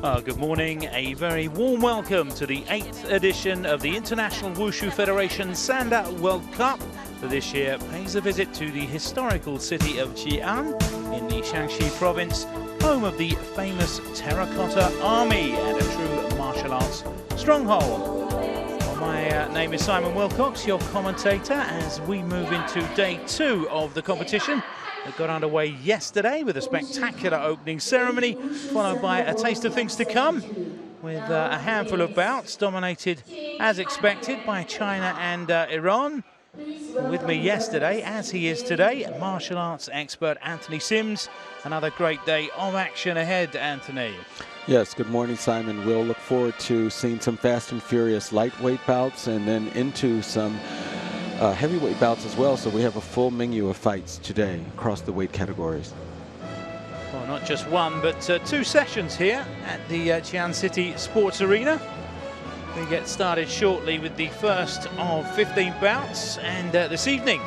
Good morning. A very warm welcome to the 8th edition of the International Wushu Federation Sanda World Cup. For this year pays a visit to the historical city of Xi'an in the Shaanxi province, home of the famous Terracotta Army and a true martial arts stronghold. Well, my name is Simon Wilcox, your commentator, as we move into day 2 of the competition. It got underway yesterday with a spectacular opening ceremony, followed by a taste of things to come, with a handful of bouts dominated, as expected, by China and Iran. With me yesterday, as he is today, martial arts expert Anthony Sims. Another great day of action ahead, Anthony. Yes, good morning, Simon. We'll look forward to seeing some fast and furious lightweight bouts and then into some heavyweight bouts as well. So we have a full menu of fights today across the weight categories. Well, not just one, but 2 sessions here at the Xi'an City Sports Arena. We get started shortly with the first of 15 bouts, and this evening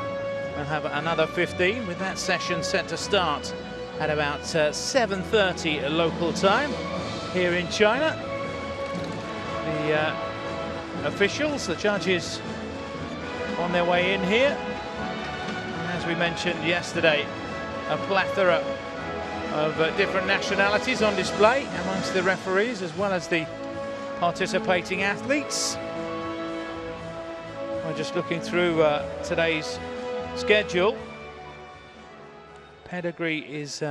we'll have another 15 with that session set to start at about 7:30 local time here in China. The officials, the judges, on their way in here, and as we mentioned yesterday, a plethora of different nationalities on display amongst the referees as well as the participating athletes. We're just looking through today's schedule. Pedigree is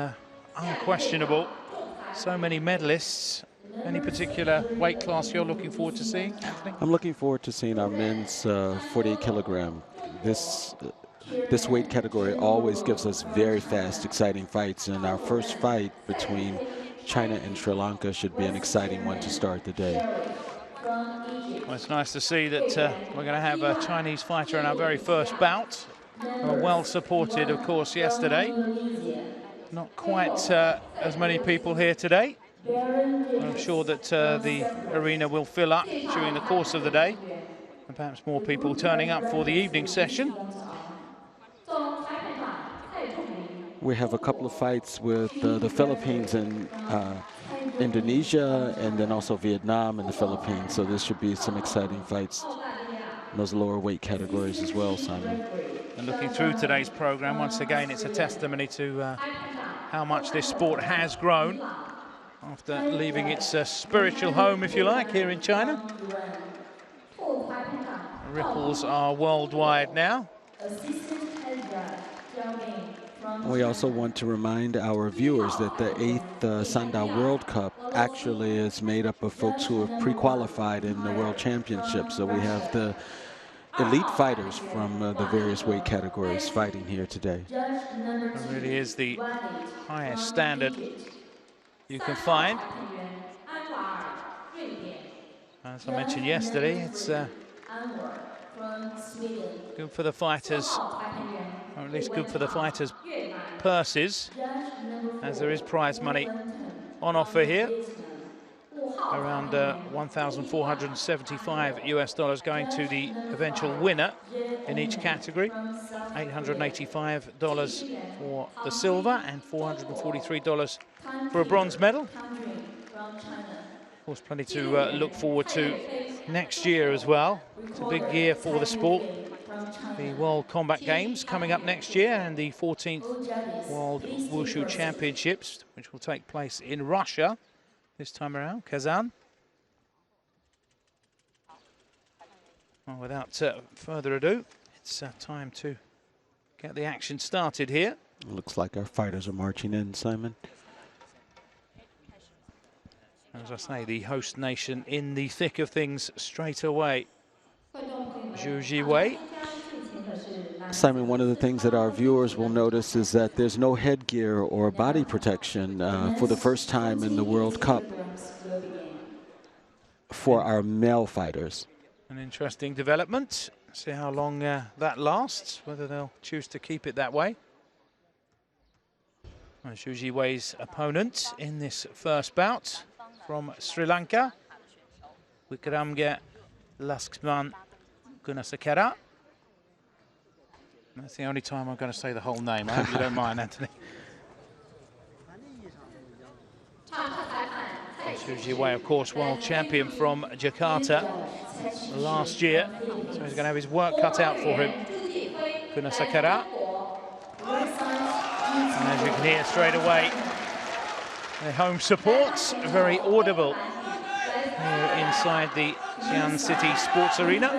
unquestionable. So many medalists. Any particular weight class you're looking forward to seeing, Anthony? I'm looking forward to seeing our men's 48 kilogram. This weight category always gives us very fast, exciting fights, and our first fight between China and Sri Lanka should be an exciting one to start the day. Well, it's nice to see that we're going to have a Chinese fighter in our very first bout. Well supported, of course, yesterday. Not quite as many people here today. I'm sure that the arena will fill up during the course of the day, and perhaps more people turning up for the evening session. We have a couple of fights with the Philippines and Indonesia, and then also Vietnam and the Philippines. So this should be some exciting fights in those lower weight categories as well, Simon. And looking through today's program, once again, it's a testimony to how much this sport has grown after leaving its spiritual home, if you like, here in China. The ripples are worldwide now. We also want to remind our viewers that the 8th Sanda World Cup actually is made up of folks who have pre-qualified in the World Championship. So we have the elite fighters from the various weight categories fighting here today. It really is the highest standard you can find. As I mentioned yesterday, it's good for the fighters, or at least good for the fighters' purses, as there is prize money on offer here. Around $1,475 US going to the eventual winner in each category. $885 for the silver and $443 for a bronze medal. Of course, plenty to look forward to next year as well. It's a big year for the sport. The World Combat Games coming up next year, and the 14th World Wushu Championships, which will take place in Russia this time around, Kazan. Well, without further ado, it's time to get the action started here. Looks like our fighters are marching in, Simon. As I say, the host nation in the thick of things straight away. Zhu Jiwei. Simon, one of the things that our viewers will notice is that there's no headgear or body protection for the first time in the World Cup for our male fighters. An interesting development. See how long that lasts, whether they'll choose to keep it that way. Zhu Jiwei's opponent in this first bout from Sri Lanka, Wickramaditya Lakshman Gunasekera. That's the only time I'm going to say the whole name. I hope you don't mind, Anthony. Zhu Wei, of course, world champion from Jakarta last year. So he's going to have his work cut out for him. Kuna Sakara. And as you can hear straight away, the home support's very audible here inside the Xi'an City Sports Arena.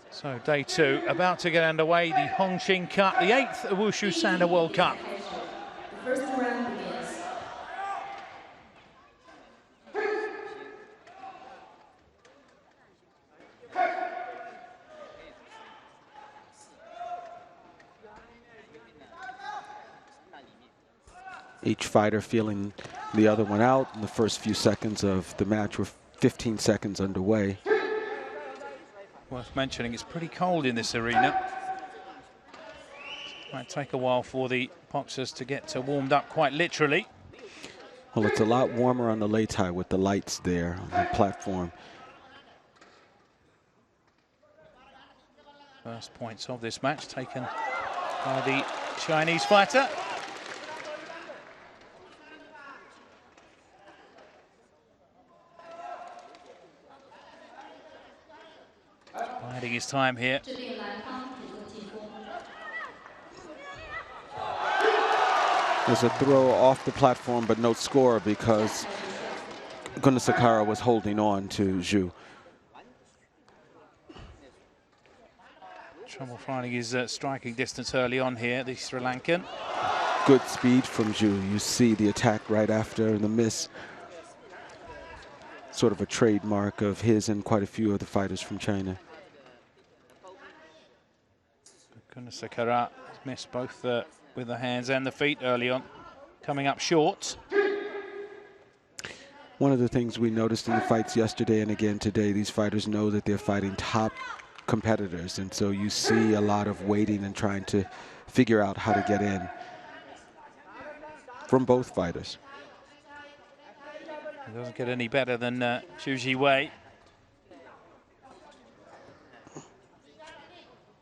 So day two about to get underway, the Hongqing Cup, the 8th Wushu Sanda World Cup. First round begins. Each fighter feeling the other one out in the first few seconds of the match. We're 15 seconds underway. Worth mentioning, it's pretty cold in this arena. Might take a while for the boxers to get warmed up, quite literally. Well, it's a lot warmer on the Leitai with the lights there on the platform. First points of this match taken by the Chinese fighter. Biding his time here. There's a throw off the platform, but no score because Kuna Sakara was holding on to Zhu. Trouble finding his striking distance early on here, the Sri Lankan. Good speed from Zhu. You see the attack right after the miss. Sort of a trademark of his and quite a few of the fighters from China. Kuna Sakara missed both with the hands and the feet early on, coming up short. One of the things we noticed in the fights yesterday and again today, these fighters know that they're fighting top competitors, and so you see a lot of waiting and trying to figure out how to get in from both fighters. It doesn't get any better than Zhu Wei.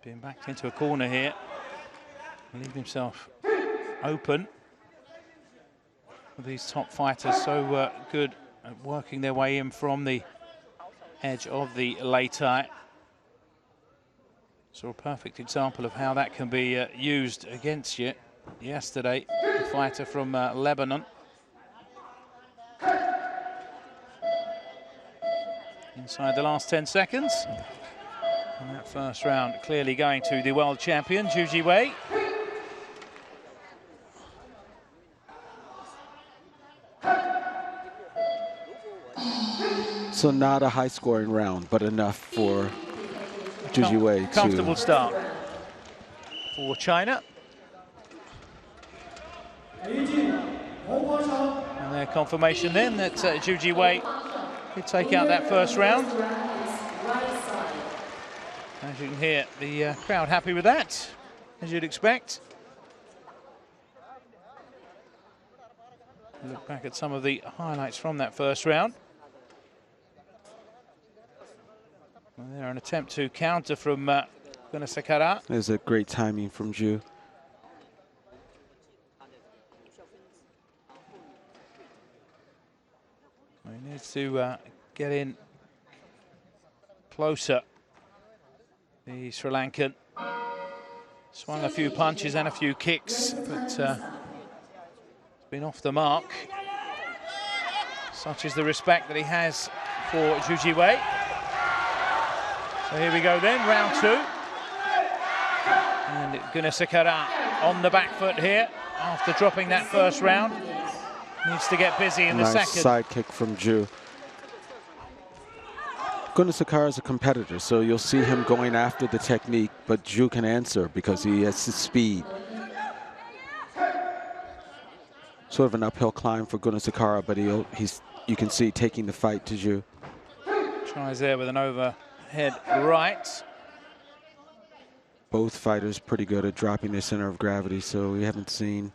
Being backed into a corner here, leaving himself open. These top fighters so good at working their way in from the edge of the Leitai. So a perfect example of how that can be used against you yesterday. The fighter from Lebanon. Inside the last 10 seconds. And that first round clearly going to the world champion, Zhu Wei. So not a high-scoring round, but enough for Zhu Wei to... Comfortable start for China. And their confirmation then that Zhu Wei could take out that first round. As you can hear, the crowd happy with that, as you'd expect. Look back at some of the highlights from that first round. Well, there, an attempt to counter from Kuna Sakara. There's a great timing from Zhu. He needs to get in closer. The Sri Lankan swung a few punches and a few kicks, but it's been off the mark. Such is the respect that he has for Zhu Wei. So here we go then, round two. And Kuna Sakara on the back foot here after dropping that first round. Needs to get busy in the second. Nice side kick from Zhu. Kuna Sakara is a competitor, so you'll see him going after the technique, but Zhu can answer because he has his speed. Sort of an uphill climb for Kuna Sakara, but you can see taking the fight to Zhu. Tries there with an overhead right. Both fighters pretty good at dropping their center of gravity, so we haven't seen.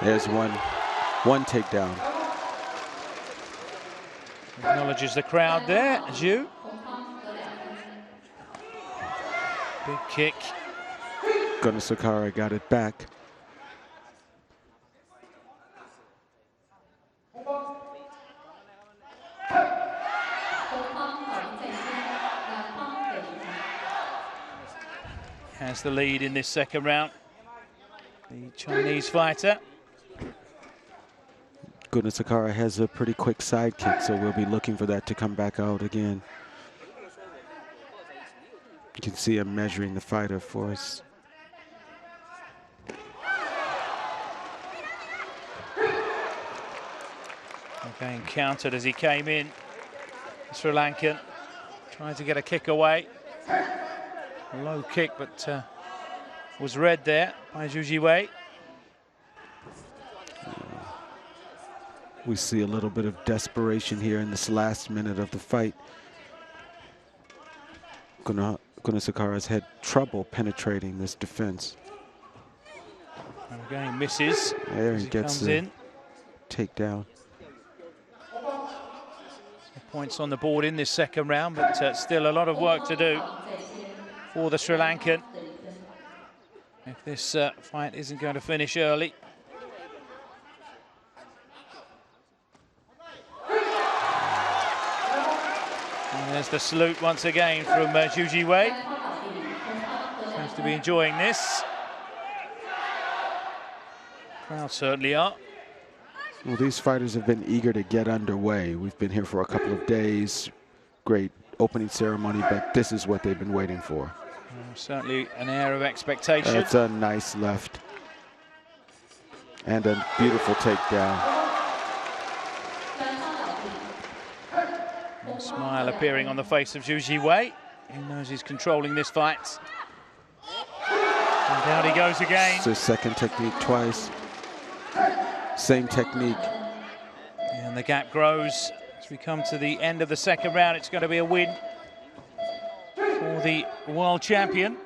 There's one takedown. Acknowledges the crowd there, Zhu. Big kick. Sakara got it back. Has the lead in this second round, the Chinese fighter. Sakara has a pretty quick side kick, so we'll be looking for that to come back out again. You can see him measuring the fighter for us. Again countered as he came in. Sri Lankan trying to get a kick away. A low kick, but was read there by Zhu Jiwei. We see a little bit of desperation here in this last minute of the fight. Sakara's had trouble penetrating this defense. And again misses. There he gets the takedown. Points on the board in this second round, but still a lot of work to do for the Sri Lankan if this fight isn't going to finish early. And there's the salute once again from Zhu Jiwei. Seems to be enjoying this. Crowd certainly are. Well, these fighters have been eager to get underway. We've been here for a couple of days. Great opening ceremony, but this is what they've been waiting for. Certainly an air of expectation. That's a nice left. And a beautiful takedown. A smile appearing on the face of Zhu Jiwei. He knows he's controlling this fight. And down he goes again. It's his second technique twice. Same technique. And the gap grows as we come to the end of the second round. It's going to be a win for the world champion.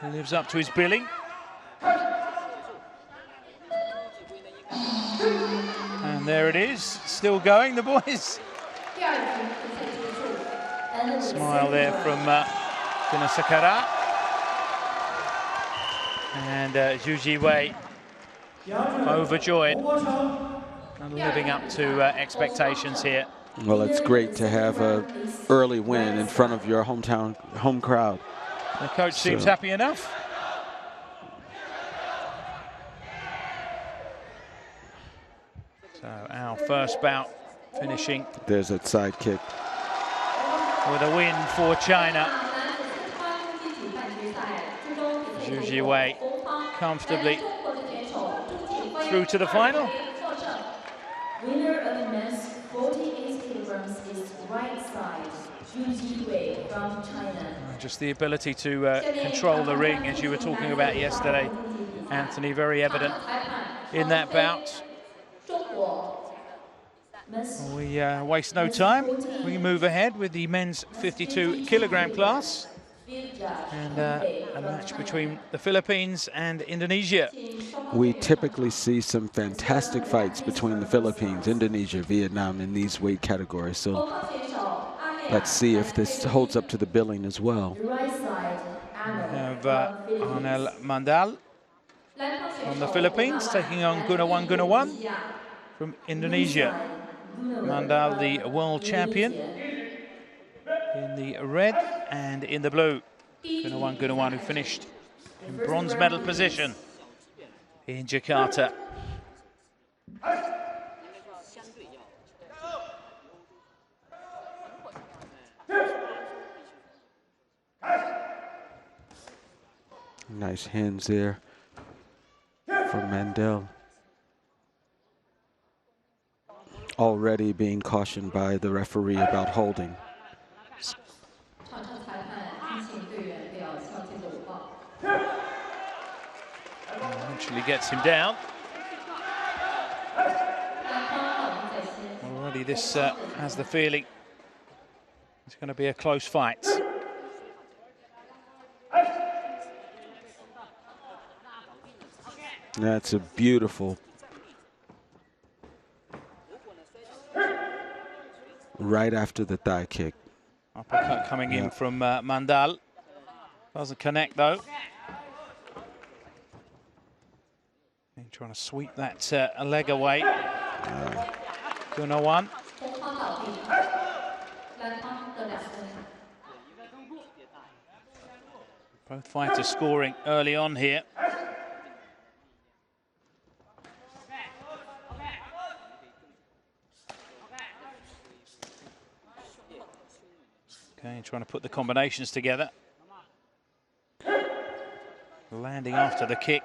He lives up to his billing. And there it is, still going, the boys. Smile there from Sakara. And Zhu Jiwei overjoyed and living up to expectations here. Well, it's great to have an early win in front of your home crowd. The coach seems happy enough. So our first bout finishing. There's that side kick. With a win for China. Zhu Jiwei comfortably through to the final. Winner of the men's 48 kilograms is right side, Zhu Jiwei from China. Just the ability to control the ring, as you were talking about yesterday, Anthony, very evident in that bout. We waste no time. We move ahead with the men's 52 kilogram class. And a match between the Philippines and Indonesia. We typically see some fantastic fights between the Philippines, Indonesia, Vietnam in these weight categories. So let's see if this holds up to the billing as well. We have Arnel Mandal from the Philippines taking on Gunawan from Indonesia. Mandal, the world champion, in the red and in the blue. Gunawan, who finished in bronze medal position in Jakarta. Nice hands there from Mandel. Already being cautioned by the referee about holding. Eventually gets him down. Already this has the feeling it's going to be a close fight. That's a beautiful right after the thigh kick. Uppercut coming in from Mandal. Doesn't connect though. Trying to sweep that a leg away. Gunnar one. Both fighters scoring early on here. Okay, trying to put the combinations together. Landing after the kick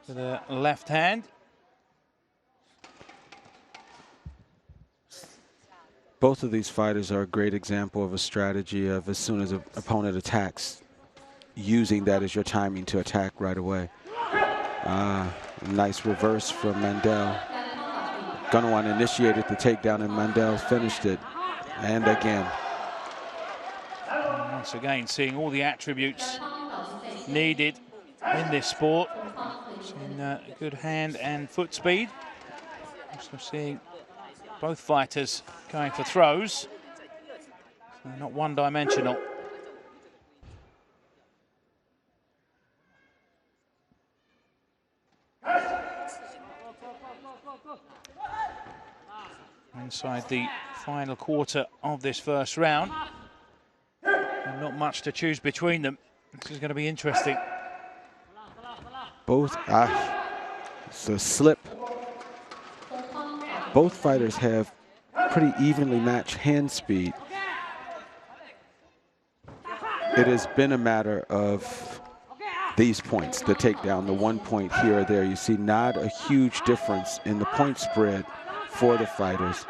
with the left hand. Both of these fighters are a great example of a strategy of as soon as an opponent attacks, using that as your timing to attack right away. Nice reverse from Mandel. Gunnar initiated the takedown and Mandel finished it. And again. And once again, seeing all the attributes needed in this sport. Seeing good hand and foot speed. Also seeing both fighters going for throws. So not one-dimensional. Inside the final quarter of this first round. And not much to choose between them. This is going to be interesting. Both, it's a slip. Both fighters have pretty evenly matched hand speed. It has been a matter of these points, the takedown, the 1 point here or there. You see not a huge difference in the point spread for the fighters.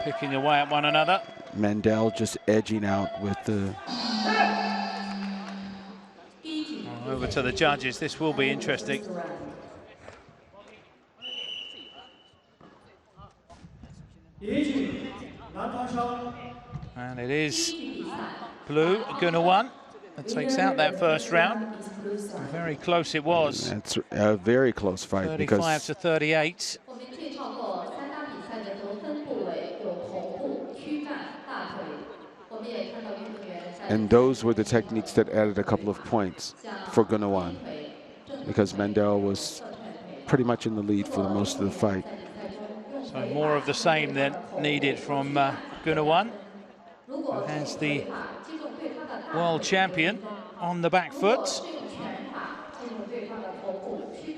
Picking away at one another. Mandel just edging out with the... Over to the judges. This will be interesting. And it is blue, Gunnar one, that takes out that first round. Very close it was. It's a very close fight. 35 to 38. And those were the techniques that added a couple of points for Gunnar one, because Mandel was pretty much in the lead for most of the fight. So more of the same then needed from Gunnar one, who has the world champion on the back foot.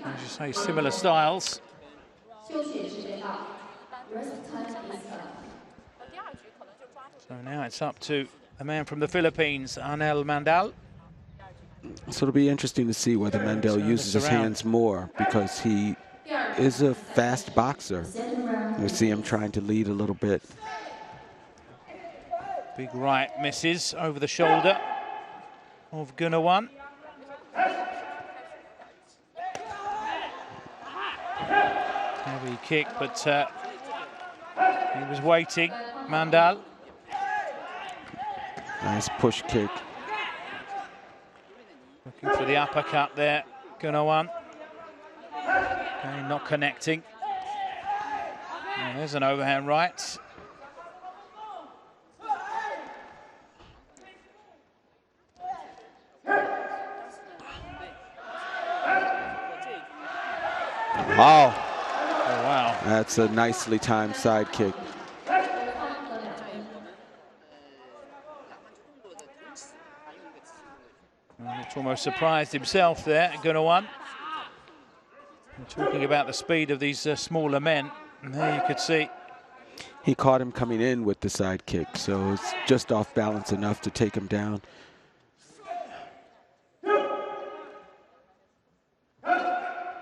As you say, similar styles. So now it's up to the man from the Philippines, Arnel Mandal. So it'll be interesting to see whether Mandel uses his hands more, because he is a fast boxer. We see him trying to lead a little bit. Big right misses over the shoulder of Gunnar one. Heavy kick, but he was waiting, Mandal. Nice push kick. Looking for the uppercut there, Gunnar one. Okay, not connecting. And there's an overhand right. Wow. Oh, wow. That's a nicely timed side kick. It's almost surprised himself there, Gunnar one. Talking about the speed of these smaller men, and there you could see. He caught him coming in with the side kick, so it's just off balance enough to take him down.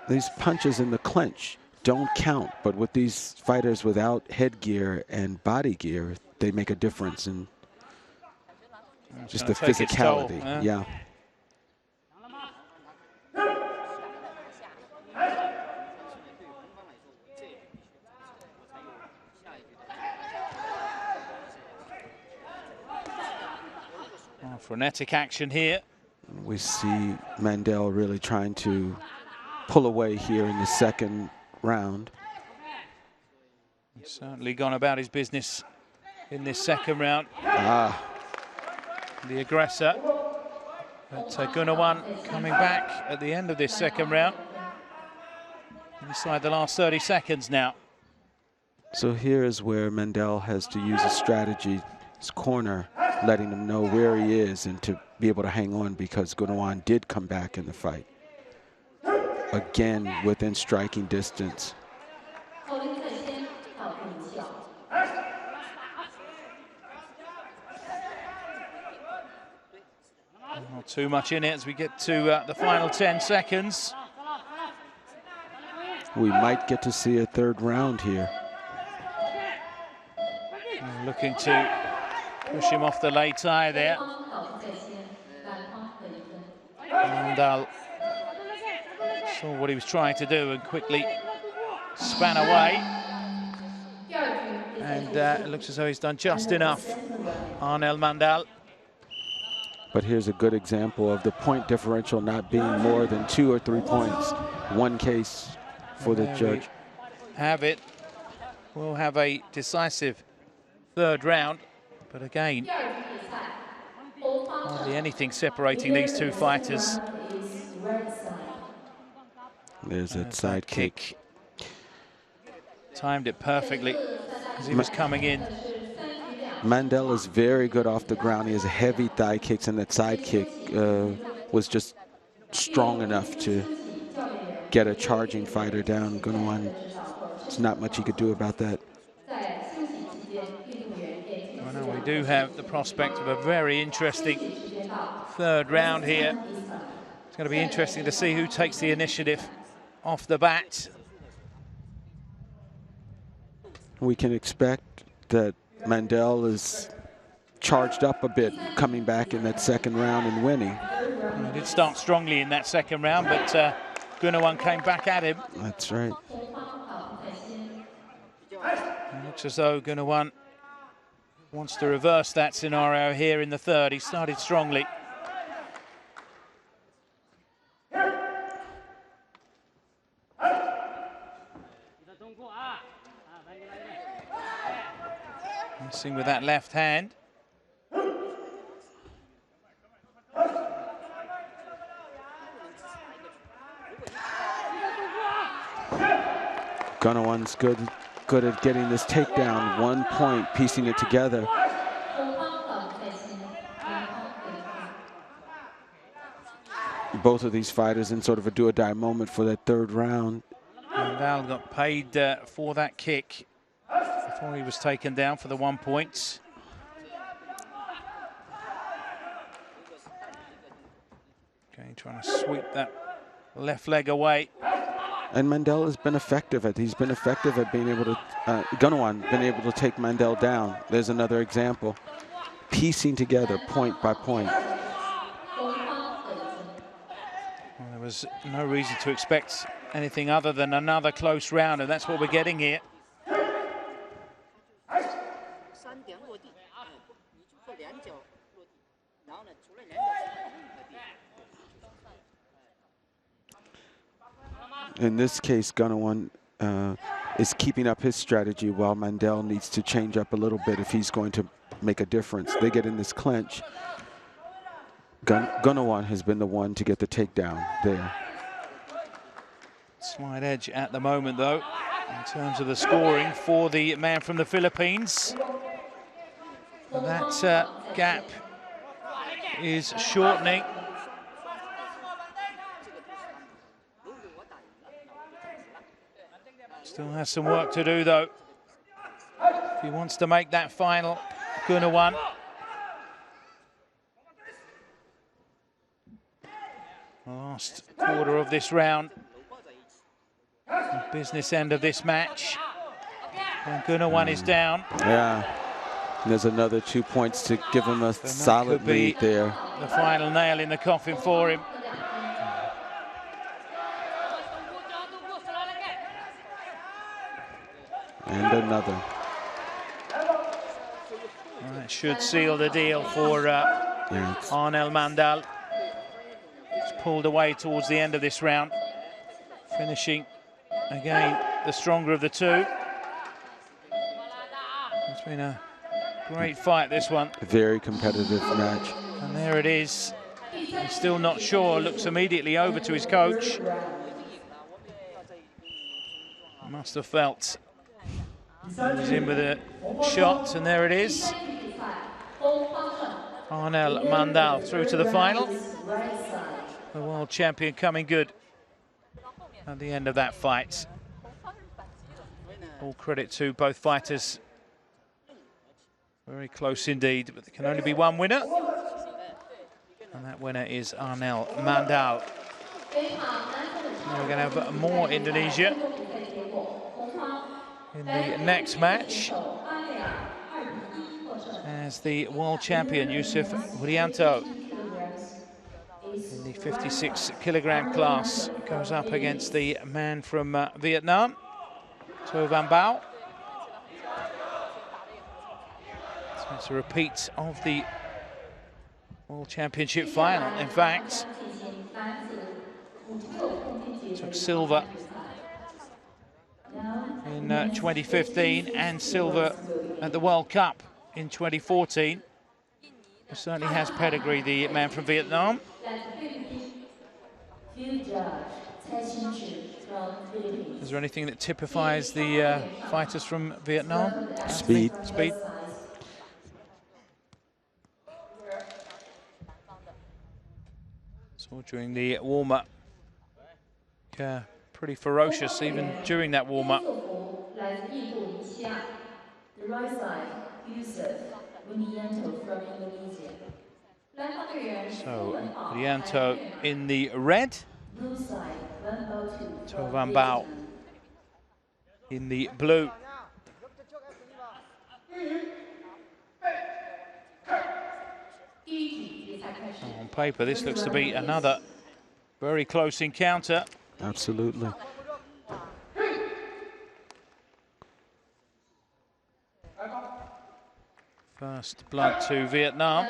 These punches in the clinch don't count, but with these fighters without headgear and body gear, they make a difference in just the physicality. Toll, yeah. Frenetic action here. We see Mandel really trying to pull away here in the second round. He's certainly gone about his business in this second round. The aggressor. But Gunnar one coming back at the end of this second round. Inside the last 30 seconds now. So here is where Mandel has to use a strategy, his corner, letting him know where he is and to be able to hang on, because Gunawan did come back in the fight. Again, within striking distance. Not too much in it as we get to the final 10 seconds. We might get to see a third round here. Looking to push him off the lay tie there. Mandel saw what he was trying to do and quickly span away. And it looks as though he's done just enough, Arnel Mandel. But here's a good example of the point differential not being more than 2 or 3 points. One case for the judge. Have it. We'll have a decisive third round, but again, hardly anything separating these two fighters. There's that side kick. Timed it perfectly as he was coming in. Mandel is very good off the ground. He has heavy thigh kicks, and that side kick was just strong enough to get a charging fighter down. Gunawan, there's not much he could do about that. Well, now we do have the prospect of a very interesting third round here. It's going to be interesting to see who takes the initiative off the bat. We can expect that Mandel is charged up a bit, coming back in that second round and winning. He did start strongly in that second round, but Gunawan came back at him. That's right. It looks as though Gunawan wants to reverse that scenario here in the third. He started strongly. Missing with that left hand. Gunawan's good at getting this takedown. 1 point, piecing it together. Both of these fighters in sort of a do-or-die moment for that third round. Mandel got paid for that kick before he was taken down for the 1 point. Okay, trying to sweep that left leg away. And Mandel has been effective at. He's been effective at being able to. Gunawan been able to take Mandel down. There's another example, piecing together point by point. Well, there was no reason to expect anything other than another close round, and that's what we're getting here. In this case, Gunawan is keeping up his strategy while Mandel needs to change up a little bit if he's going to make a difference. They get in this clinch. Gunawan has been the one to get the takedown there. Slight edge at the moment, though, in terms of the scoring for the man from the Philippines. But that gap is shortening. Still has some work to do, though, if he wants to make that final. Gunawan. The last quarter of this round. The business end of this match. And Gunawan is down. Yeah. And there's another 2 points to give him a solid lead there. The final nail in the coffin for him. And another. Well, that should seal the deal for Arnel Mandel. He's pulled away towards the end of this round, finishing again the stronger of the two. It's been a great fight, this one. A very competitive match. And there it is. He's still not sure, looks immediately over to his coach. Must have felt he was in with a shot, and there it is. Arnel Mandal through to the final. The world champion coming good at the end of that fight. All credit to both fighters. Very close indeed, but there can only be one winner. And that winner is Arnel Mandal. Now we're going to have more Indonesia in the next match, as the world champion Yusuf Widianto in the 56 kilogram class goes up against the man from Vietnam, To Van Bao. So it's a repeat of the World Championship final. In fact, took silver in 2015 and silver at the World Cup in 2014. He certainly has pedigree, the man from Vietnam. Is there anything that typifies the fighters from Vietnam? Speed. Speed. So during the warm-up, pretty ferocious even during that warm-up. The right side, Yusuf Widianto from Indonesia. So Widianto in the red, Blue side, To Van Bao in the blue. On paper, this looks to be another very close encounter. Absolutely. First blood to Vietnam.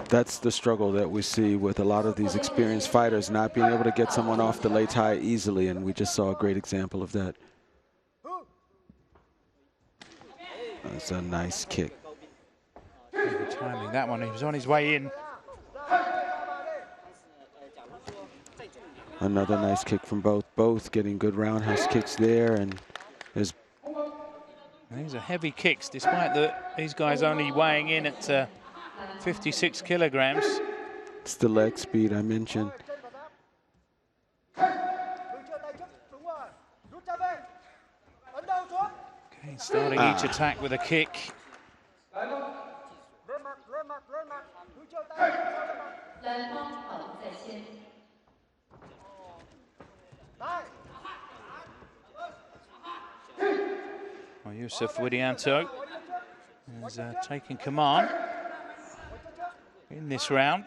That's the struggle that we see with a lot of these experienced fighters, not being able to get someone off the lei tai easily, and we just saw a great example of that. That's a nice kick. Good timing, that one. He was on his way in. Another nice kick from both getting good roundhouse kicks there, and there's. These are heavy kicks, despite these guys only weighing in at 56 kilograms. It's the leg speed I mentioned. Okay, starting each attack with a kick. Well, Yusuf Widianto is taking command in this round.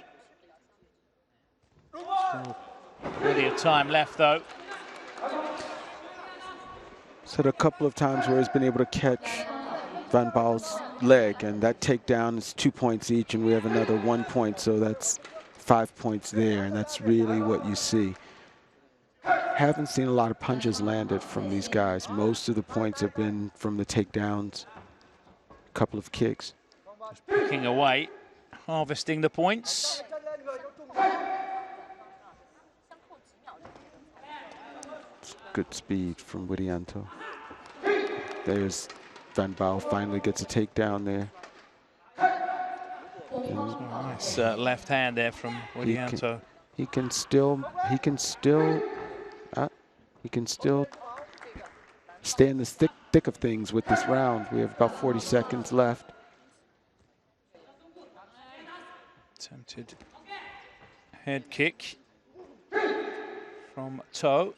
Still plenty of time left, though. So a couple of times where he's been able to catch Van Bao's leg, and that takedown is 2 points each, and we have another 1 point, so that's 5 points there, and that's really what you see. Haven't seen a lot of punches landed from these guys. Most of the points have been from the takedowns, a couple of kicks. Just picking away, harvesting the points. Good speed from Widianto. There's Van Bao, finally gets a takedown there. Nice left hand there from Widianto. He can still stay in the thick of things with this round. We have about 40 seconds left. Attempted head kick from To.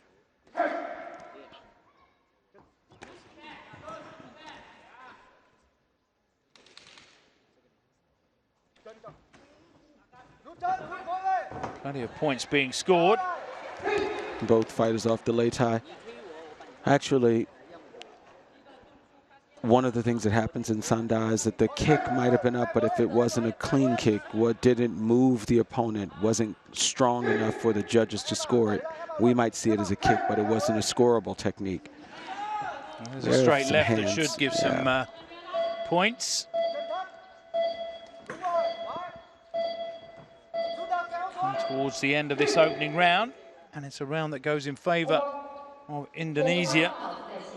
Plenty of points being scored. Both fighters off the lei tai. Actually, one of the things that happens in Sanda is that the kick might have been up, but if it wasn't a clean kick, what didn't move the opponent, wasn't strong enough for the judges to score it, we might see it as a kick, but it wasn't a scoreable technique. There's a straight left that should give some points. towards the end of this opening round, and it's a round that goes in favour of Indonesia.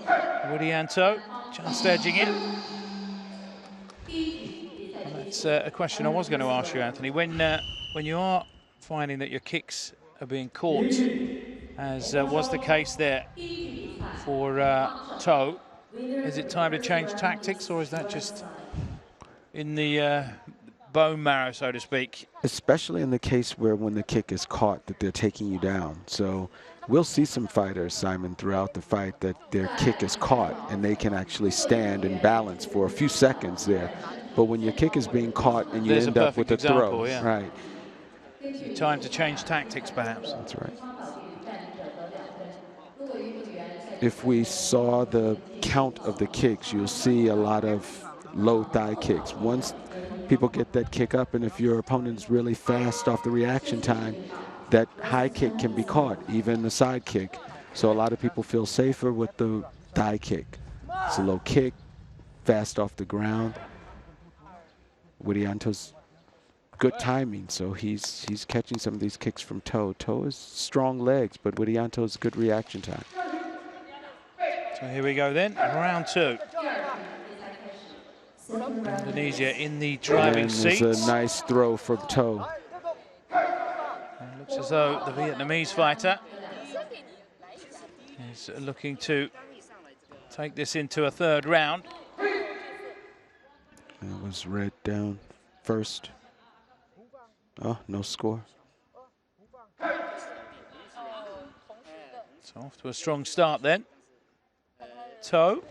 Widianto just edging it. And that's a question I was going to ask you, Anthony. When you are finding that your kicks are being caught, as was the case there for Toe, is it time to change tactics, or is that just in the bone marrow, so to speak? Especially in the case where when the kick is caught, that they're taking you down. So we'll see some fighters, Simon, throughout the fight that their kick is caught and they can actually stand and balance for a few seconds there. But when your kick is being caught and you end up with a throw, yeah. Right. Time to change tactics, perhaps. That's right. If we saw the count of the kicks, you'll see a lot of low thigh kicks. Once people get that kick up, and if your opponent's really fast off the reaction time, that high kick can be caught, even the side kick. So a lot of people feel safer with the thigh kick. It's a low kick, fast off the ground. Widianto's good timing, so he's catching some of these kicks from Toe. Toe is strong legs, but Widianto's good reaction time. So here we go then, round two. Indonesia in the driving seat. There's a nice throw from Toe. It looks as though the Vietnamese fighter is looking to take this into a third round. It was red down first. Oh, no score. So off to a strong start then. Toe.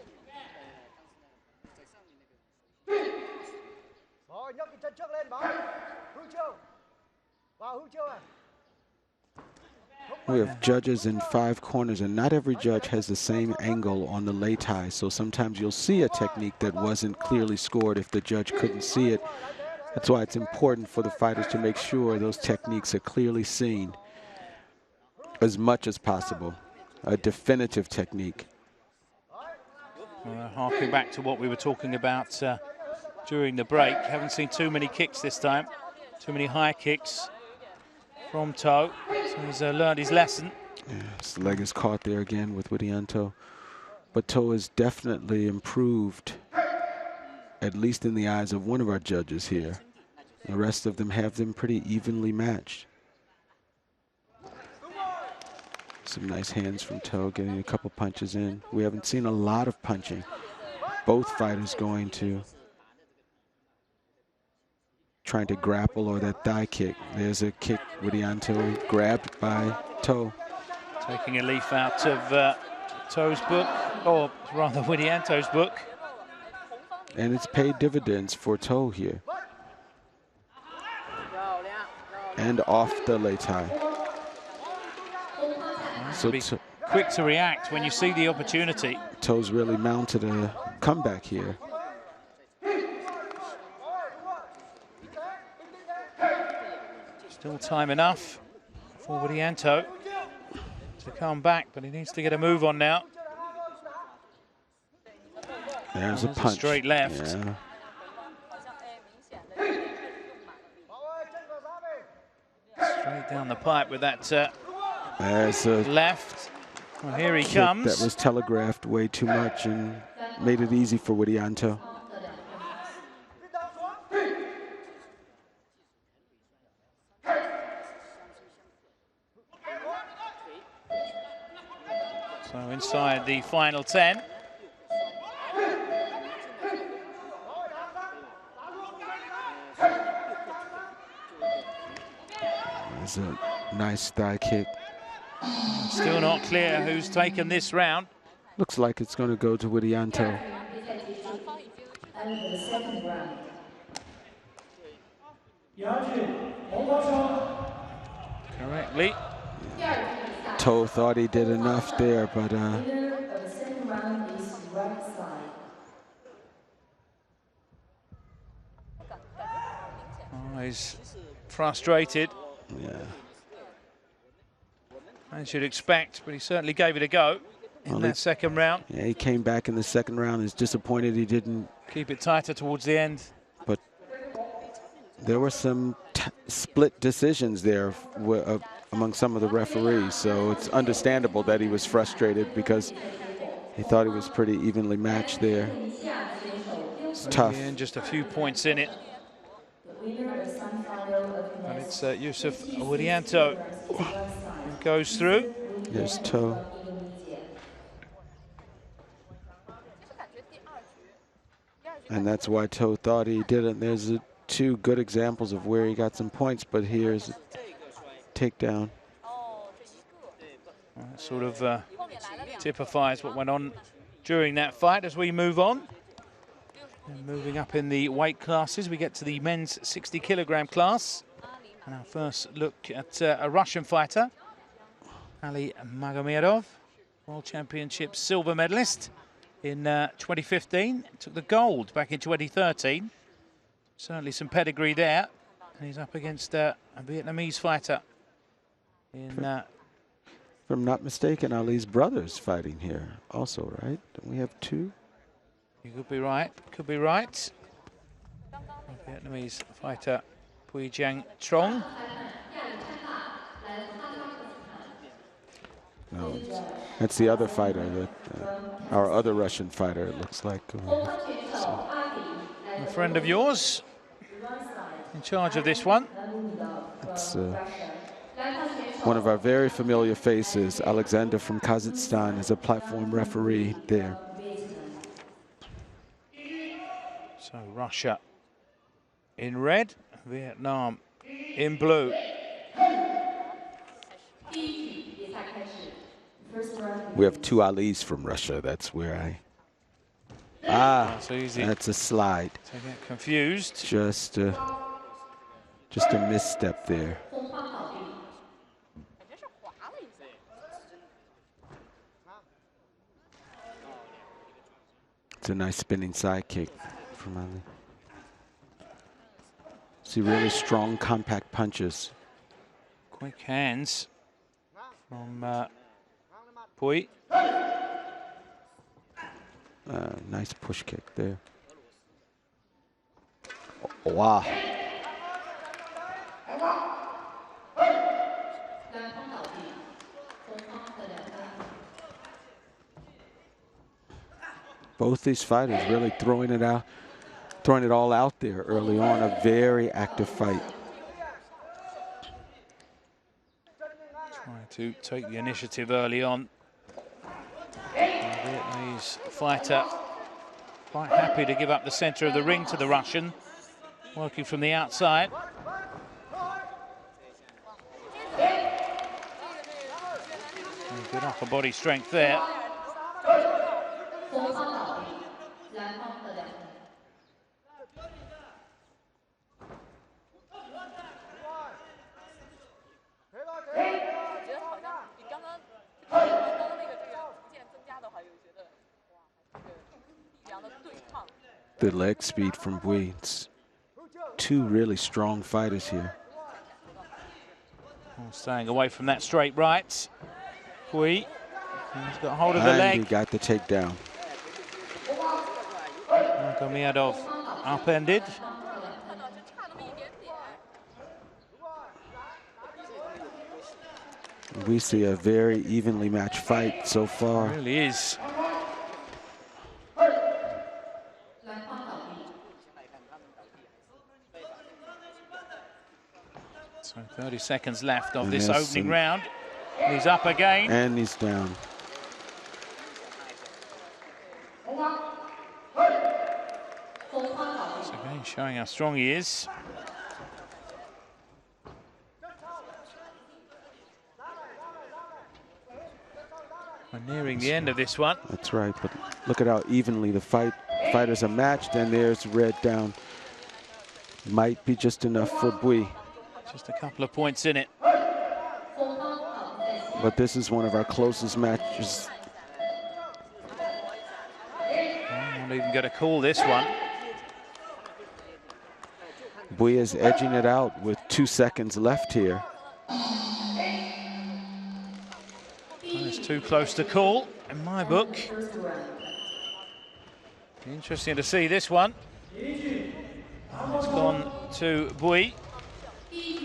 We have judges in 5 corners, and not every judge has the same angle on the lei tai. So sometimes you'll see a technique that wasn't clearly scored if the judge couldn't see it. That's why it's important for the fighters to make sure those techniques are clearly seen as much as possible. A definitive technique. Harking back to what we were talking about during the break. Haven't seen too many kicks this time. Too many high kicks from Toe. So he's learned his lesson. Yeah, his leg is caught there again with Widianto. But Toe has definitely improved, at least in the eyes of one of our judges here. The rest of them have them pretty evenly matched. Some nice hands from Toe, getting a couple punches in. We haven't seen a lot of punching. Both fighters going to trying to grapple or that thigh kick. There's a kick, Widianto grabbed by Toe. Taking a leaf out of Toe's book, or rather Widianto's book. And it's paid dividends for Toe here. And off the lei tai. So be quick to react when you see the opportunity. Toe's really mounted a comeback here. Still time enough for Widianto to come back, but he needs to get a move on now. There's a punch. Straight left. Yeah. Straight down the pipe with that There's a left. Well, here he kick comes. that was telegraphed way too much and made it easy for Widianto. So inside the final 10. There's a nice thigh kick. Still not clear who's taken this round. Looks like it's going to go to Widianto. Correctly. Toe thought he did enough there, but oh, he's frustrated. yeah. As you'd expect, but he certainly gave it a go in that second round. Yeah, he came back in the second round. He's disappointed he didn't keep it tighter towards the end. But there were some split decisions there among some of the referees. So it's understandable that he was frustrated because he thought he was pretty evenly matched there. It's tough. And just a few points in it. And it's Yusuf Widianto who goes through. There's toe. And that's why Toe thought he didn't. There's two good examples of where he got some points, but here's a takedown. That sort of typifies what went on during that fight. As we move on, and moving up in the weight classes, we get to the men's 60-kilogram class. And our first look at a Russian fighter, Ali Magomedov, World Championship silver medalist in 2015. Took the gold back in 2013. Certainly some pedigree there. And he's up against a Vietnamese fighter. If I'm not mistaken, Ali's brother's fighting here also, right? Don't we have two? You could be right. Could be right. Vietnamese fighter Pui Giang Trong. No, that's the other fighter, that our other Russian fighter, it looks like. A friend of yours in charge of this one. It's one of our very familiar faces, Alexander from Kazakhstan, is a platform referee there. So Russia in red, Vietnam in blue. We have two Alis from Russia. That's where That's easy. That's a slide. So get confused. Just a misstep there. It's a nice spinning side kick from Ali. See really strong, compact punches. Quick hands from Pui. Nice push kick there. Oh, wow. Both these fighters really throwing it all out there early on. A very active fight. Trying to take the initiative early on. The Vietnamese fighter quite happy to give up the center of the ring to the Russian, working from the outside. And good upper body strength there. The leg speed from Bui. It's two really strong fighters here. Staying away from that straight right. Bui, he's got hold of the leg. And he got the takedown. Magomedov upended. We see a very evenly matched fight so far. It really is. So 30 seconds left of this opening round. He's up again. And he's down. So again, showing how strong he is. We're nearing the end of this one. That's right, but look at how evenly the fighters are matched, and there's red down. Might be just enough for Bui. Just a couple of points in it. But this is one of our closest matches. I'm not even going to call this one. Bui is edging it out with 2 seconds left here. It's too close to call in my book. Interesting to see this one. It's gone to Bui.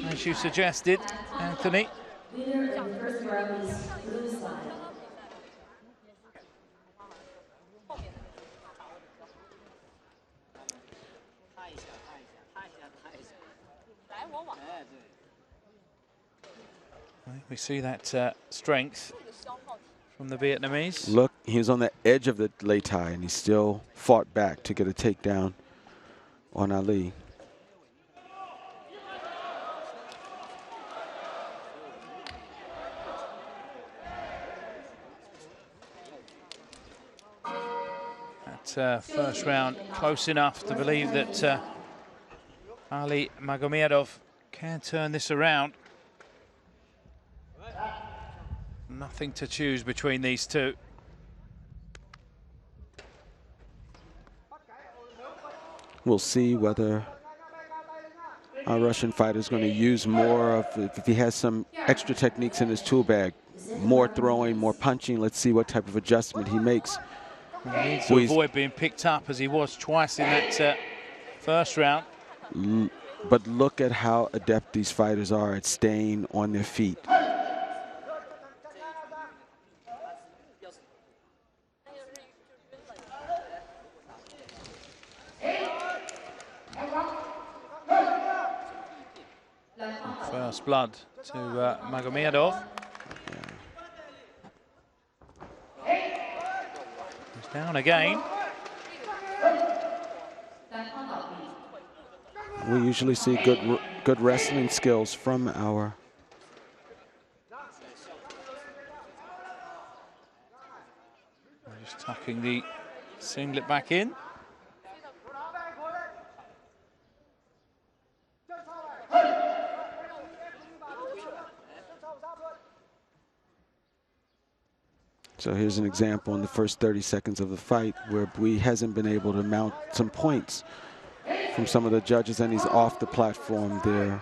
as you suggested, Anthony. Winner of the first round is blue side. We see that strength from the Vietnamese. Look, he was on the edge of the lei tai, and he still fought back to get a takedown on Ali. That first round close enough to believe that Ali Magomedov can turn this around. Nothing to choose between these two. We'll see whether our Russian fighter is going to use more of, if he has some extra techniques in his tool bag, more throwing, more punching. Let's see what type of adjustment he makes. He needs to avoid being picked up as he was twice in that first round. But look at how adept these fighters are at staying on their feet. First blood to Magomedov. He's down again. We usually see good wrestling skills from our Just tucking the singlet back in. So here's an example in the first 30 seconds of the fight where Bui hasn't been able to mount some points from some of the judges, and he's off the platform there.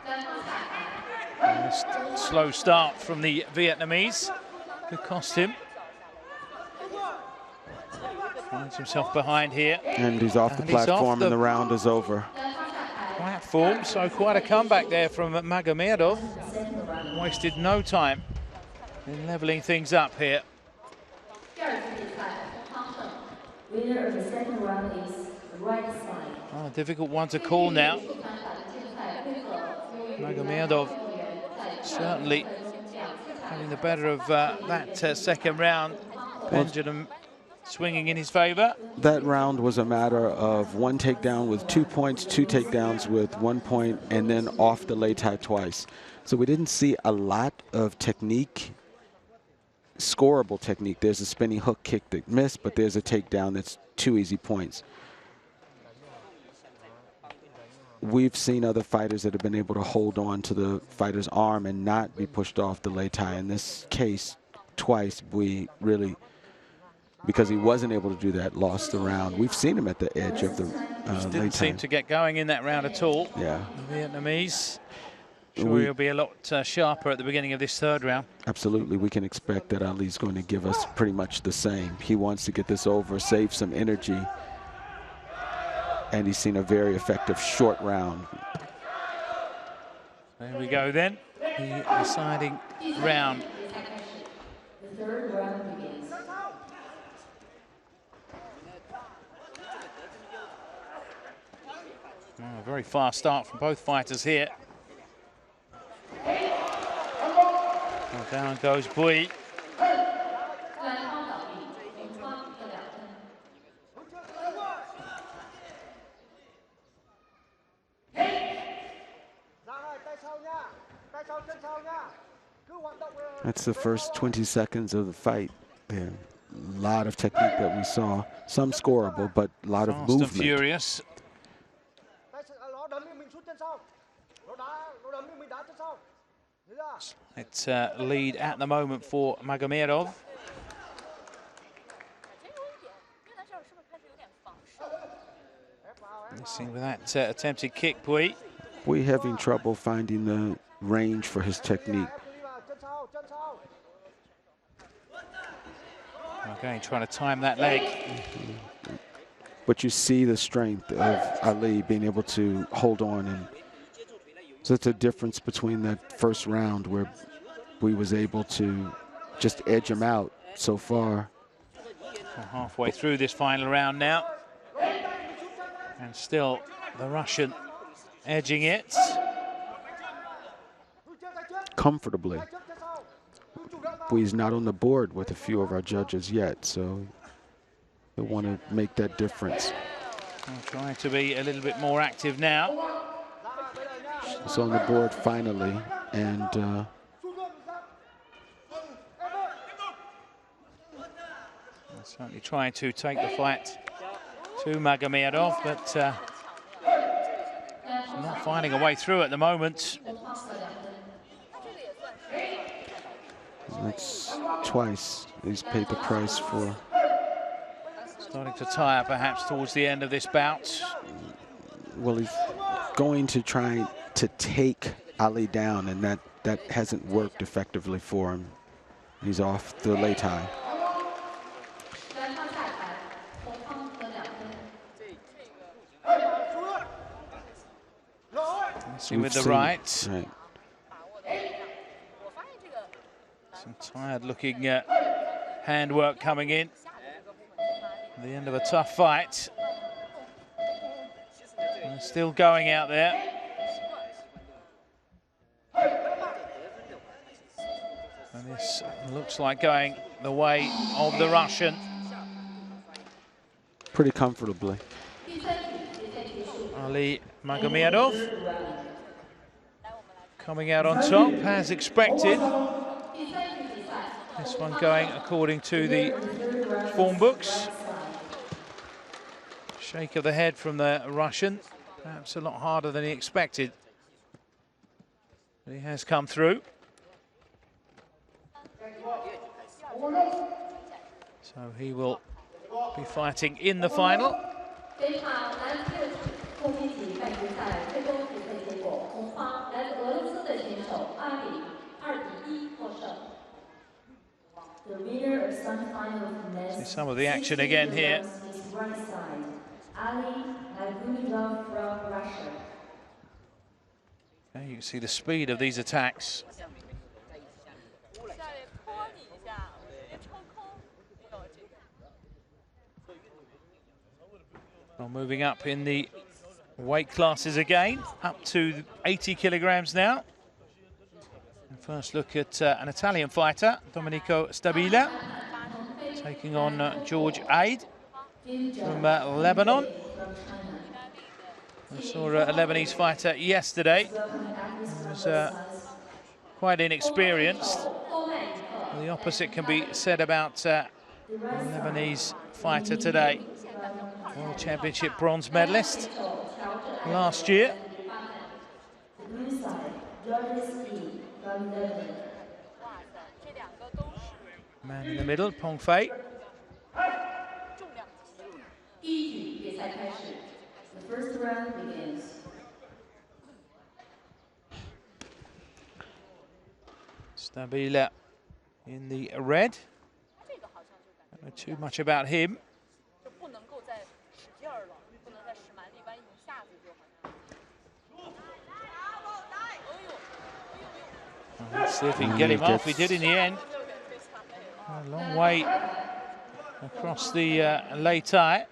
Slow start from the Vietnamese could cost him. Finds himself behind here. And he's off the platform, and the round is over. Platform, so quite a comeback there from Magomedov. Wasted no time in leveling things up here. Winner of the second round is right side. Oh, difficult one to call now. Magomedov certainly having the better of that second round. Pendulum swinging in his favor. That round was a matter of one takedown with 2 points, 2 takedowns with 1 point, and then off the lei tai twice. So we didn't see a lot of technique, scoreable technique. There's a spinning hook kick that missed, but there's a takedown that's 2 easy points. We've seen other fighters that have been able to hold on to the fighter's arm and not be pushed off the lei tai. In this case, twice, we really, because he wasn't able to do that, lost the round. We've seen him at the edge of the lei tai. Didn't seem to get going in that round at all. Yeah. The Vietnamese. Sure, he'll be a lot sharper at the beginning of this third round. Absolutely. We can expect that Ali's going to give us pretty much the same. He wants to get this over, save some energy. And he's seen a very effective short round. There we go then. The deciding round. The third round begins. Oh, a very fast start from both fighters here. Well, down goes Bui. That's the first 20 seconds of the fight. There, a lot of technique that we saw. Some scoreable, but a lot of movement. Fast and furious. It's lead at the moment for Magomedov. Missing with that attempted kick, Bui. Bui having trouble finding the range for his technique. Again, trying to time that leg. But you see the strength of Ali being able to hold on and So it's a difference between that first round where we was able to just edge him out so far. We're halfway through this final round now. And still the Russian edging it. Comfortably. But he's not on the board with a few of our judges yet, so they want to make that difference. I'm trying to be a little bit more active now. It's on the board finally, and certainly trying to take the fight to Magomedov, but not finding a way through at the moment. That's twice he's paid the price for. Starting to tire perhaps towards the end of this bout. Well, he's going to try to take Ali down, and that hasn't worked effectively for him. He's off the lei tai. See with the right. Some tired looking handwork coming in. The end of a tough fight. And still going out there. And this looks like going the way of the Russian. Pretty comfortably. Ali Magomedov coming out on top as expected. This one going according to the form books. Shake of the head from the Russian, perhaps a lot harder than he expected. But he has come through. So he will be fighting in the final. The winner of semi-final See some of the action again here. Right side, Ali Magomedov from Russia. You can see the speed of these attacks. Well, moving up in the weight classes again, up to 80 kilograms now. And first look at an Italian fighter, Domenico Stabile, taking on George Aid from Lebanon. I saw a Lebanese fighter yesterday. He was quite inexperienced. The opposite can be said about a Lebanese fighter today. World Championship bronze medalist last year. Man in the middle, Pong Fei. The first round begins. Stabile in the red. Don't know too much about him. Let's see if he can get him off. He did in the end. A long way across the lei tai.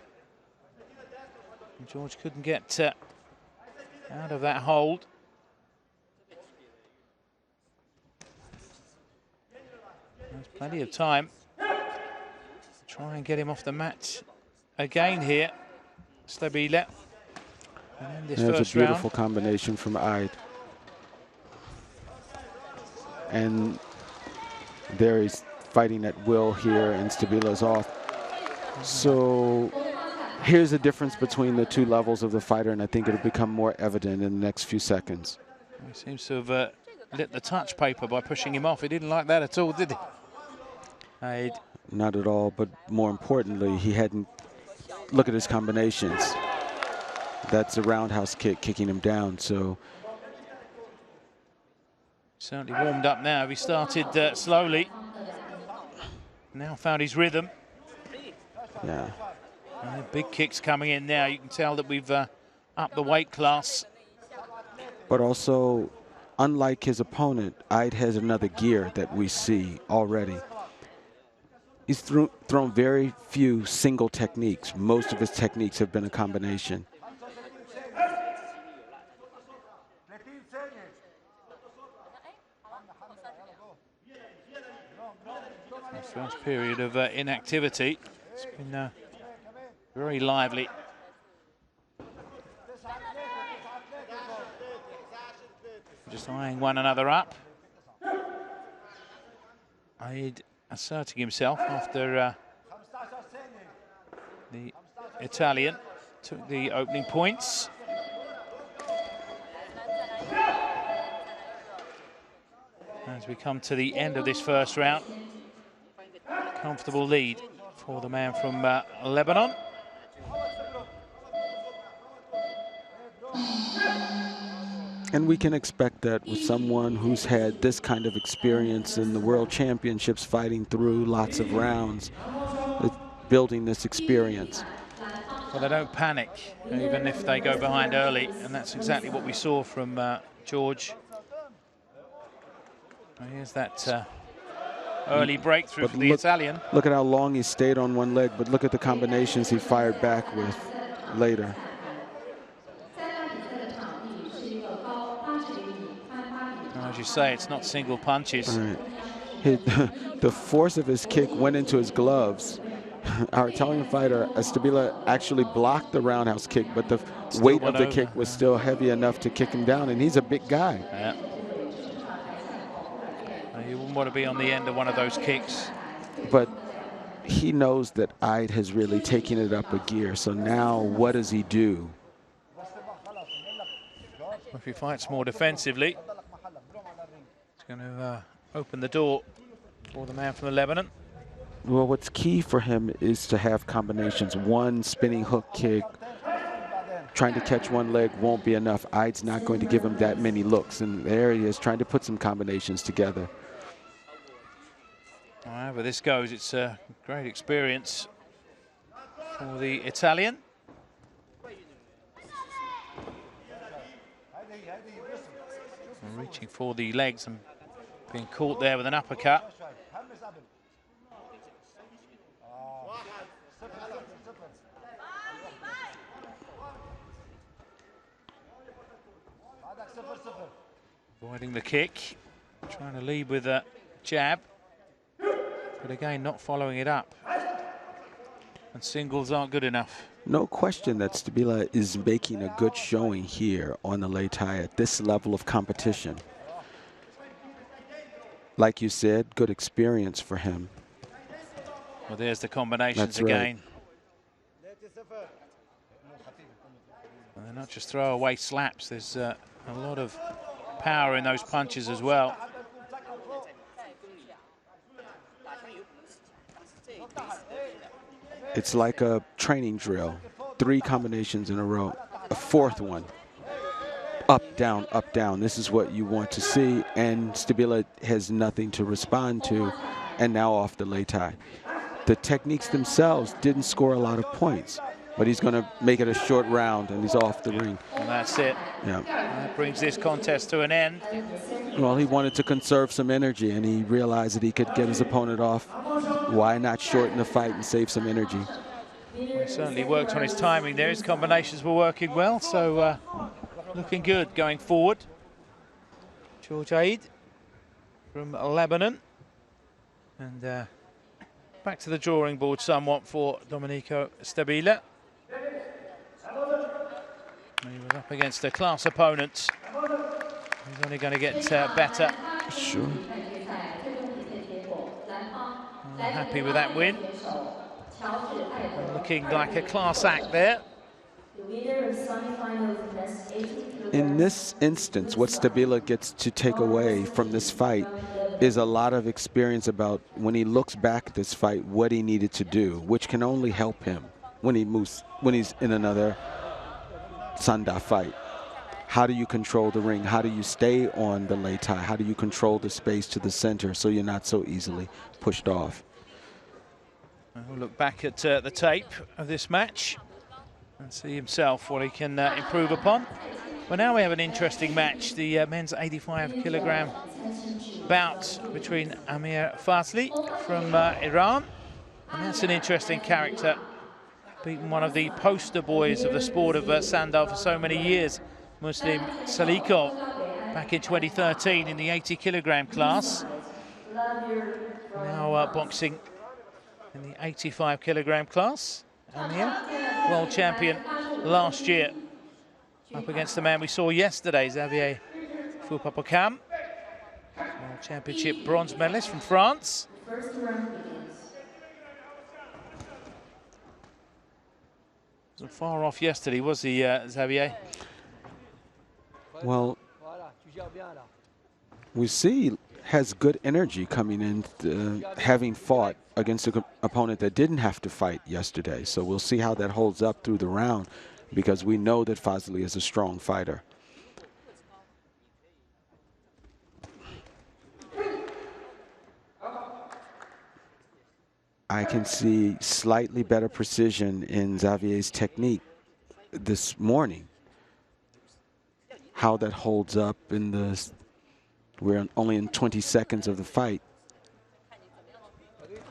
George couldn't get out of that hold. There's plenty of time to try and get him off the mat again here. Stabile. And this That's first a beautiful round. combination from Aid. And there he's fighting at will here, and Stabile's off. So here's the difference between the two levels of the fighter, and I think it'll become more evident in the next few seconds. He seems to have lit the touch paper by pushing him off. He didn't like that at all, did he? Aid. Not at all, but more importantly, he hadn't. Look at his combinations. That's a roundhouse kick kicking him down. So certainly warmed up now. He started slowly. Now found his rhythm. yeah, Big kicks coming in now. You can tell that we've upped the weight class. But also, unlike his opponent, Ide has another gear that we see already. He's thrown very few single techniques. Most of his techniques have been a combination. His first period of inactivity. It's been very lively. Just eyeing one another up. Ide asserting himself after the Italian took the opening points. As we come to the end of this first round, comfortable lead for the man from Lebanon. And we can expect that with someone who's had this kind of experience in the World Championships, fighting through lots of rounds, building this experience. Well, they don't panic, even if they go behind early, and that's exactly what we saw from George. Here's that early breakthrough for the Italian. Look at how long he stayed on one leg, but look at the combinations he fired back with later. As you say, it's not single punches. Right. The force of his kick went into his gloves. Our Italian fighter, Stabile, actually blocked the roundhouse kick, but the weight of the kick was still heavy enough to kick him down, and he's a big guy. Yeah. You wouldn't want to be on the end of one of those kicks. But he knows that Ide has really taken it up a gear, so now what does he do? If he fights more defensively, it's going to open the door for the man from Lebanon. Well, what's key for him is to have combinations. One spinning hook kick, trying to catch one leg won't be enough. Ide's not going to give him that many looks, and there he is trying to put some combinations together. However this goes, it's a great experience for the Italian. And reaching for the legs and being caught there with an uppercut. Avoiding the kick, trying to lead with a jab, but again not following it up. And singles aren't good enough. No question that Stabile is making a good showing here on the Lei Tai at this level of competition. Like you said, good experience for him. Well, there's the combinations That's right. again. And they're not just throwaway slaps, there's a lot of power in those punches as well. It's like a training drill. 3 combinations in a row. A 4th one. Up, down, up, down. This is what you want to see, and Stabile has nothing to respond to, and now off the Lei Tai. The techniques themselves didn't score a lot of points, but he's going to make it a short round, and he's off the ring. And that's it. Yeah. That brings this contest to an end. Well, he wanted to conserve some energy, and he realized that he could get his opponent off. Why not shorten the fight and save some energy? Well, he certainly worked on his timing there. His combinations were working well, so looking good going forward. George Ide from Lebanon. And back to the drawing board somewhat for Domenico Stabile. He was up against a class opponent. He's only going to get better. Sure. Happy with that win. Looking like a class act there. In this instance, what Stabile gets to take away from this fight is a lot of experience about when he looks back at this fight, what he needed to do, which can only help him when he's in another Sanda fight. How do you control the ring? How do you stay on the Lei Tai? How do you control the space to the center so you're not so easily pushed off? We'll look back at the tape of this match and see himself what he can improve upon. Well, now we have an interesting match, the men's 85-kilogram bout between Amir Fazli from Iran. And that's an interesting character, beaten one of the poster boys of the sport of Sanda for so many years, Muslim Salikov, back in 2013 in the 80-kilogram class. Now boxing in the 85-kilogram class. Amir, world champion last year, up against the man we saw yesterday, Xavier Foupapokam, world championship bronze medalist from France. Wasn't far off yesterday, was he, Xavier? Well, we see has good energy coming in, having fought against an opponent that didn't have to fight yesterday. So we'll see how that holds up through the round, because we know that Fazli is a strong fighter. I can see slightly better precision in Xavier's technique this morning. How that holds up in the, we're only in 20 seconds of the fight.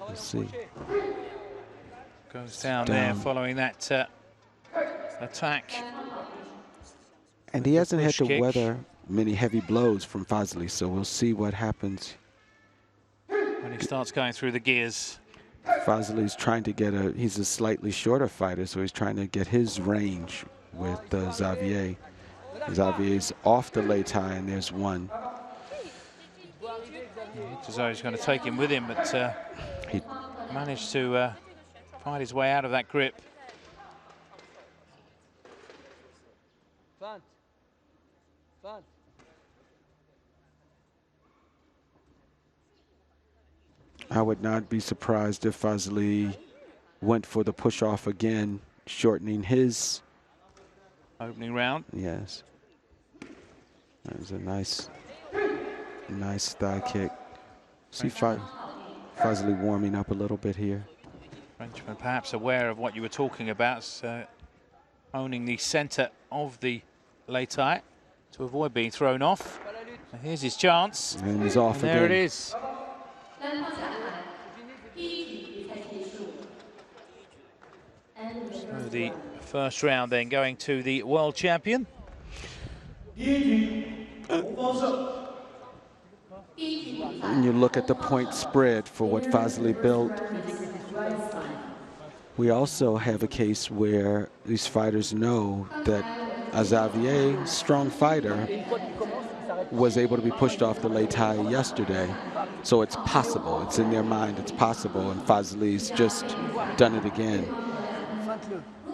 Let's see. Goes down there following that attack. And he hasn't had to weather many heavy blows from Fazli, so we'll see what happens when he starts going through the gears. Fazli's trying to get he's a slightly shorter fighter, so he's trying to get his range with Xavier. Xavier's off the lei tai, and there's one. He's going to take him with him, but he managed to find his way out of that grip. I would not be surprised if Fazli went for the push-off again, shortening his opening round. Yes. That was a nice thigh kick. See Fazli warming up a little bit here. Frenchman perhaps aware of what you were talking about, owning the center of the lei tai to avoid being thrown off. And here's his chance. And he's off again. There it is. So the first round then going to the world champion. When you look at the point spread for what Fazli built, we also have a case where these fighters know that Xavier, strong fighter, was able to be pushed off the lei tai yesterday. So it's possible, it's in their mind, it's possible, and Fazli's just done it again.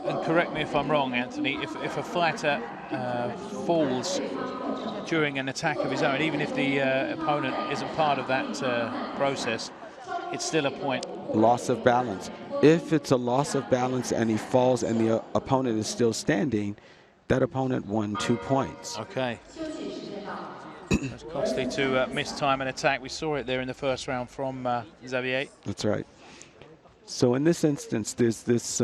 And correct me if I'm wrong, Anthony, if a fighter falls during an attack of his own, even if the opponent isn't part of that process, it's still a point. Loss of balance. If it's a loss of balance and he falls and the opponent is still standing, that opponent won 2 points. Okay. It's costly to miss time and attack. We saw it there in the first round from Xavier. That's right. So in this instance, there's this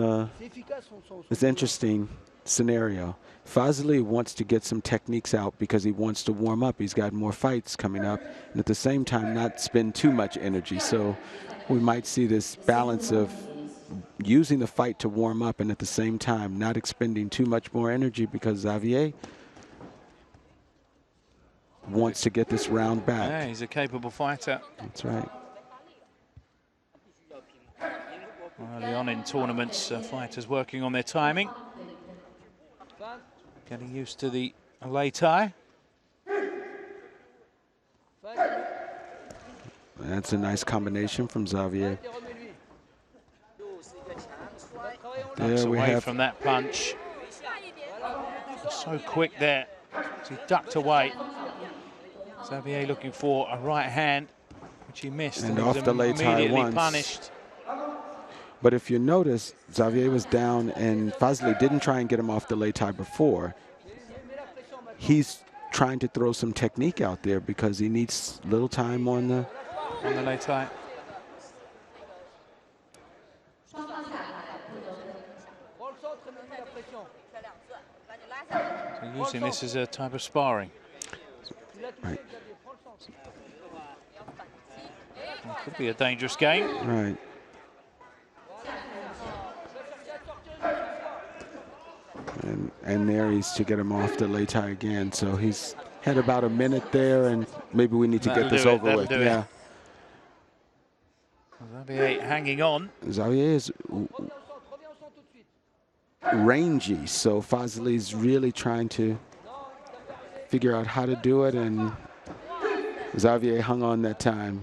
interesting scenario. Fazli wants to get some techniques out because he wants to warm up. He's got more fights coming up, and at the same time not spend too much energy. So we might see this balance of using the fight to warm up and at the same time not expending too much more energy, because Xavier wants to get this round back. Yeah, he's a capable fighter. That's right. Early on in tournaments, fighters working on their timing, getting used to the lei tai. That's a nice combination from Xavier. Ducks away from that punch. So quick there. He ducked away. Xavier looking for a right hand, which he missed, and off the lei tai once. Punished. But if you notice, Xavier was down and Fazli didn't try and get him off the lei tai before. He's trying to throw some technique out there because he needs little time on the lei tai. So using this as a type of sparring. Right. It could be a dangerous game. Right. And there he's to get him off the lei tai again. So he's had about a minute there, and maybe we need to get this over with. Yeah. Xavier hanging on. Xavier is rangy, so Fazli's really trying to figure out how to do it, and Xavier hung on that time.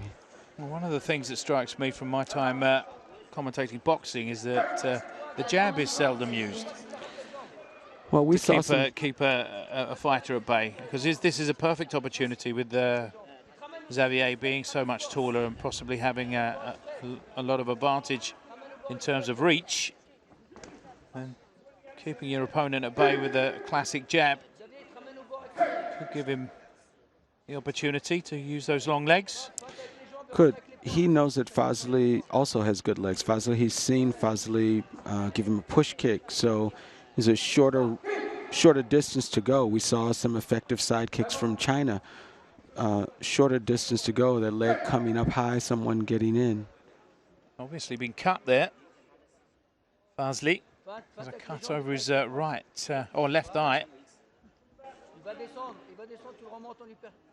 Well, one of the things that strikes me from my time commentating boxing is that the jab is seldom used. Well, we saw keep a fighter at bay, because this is a perfect opportunity with Xavier being so much taller and possibly having a lot of advantage in terms of reach, and keeping your opponent at bay with a classic jab could give him the opportunity to use those long legs. Could. He knows that Fazli also has good legs. He's seen Fazli give him a push kick, so there's a shorter distance to go. We saw some effective side kicks from China. Shorter distance to go, that leg coming up high, someone getting in. Obviously been cut there. Fazli has a cut over his right or left eye.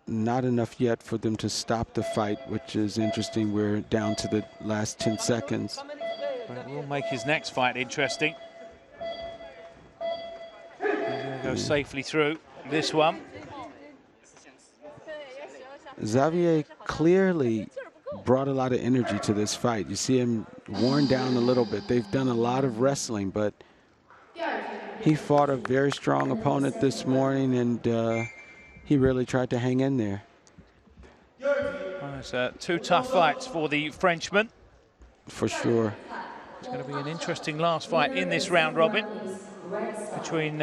Not enough yet for them to stop the fight, which is interesting. We're down to the last 10 seconds. But it will make his next fight interesting. He's going to go safely through this one. Xavier clearly brought a lot of energy to this fight. You see him worn down a little bit. They've done a lot of wrestling, but he fought a very strong opponent this morning, and he really tried to hang in there. Well, it's 2 tough fights for the Frenchman. For sure. It's going to be an interesting last fight in this round robin between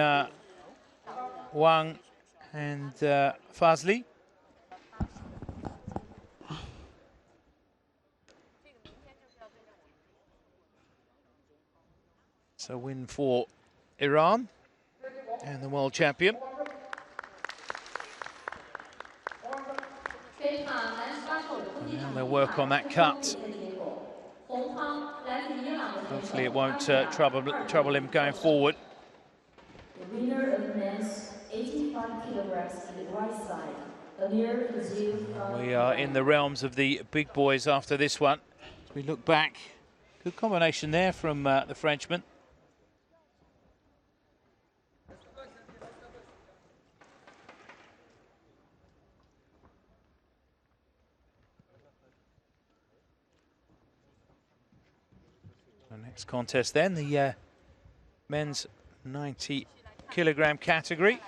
Wang and Fazli. So win for Iran and the world champion. And they'll work on that cut. Hopefully it won't trouble him going forward. The winner of the men's 85 kilograms in the right side. Amir Fazil. We are in the realms of the big boys after this one. As we look back, good combination there from the Frenchman. Next contest then, the men's 90-kilogram category.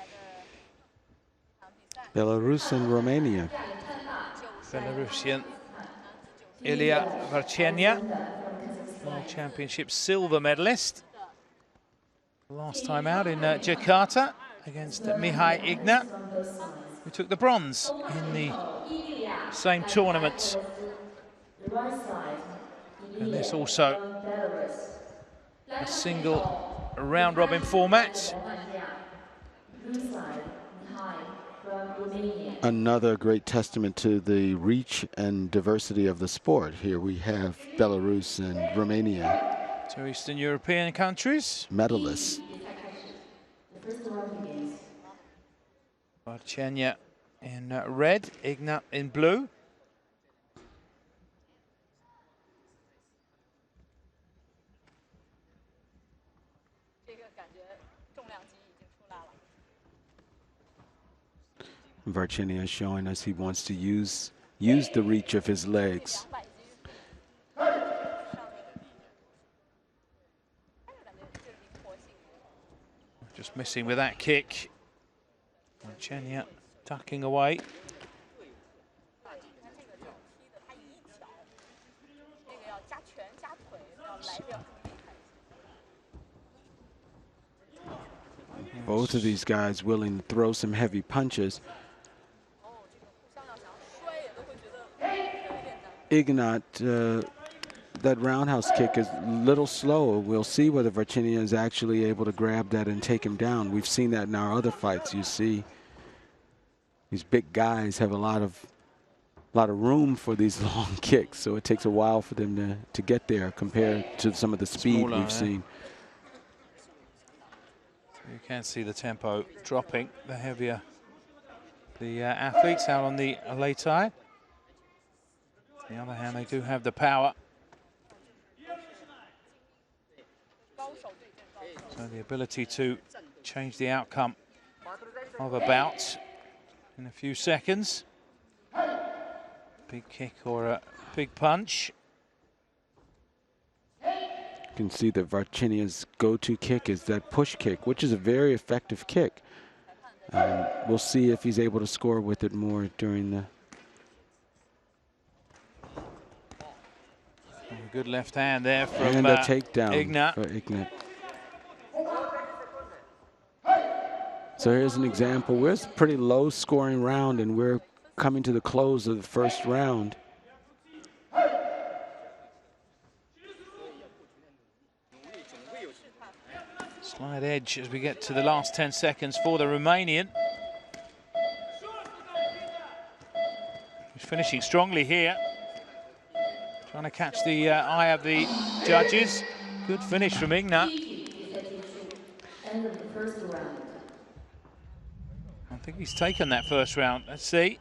Belarus and Romania. Belarusian Ilya Varchenya, World Championship silver medalist. Last time out in Jakarta against Mihai Ignat, who took the bronze in the same tournament. And this also a single round-robin format. Another great testament to the reach and diversity of the sport. Here we have Belarus and Romania. 2 Eastern European countries. Medalists. Varchenya in red, Ignat in blue. Varchenya is showing us he wants to use the reach of his legs. Just missing with that kick. Varchenya ducking away. Both of these guys willing to throw some heavy punches. Ignat that roundhouse kick is a little slow. We'll see whether Varchinia is actually able to grab that and take him down. We've seen that in our other fights. You see these big guys have a lot of room for these long kicks, so it takes a while for them to get there compared to some of the speed Smaller, we've seen. You can see the tempo dropping the heavier the athletes out on the late eye. On the other hand, they do have the power. So the ability to change the outcome of a bout in a few seconds. Big kick or a big punch. You can see that Varchinia's go-to kick is that push kick, which is a very effective kick. We'll see if he's able to score with it more during the... A good left hand there from and a takedown Ignat. for Ignat. So here's an example. We're a pretty low scoring round, and we're coming to the close of the first round. Slight edge as we get to the last 10 seconds for the Romanian. He's finishing strongly here. Trying to catch the eye of the judges. Good finish from Ignat. I think he's taken that first round. Let's see.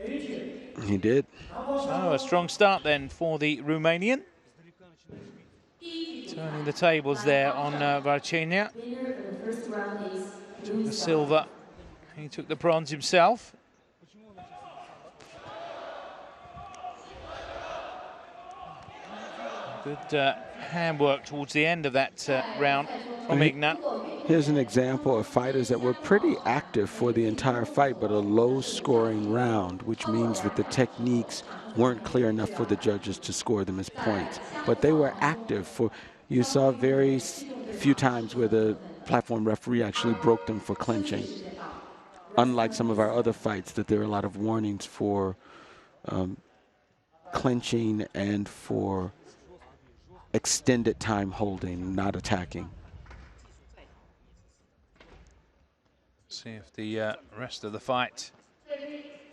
He did. So a strong start then for the Romanian. Turning the tables there on Varchinia. Took the silver. He took the bronze himself. Good handwork towards the end of that round from Ignat. Here's an example of fighters that were pretty active for the entire fight, but a low-scoring round, which means that the techniques weren't clear enough for the judges to score them as points. But they were active. You saw very few times where the platform referee actually broke them for clinching. Unlike some of our other fights, that there are a lot of warnings for clinching and for extended time holding, not attacking. See if the rest of the fight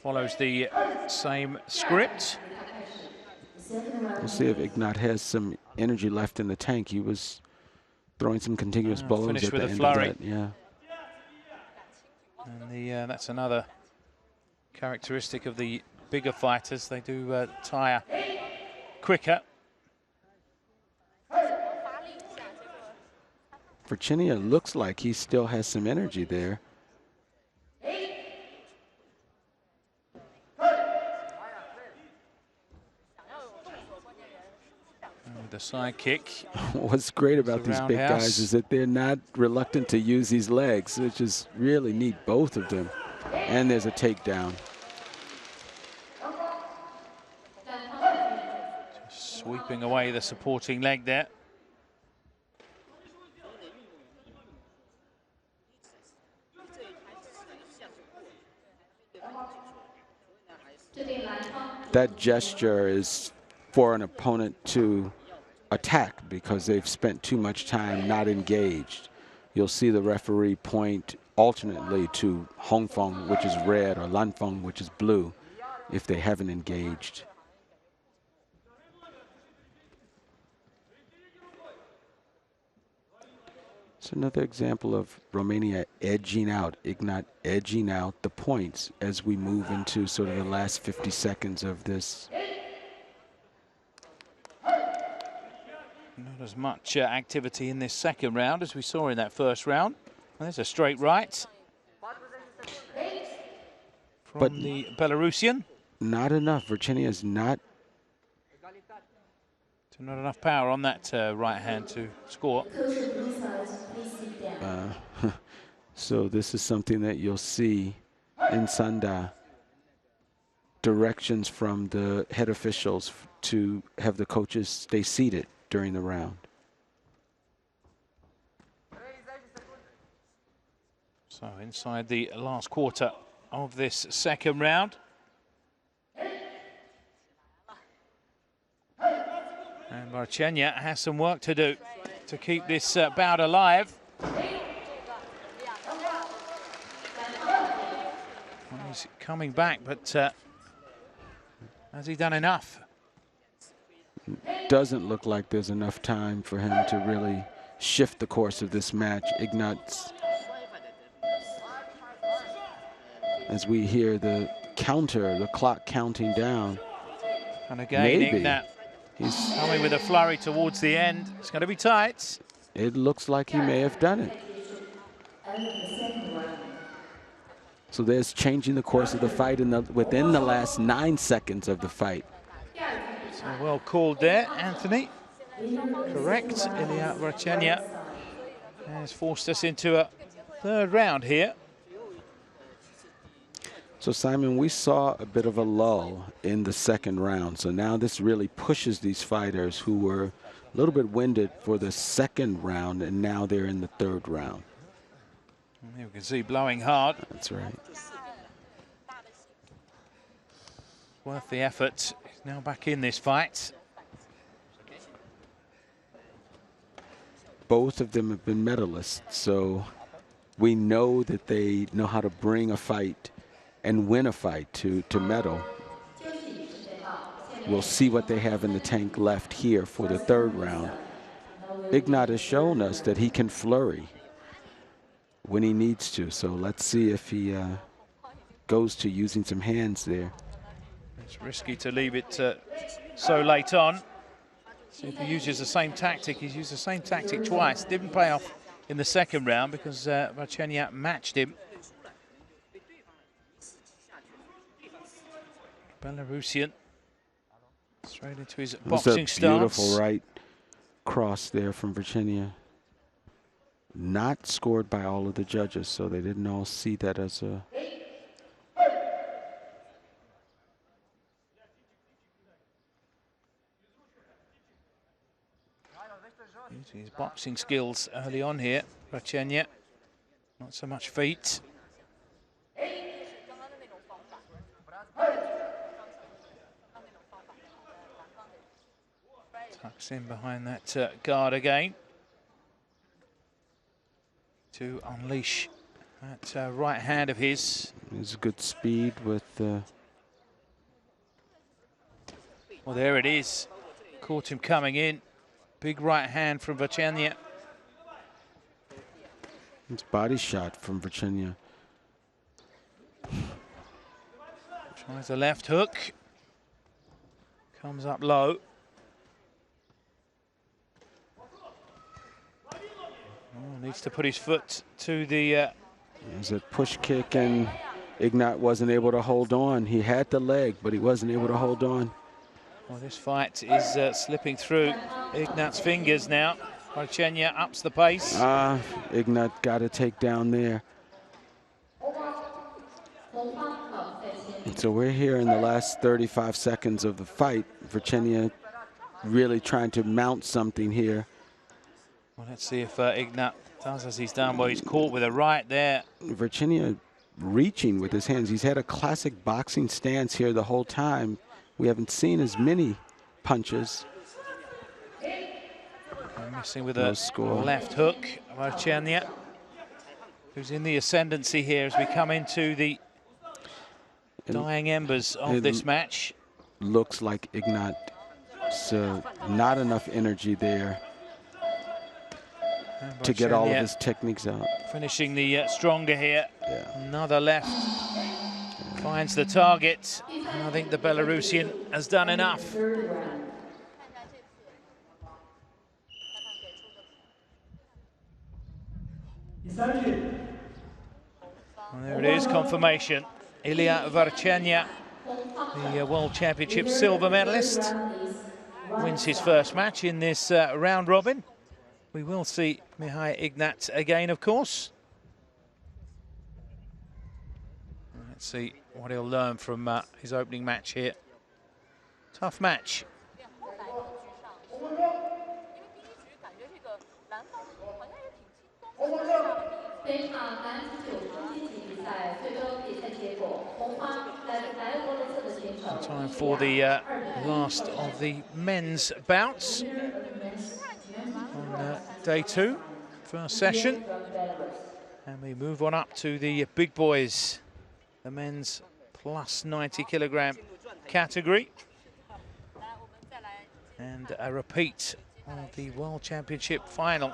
follows the same script. We'll see if Ignat has some energy left in the tank. He was throwing some continuous blows at the end of that. Yeah. And that's another characteristic of the bigger fighters. They do tire quicker. Varchinia looks like he still has some energy there. The side kick. What's great about these big guys is that they're not reluctant to use these legs, which is really neat, both of them. And there's a takedown. Just sweeping away the supporting leg there. That gesture is for an opponent to attack because they've spent too much time not engaged. You'll see the referee point alternately to Hongfeng, which is red, or Lanfeng, which is blue, if they haven't engaged. It's another example of Romania edging out, Ignat edging out the points as we move into sort of the last 50 seconds of this. Not as much activity in this second round as we saw in that first round. There's a straight right from the Belarusian. Not enough. Varchinia's not. Not enough power on that right hand to score. So this is something that you'll see in Sanda. Directions from the head officials to have the coaches stay seated during the round. So inside the last quarter of this second round. And Varchenya has some work to do to keep this bout alive. Well, he's coming back, but has he done enough? Doesn't look like there's enough time for him to really shift the course of this match. Ignat's, as we hear the counter, the clock counting down. And again, maybe Ignat, he's coming with a flurry towards the end. It's going to be tight. It looks like he may have done it. So there's changing the course of the fight within the last 9 seconds of the fight. So well called there, Anthony. Correct, Ilia Varchenya has forced us into a third round here. So Simon, we saw a bit of a lull in the second round. So now this really pushes these fighters who were a little bit winded for the second round, and now they're in the third round. And you can see blowing hard. That's right. Worth the effort. He's now back in this fight. Both of them have been medalists, so we know that they know how to bring a fight and win a fight to medal. We'll see what they have in the tank left here for the third round. Ignat has shown us that he can flurry when he needs to, so let's see if he goes to using some hands there. It's risky to leave it so late on. See if he uses the same tactic. He's used the same tactic twice. Didn't pay off in the second round because Varchenya matched him. Belarusian straight into his boxing stance. Beautiful right cross there from Varchenya. Not scored by all of the judges, so they didn't all see that as a... Using his boxing skills early on here, Varchenya. Not so much feet. Tucks in behind that guard again to unleash that right hand of his. There's good speed with... Well, there it is. Caught him coming in. Big right hand from Varchenya. It's body shot from Varchenya. Tries the left hook. Comes up low. Oh, needs to put his foot to the... There's a push kick, and Ignat wasn't able to hold on. He had the leg, but he wasn't able to hold on. Well, this fight is slipping through Ignat's fingers now. Varchenya ups the pace. Ignat got a takedown there. And so we're here in the last 35 seconds of the fight. Varchenya really trying to mount something here. Well, let's see if Ignat does as he's done. Well, he's caught with a right there. Varchenya reaching with his hands. He's had a classic boxing stance here the whole time. We haven't seen as many punches. Missing with a left hook. Varchenya, who's in the ascendancy here as we come into the dying embers of this match. Looks like Ignat's not enough energy there to get all of his techniques out. Finishing the stronger here. Yeah. Another left. Finds the target. And I think the Belarusian has done enough. And there it is, confirmation. Ilia Varchenya, the World Championship silver medalist, wins his first match in this round robin. We will see Mihai Ignat again, of course. Let's see what he'll learn from his opening match here. Tough match. Time for the last of the men's bouts on day 2, first session. And we move on up to the big boys, the men's plus 90 kilogram category. And a repeat of the World Championship final.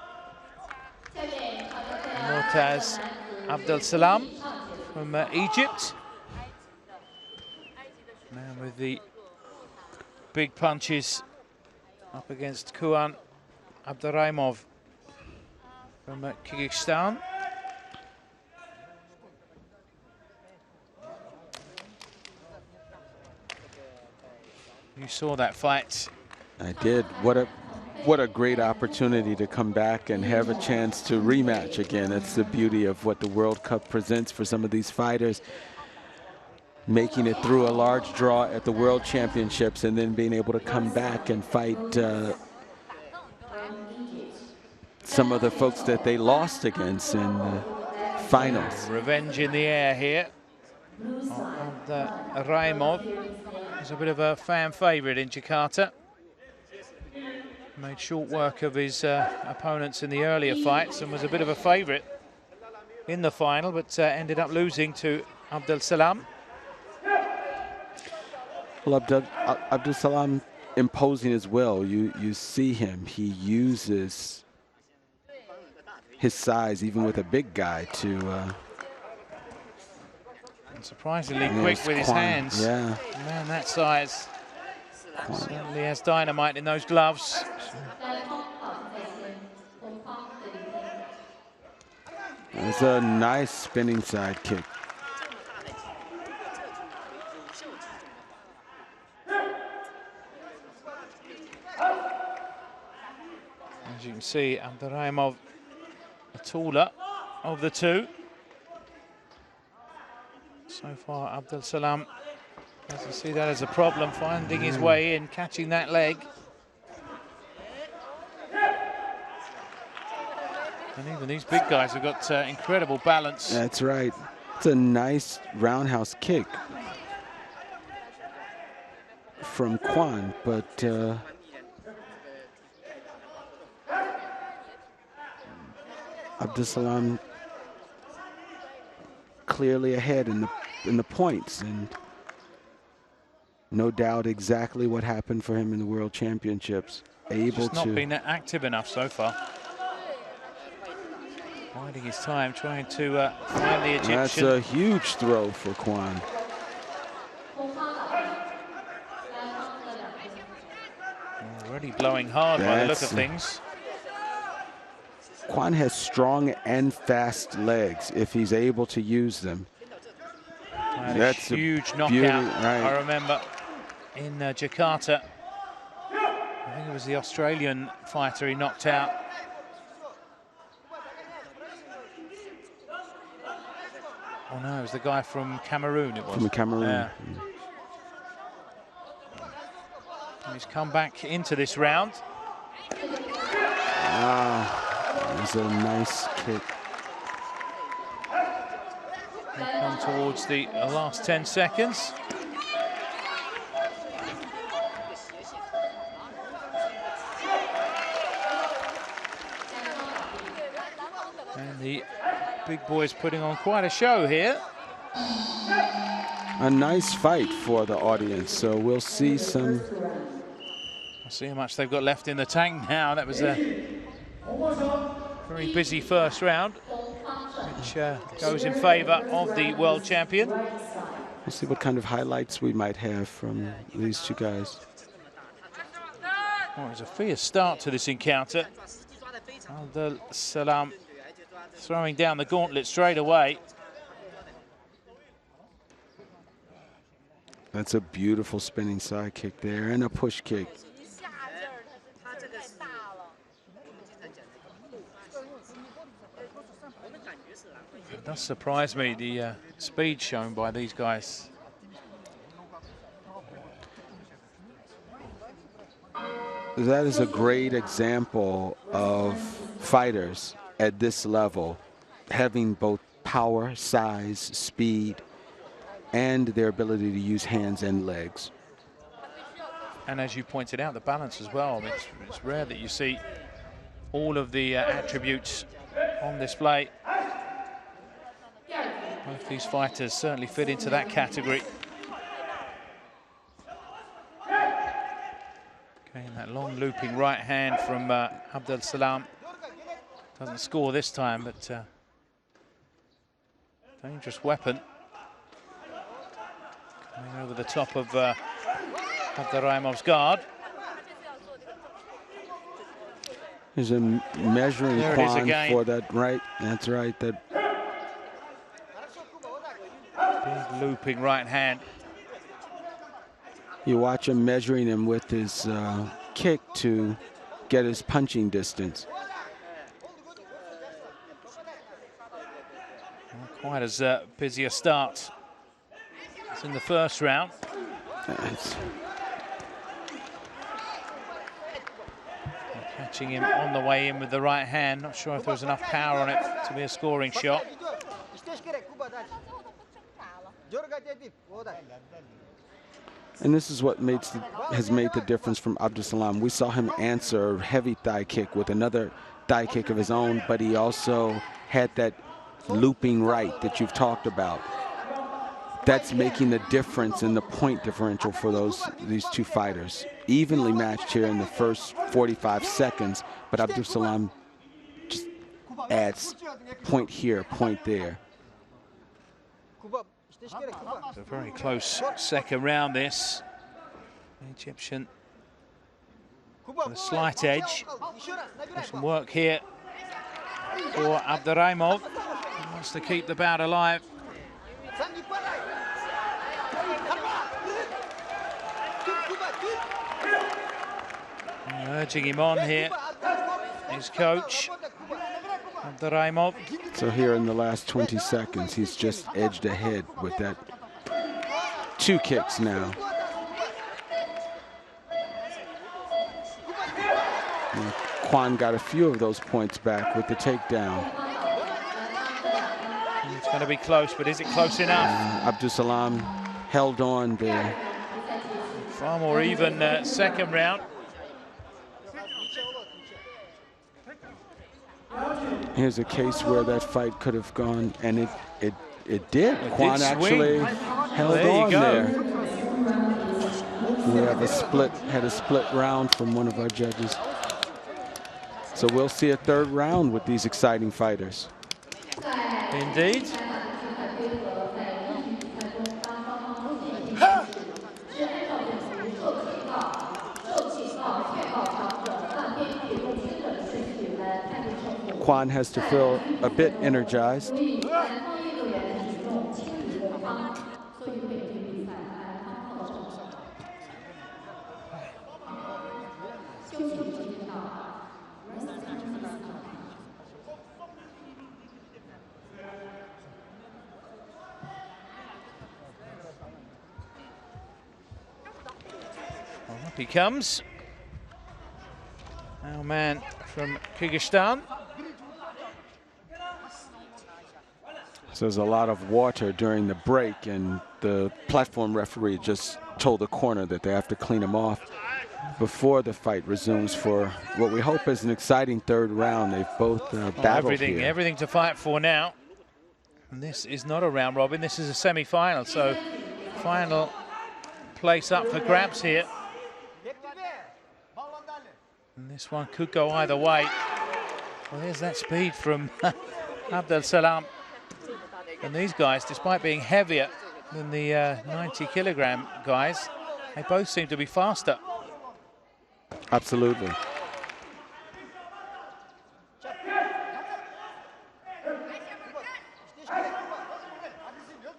Mortaz Abdel Salam from Egypt. Man with the big punches up against Xi'an Abduraimov from Kyrgyzstan. You saw that fight. I did. What a great opportunity to come back and have a chance to rematch again. That's the beauty of what the World Cup presents for some of these fighters. Making it through a large draw at the World Championships and then being able to come back and fight some of the folks that they lost against in the finals. Revenge in the air here. Raimov is a bit of a fan favourite in Jakarta. Made short work of his opponents in the earlier fights and was a bit of a favourite in the final, but ended up losing to Abdel Salam. Well, Abdel Salam imposing as well. You see him. He uses his size, even with a big guy, to... surprisingly quick with his hands. Yeah. Man, that size. Certainly has dynamite in those gloves. It's a nice spinning side kick. As you can see, Abduraimov, the taller of the two. So far, Abdel Salam doesn't see that as a problem, finding his way in, catching that leg. And even these big guys have got incredible balance. That's right. It's a nice roundhouse kick from Xi'an, but Abdel Salam clearly ahead in the points, and no doubt exactly what happened for him in the World Championships. Able Just not been active enough so far. Biding his time, trying to find the Egyptian. That's a huge throw for Xi'an. Already blowing hard by the look of things. Xi'an has strong and fast legs if he's able to use them. That's a huge knockout, right. I remember, in Jakarta. I think it was the Australian fighter he knocked out. Oh no, it was the guy from Cameroon, it was. From Cameroon. Yeah. And he's come back into this round. Ah, that's a nice kick. We come towards the last 10 seconds. And the big boys putting on quite a show here. A nice fight for the audience, so we'll see some... I'll see how much they've got left in the tank now. That was a very busy first round, which goes in favour of the world champion. We'll see what kind of highlights we might have from these two guys. Well, it was a fierce start to this encounter. Abdel Salam throwing down the gauntlet straight away. That's a beautiful spinning side kick there, and a push kick. It does surprise me, the speed shown by these guys. That is a great example of fighters at this level having both power, size, speed, and their ability to use hands and legs. And as you pointed out, the balance as well. I mean, it's rare that you see all of the attributes on display. Both these fighters certainly fit into that category. Okay, and that long looping right hand from Abdel Salam. Doesn't score this time, but dangerous weapon. Coming over the top of Abderraimov's guard. There's a measuring Kwon for that right. That's right. That big looping right hand. You watch him measuring him with his kick to get his punching distance. Not quite as busy a start as in the first round. Catching him on the way in with the right hand. Not sure if there was enough power on it to be a scoring shot. And this is what has made the difference from Abdel Salam. We saw him answer a heavy thigh kick with another thigh kick of his own, but he also had that looping right that you've talked about. That's making the difference in the point differential for these two fighters. Evenly matched here in the first 45 seconds, but Abdel Salam just adds point here, point there. It's a very close second round, this. The Egyptian with a slight edge. Some work here for Abderraimov. He wants to keep the bout alive. Urging him on here, his coach, Abderraimov. So here in the last 20 seconds, he's just edged ahead with that 2 kicks now. And Kwon got a few of those points back with the takedown. It's going to be close, but is it close enough? Abdel Salam held on there. Far more even second round. Here's a case where that fight could have gone, and it did. Kwon actually held on there. We have had a split round from one of our judges. So we'll see a third round with these exciting fighters. Indeed. Kwon has to feel a bit energized. Well, up he comes. Our man from Kyrgyzstan. So there's a lot of water during the break, and the platform referee just told the corner that they have to clean them off before the fight resumes for what we hope is an exciting third round. They've both battled here. Everything to fight for now. And this is not a round robin, this is a semi-final, so final place up for grabs here. And this one could go either way. Well, there's that speed from Abdel Salam. And these guys, despite being heavier than the 90-kilogram guys, they both seem to be faster. Absolutely.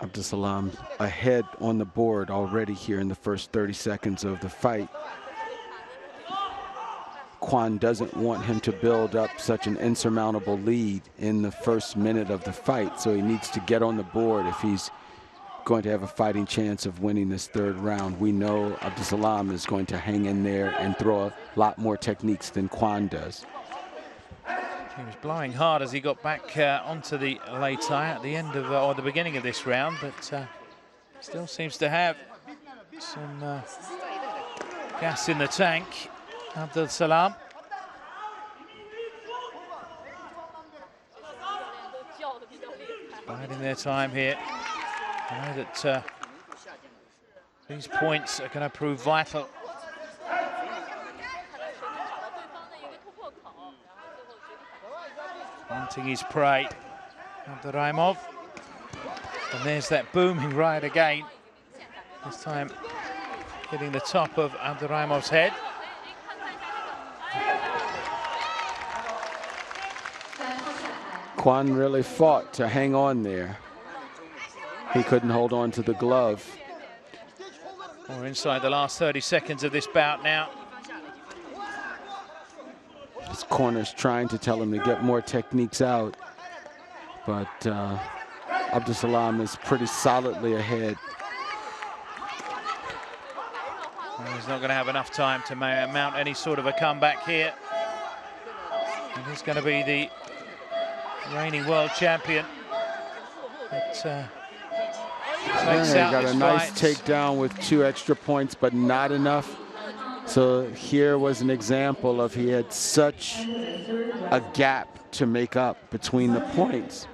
Abdel Salam ahead on the board already here in the first 30 seconds of the fight. Kwon doesn't want him to build up such an insurmountable lead in the first minute of the fight, so he needs to get on the board if he's going to have a fighting chance of winning this third round. We know Abdel Salam is going to hang in there and throw a lot more techniques than Kwon does. He was blowing hard as he got back onto the lay tie at the end of, or the beginning of this round, but still seems to have some gas in the tank. Abdul Salam. Biding their time here. I know that these points are going to prove vital. Hunting his prey, Abduraimov. And there's that booming right again. This time hitting the top of Abduraimov's head. Kwan really fought to hang on there. He couldn't hold on to the glove. We're inside the last 30 seconds of this bout now. His corner's trying to tell him to get more techniques out, but Abdul Salam is pretty solidly ahead. Well, he's not going to have enough time to mount any sort of a comeback here. And he's going to be the reigning world champion. But, he got a nice takedown with 2 extra points, but not enough. So here was an example of he had such a gap to make up between the points.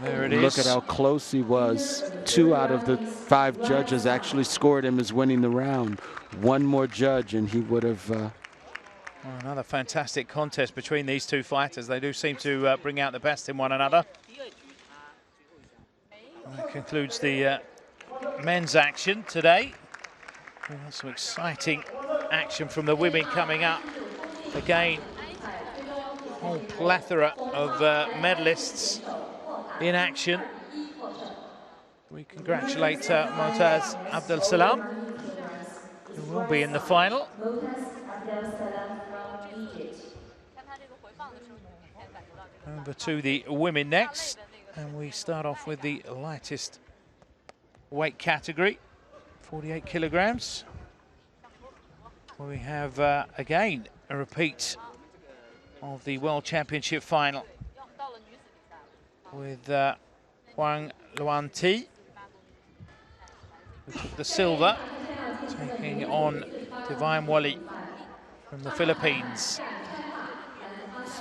There it is. Look at how close he was. 2 out of the 5 judges actually scored him as winning the round. 1 more judge and he would have... Well, another fantastic contest between these 2 fighters. They do seem to bring out the best in one another. And that concludes the men's action today. We have some exciting action from the women coming up. Again, a whole plethora of medalists in action. We congratulate Motaz Abdul Salam, who will be in the final. Over to the women next, and we start off with the lightest weight category, 48 kilograms. Where we have again a repeat of the World Championship final with Huang Luan-Ti, who took the silver, taking on Divine Wali from the Philippines.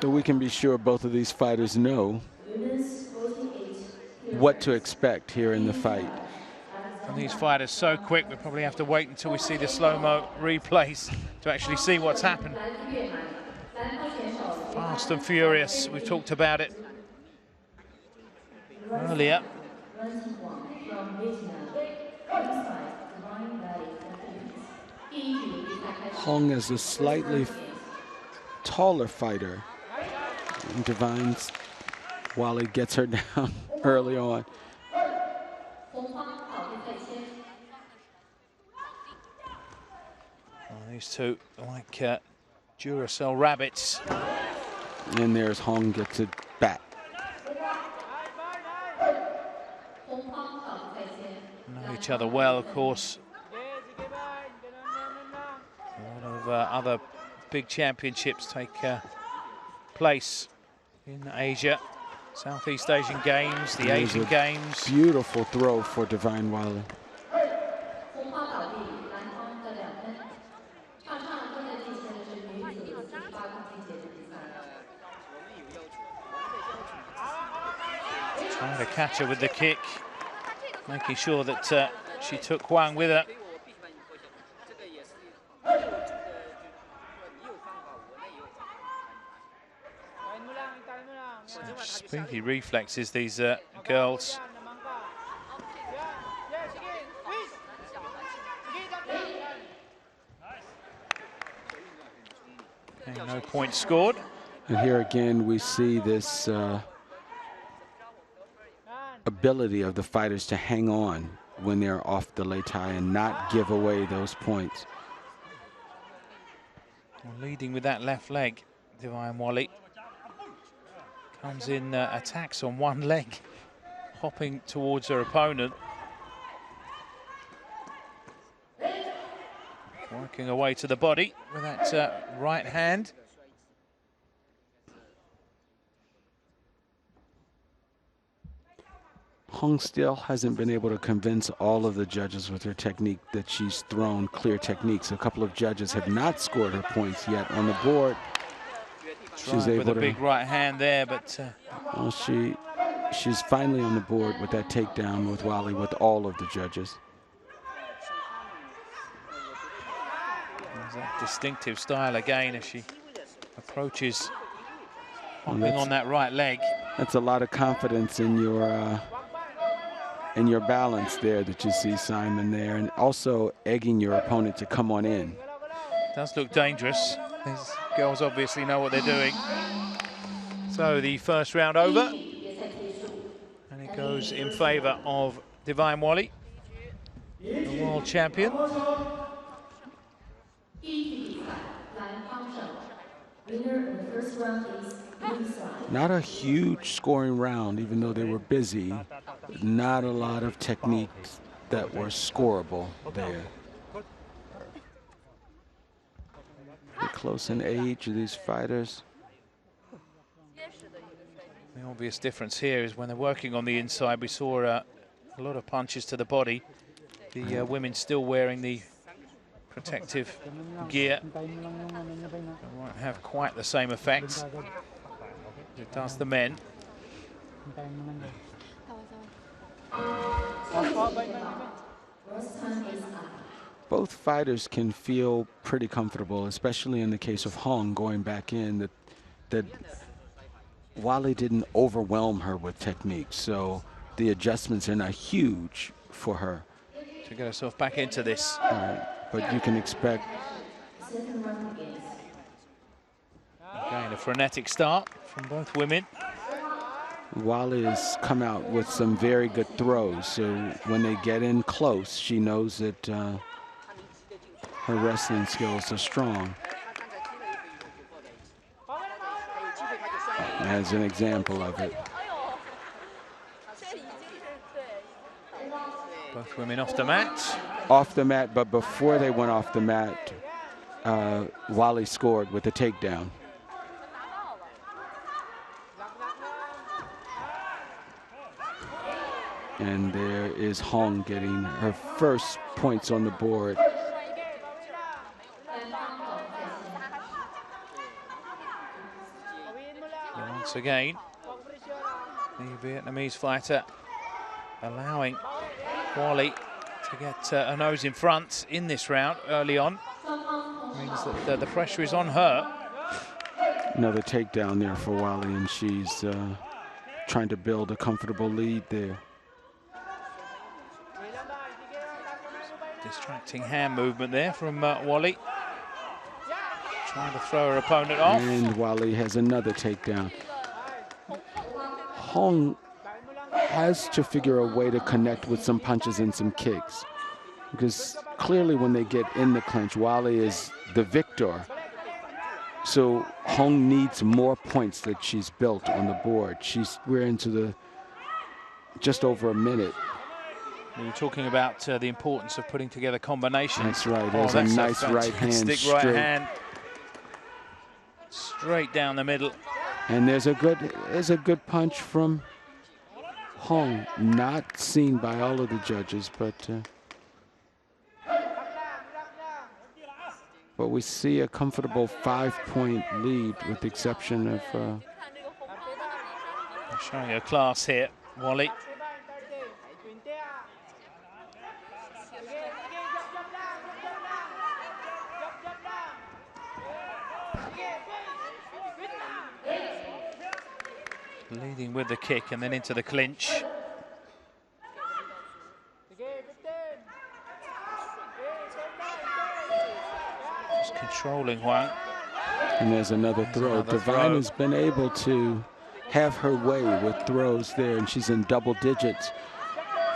So we can be sure both of these fighters know what to expect here in the fight. And these fighters so quick, we probably have to wait until we see the slow-mo replays to actually see what's happened. Fast and furious, we've talked about it earlier. Hong is a slightly taller fighter. And Divine's, Wally gets her down early on. Well, these two are like Duracell rabbits. And there's Hong gets it back. Know each other well, of course. A lot of other big championships take place in Asia. Southeast Asian Games, the Asian Games. Beautiful throw for Divine Wali. Trying to catch her with the kick, making sure that she took Huang with her. Speedy reflexes, these girls. And no points scored. And here again we see this ability of the fighters to hang on when they're off the lei tai and not give away those points. Well, leading with that left leg, Divine Wali. Comes in, attacks on one leg, hopping towards her opponent. Trying Working her way to the body with that right hand. Hong still hasn't been able to convince all of the judges with her technique that she's thrown clear techniques. A couple of judges have not scored her points yet on the board. She's able with a big right hand there, but well, she's finally on the board with that takedown with Wally with all of the judges. There's that distinctive style again as she approaches, hopping on that right leg. That's a lot of confidence in your balance there that you see, Simon, there, and also egging your opponent to come on in. Does look dangerous. These girls obviously know what they're doing. So the first round over, and it goes in favor of Divine Wally, the world champion. Not a huge scoring round, even though they were busy. Not a lot of techniques that were scorable there. Pretty close in age of these fighters. The obvious difference here is when they're working on the inside, we saw a lot of punches to the body. The women still wearing the protective gear. It won't have quite the same effect as it does the men. Both fighters can feel pretty comfortable, especially in the case of Hong going back in, that Wally didn't overwhelm her with technique, so the adjustments are not huge for her. To get herself back into this. But you can expect again a frenetic start from both women. Wally has come out with some very good throws, so when they get in close, she knows that her wrestling skills are strong. As an example of it. Both women off the mat. Off the mat, but before they went off the mat, Wally scored with a takedown. And there is Hong getting her first points on the board. And once again, the Vietnamese fighter allowing Wally to get a nose in front in this round early on. Means that the pressure is on her. Another takedown there for Wally, and she's trying to build a comfortable lead there. Distracting hand movement there from Wally. Trying to throw her opponent off. And Wally has another takedown. Hong has to figure a way to connect with some punches and some kicks, because clearly when they get in the clinch, Wally is the victor. So Hong needs more points that she's built on the board. We're into just over a minute. We were talking about the importance of putting together combinations. That's right. There's a nice right hand straight. Straight down the middle. And there's a good punch from Hong, not seen by all of the judges, but we see a comfortable 5-point lead, with the exception of showing her class here, Wally. Leading with the kick and then into the clinch. Just controlling Huang. And there's another throw. Divine has been able to have her way with throws there, and she's in double digits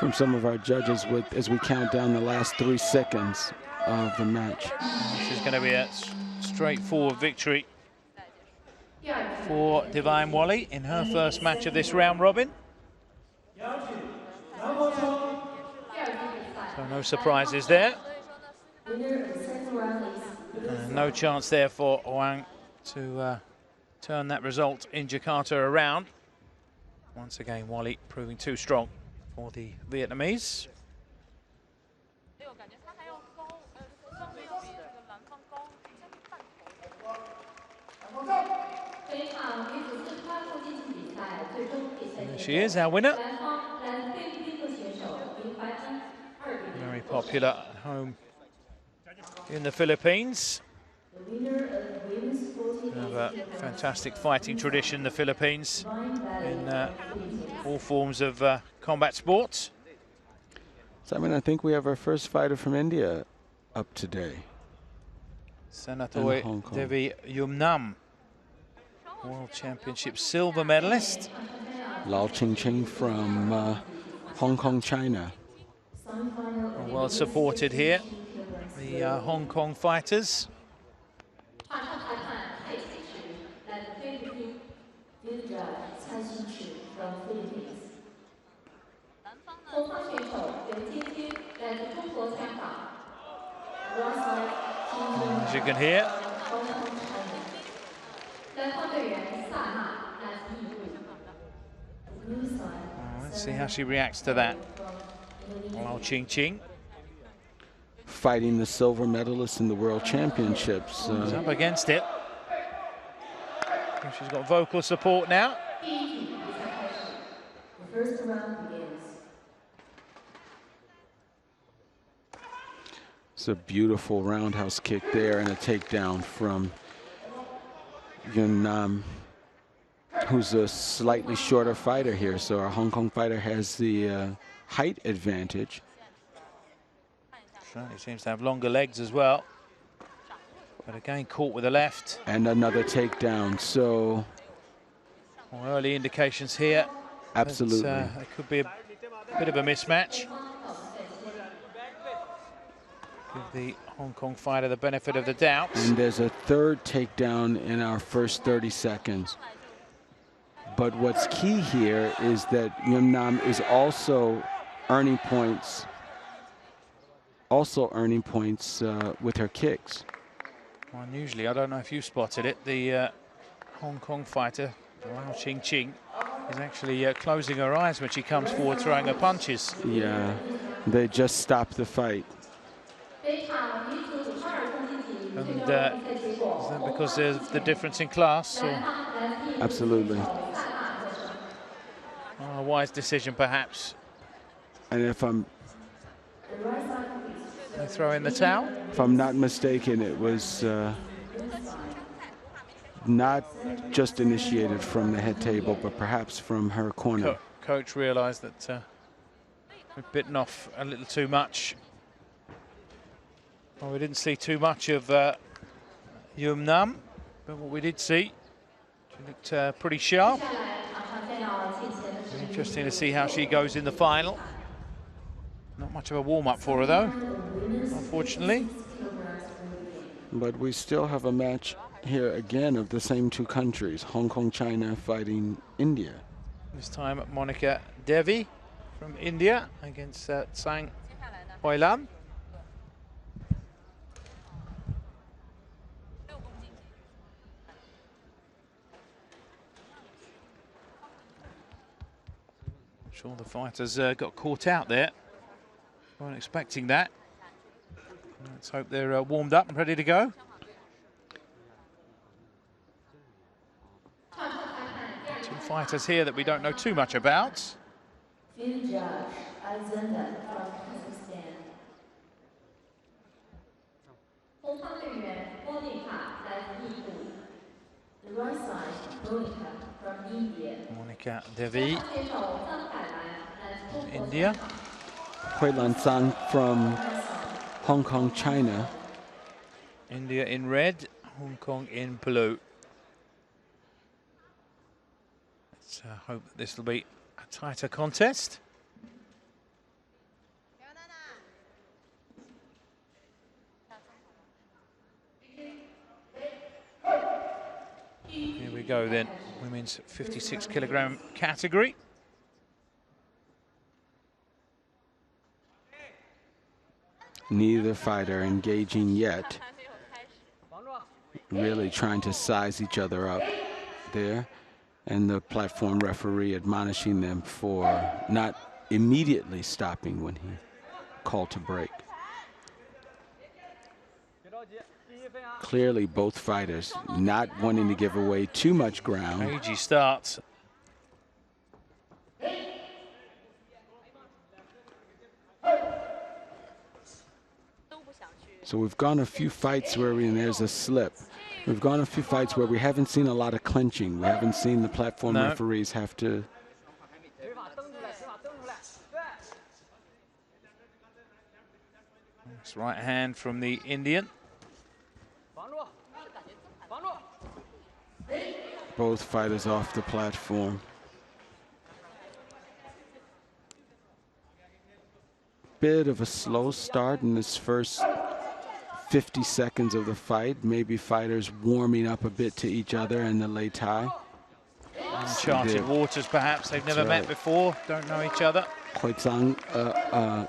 from some of our judges as we count down the last 3 seconds of the match. This is going to be a straightforward victory for Divine Wally in her first match of this round robin. So no surprises there. round is blue No side. chance there for Wang to turn that result in Jakarta around. Once again, Wally proving too strong for the Vietnamese. 本场女子48公斤级比赛最终比赛 There 结 she is, 果， our winner. 来自菲律宾的选手林怀恩2比0 Very popular at home in the Philippines. The winner of women's 48 Have a kilograms fantastic fighting tradition, the Philippines, Ryan Valley in of Philippines. all forms of combat sports. Simon, I think we have our first fighter from India up today. Sanatoy Hong Kong. Devi Yumnam, World Championship silver medalist. Lao Qingqing from Hong Kong, China. Semifinal of Well supported here, the Hong Kong fighters. 场上裁判蔡启池来自菲律宾 Field judge 蔡新池 from Philippines. 后方选手刘晶晶来自中国香港 Right side 金晶 As you can hear, Hong Kong China. 蓝方队员萨娜来自印度 Blue side let's see how she reacts to that. Lao Qingqing Fighting the silver medalist in the World Championships. is up against it. She's got vocal support now. 第一局比赛开始 The first round begins. It's a beautiful roundhouse kick there and a takedown from Yun Nam, who's a slightly shorter fighter here. So our Hong Kong fighter has the height advantage. Certainly seems to have longer legs as well. But again, caught with the left. And another takedown. So Well, early indications here. absolutely. That, it could be a bit of a mismatch. Give the Hong Kong fighter the benefit of the doubt. And there's a third takedown in our first 30 seconds. But what's key here is that Yun Nam is also earning points with her kicks. Unusually, I don't know if you spotted it, the Hong Kong fighter, Lao Qingqing, is actually closing her eyes when she comes forward throwing her punches. Yeah, they just stopped the fight. 本场女子52公斤级 And 最终比赛结 is 果 that because of the difference in class? 蓝 Or 方来自印度 Absolutely. 萨娜获胜 a wise decision, perhaps? And The right side They throw in the towel? if I'm not mistaken, it was not just initiated from the head table, but perhaps from her corner. Coach realised that we'd bitten off a little too much. Well, we didn't see too much of Yum Nam, but what we did see, she looked pretty sharp. 接下来场上将要进行的是 Interesting to see how she goes in the final. Not much of a warm-up for her, though, unfortunately. But we still have a match here again of the same two countries, Hong Kong, China fighting India. This time Monica Devi from India against Tsang Hoilan. Sure, the fighters got caught out there. Weren't expecting that. Let's hope they're warmed up and ready to go. 场上裁判第二 Two fighters here that we don't know too much about. Field judge Sanda from Kazakhstan. 后方队员莫妮卡来自印度 The right side Monica from India. Monica Devi, 选手张凯兰来自中国 India. Huilan Zhang from Hong Kong, China. India in red, Hong Kong in blue. Let's hope that this will be a tighter contest. Here we go then, women's 56 kilogram category. Neither fighter engaging yet. Really trying to size each other up there. And the platform referee admonishing them for not immediately stopping when he called to break. Clearly both fighters not wanting to give away too much ground. Cagey starts. So we've gone a few fights where there's a slip. We've gone a few fights where we haven't seen a lot of clinching. We haven't seen the platform referees have to. Nice right hand from the Indian. Both fighters off the platform. Bit of a slow start in this first 50 seconds of the fight. Maybe fighters warming up a bit to each other in the lei tai. Uncharted waters, perhaps. They've never met before, don't know each other. Hui Zhang,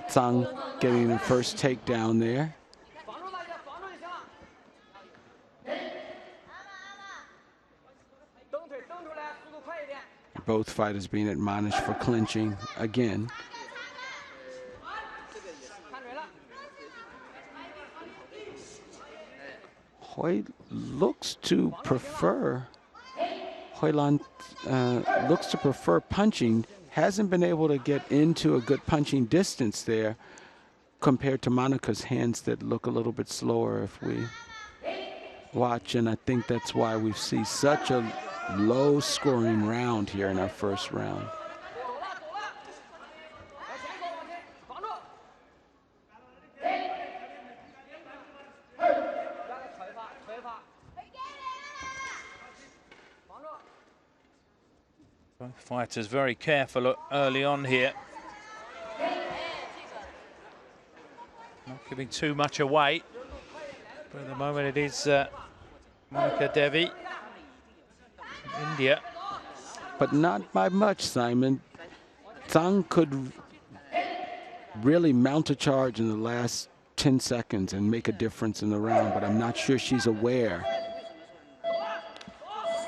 Zhang getting the first takedown there. Both fighters being admonished for clinching again. Hui looks to prefer, Huilan looks to prefer punching. Hasn't been able to get into a good punching distance there compared to Monica's hands that look a little bit slower if we watch. And I think that's why we see such a low scoring round here in our first round. Both fighters very careful early on here. Not giving too much away. But at the moment it is Monica Devi, India. But not by much, Simon. Zhang could really mount a charge in the last 10 seconds and make a difference in the round, but I'm not sure she's aware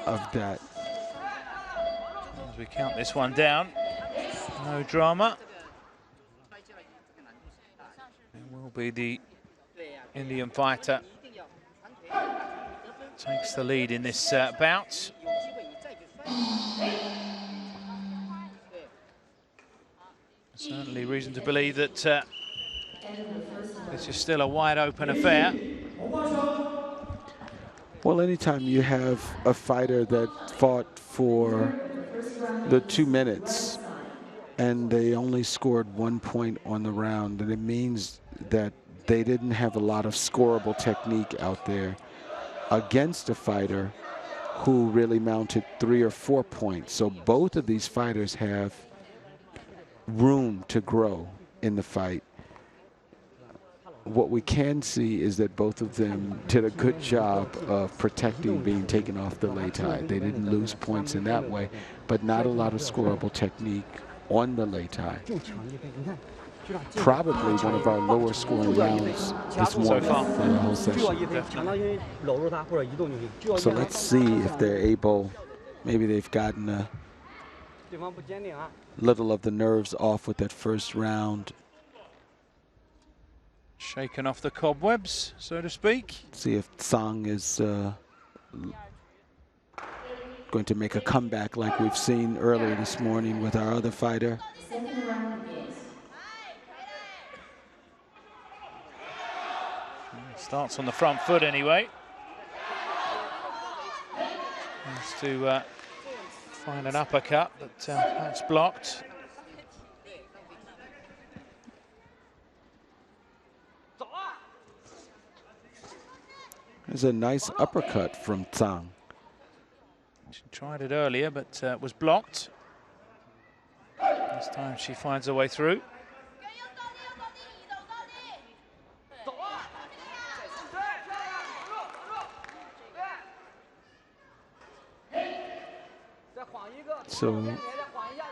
of that. As we count this one down, no drama. It will be the Indian fighter takes the lead in this bout. Certainly reason to believe that this is still a wide open affair. Well, anytime you have a fighter that fought for the 2 minutes and they only scored 1 point on the round, then it means that they didn't have a lot of scorable technique out there against a fighter who really mounted 3 or 4 points. So both of these fighters have room to grow in the fight. What we can see is that both of them did a good job of protecting being taken off the lei tai. They didn't lose points in that way, but not a lot of scorable technique on the lei tai. Probably one of our lower scoring rounds this morning for the whole session. So let's see if they're able, maybe they've gotten a little of the nerves off with that first round. Shaken off the cobwebs, so to speak. See if Zhang is going to make a comeback like we've seen earlier this morning with our other fighter. Starts on the front foot anyway. Has to find an uppercut, but that's blocked. There's a nice uppercut from Zhang. She tried it earlier, but was blocked. This time she finds her way through. So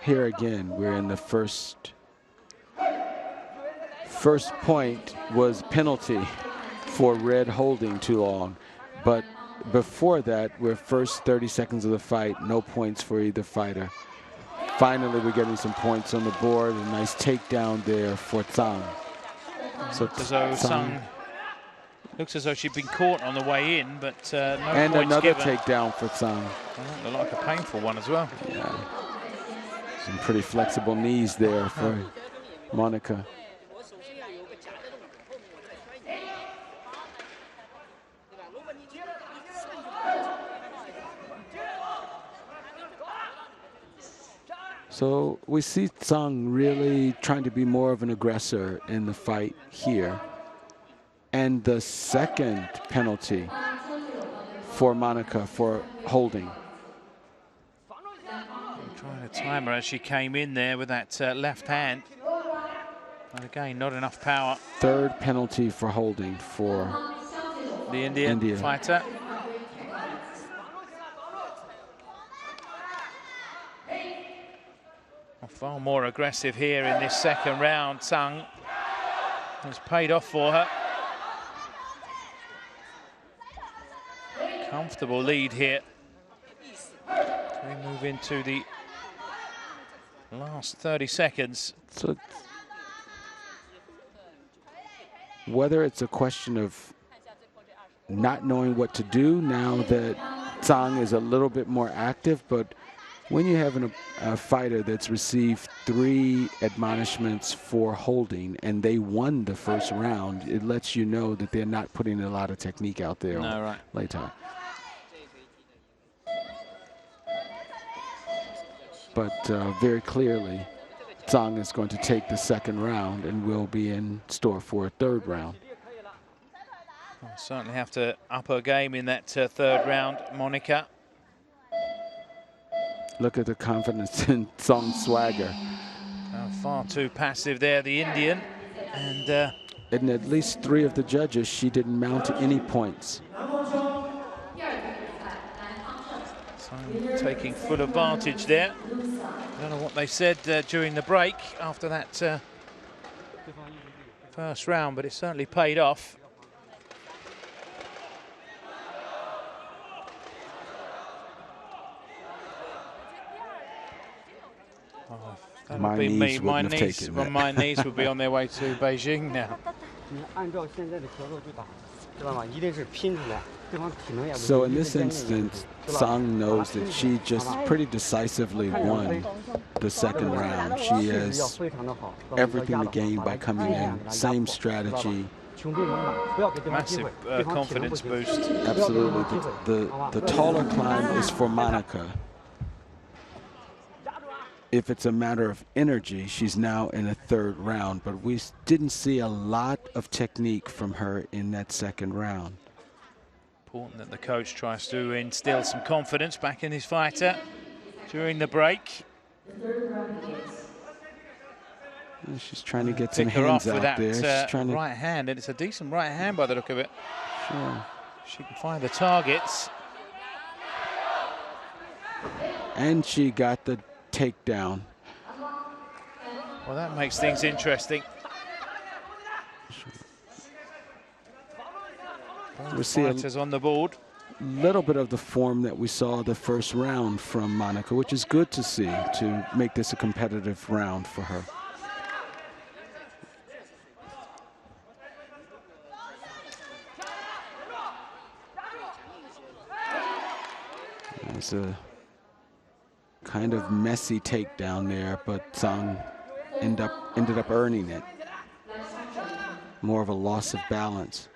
here again, we're in the first first point was penalty for red holding too long. But before that, we're first 30 seconds of the fight, no points for either fighter. Finally, we're getting some points on the board. A nice takedown there for Zhang. So Zhang looks as though she'd been caught on the way in, but no and points another given. takedown for Zhang. Well, looked like a painful one as well. Yeah. Some pretty flexible knees there for Monica. So we see Zhang really trying to be more of an aggressor in the fight here. And the second penalty for Monica for holding. Trying to time her as she came in there with that left hand. But again, not enough power. Third penalty for holding for the Indian fighter. Far more aggressive here in this second round. Zhang has paid off for her. Comfortable lead here. We move into the last 30 seconds. So whether it's a question of not knowing what to do now that Zhang is a little bit more active, but when you have a fighter that's received 3 admonishments for holding and they won the first round, it lets you know that they're not putting a lot of technique out there on later. But very clearly, Zhang is going to take the second round and will be in store for a third round. We'll certainly have to up her game in that third round, Monica. Look at the confidence in Zhang's swagger. Far too passive there, the Indian. And in at least 3 of the judges, she didn't mount any points. So taking full advantage there. I don't know what they said during the break after that first round, but it certainly paid off. My knees wouldn't have taken that. My knees would be on their way to Beijing now. So in this instance, Zhang knows that she just pretty decisively won the second round. She has everything to gain by coming in. Same strategy. Massive confidence boost. Absolutely. The taller climb is for Monica. If it's a matter of energy, she's now in a third round, but we didn't see a lot of technique from her in that second round. Important that the coach tries to instill some confidence back in his fighter during the break. And she's trying to get some hands out there. She's trying to right hand, and it's a decent right hand by the look of it. Sure. She can find the targets. And she got the takedown. Well, that makes things interesting. We see fighters on the board. Little bit of the form that we saw the first round from Monica, which is good to see, to make this a competitive round for her. There's a kind of messy takedown there, but Zhang ended up earning it. More of a loss of balance.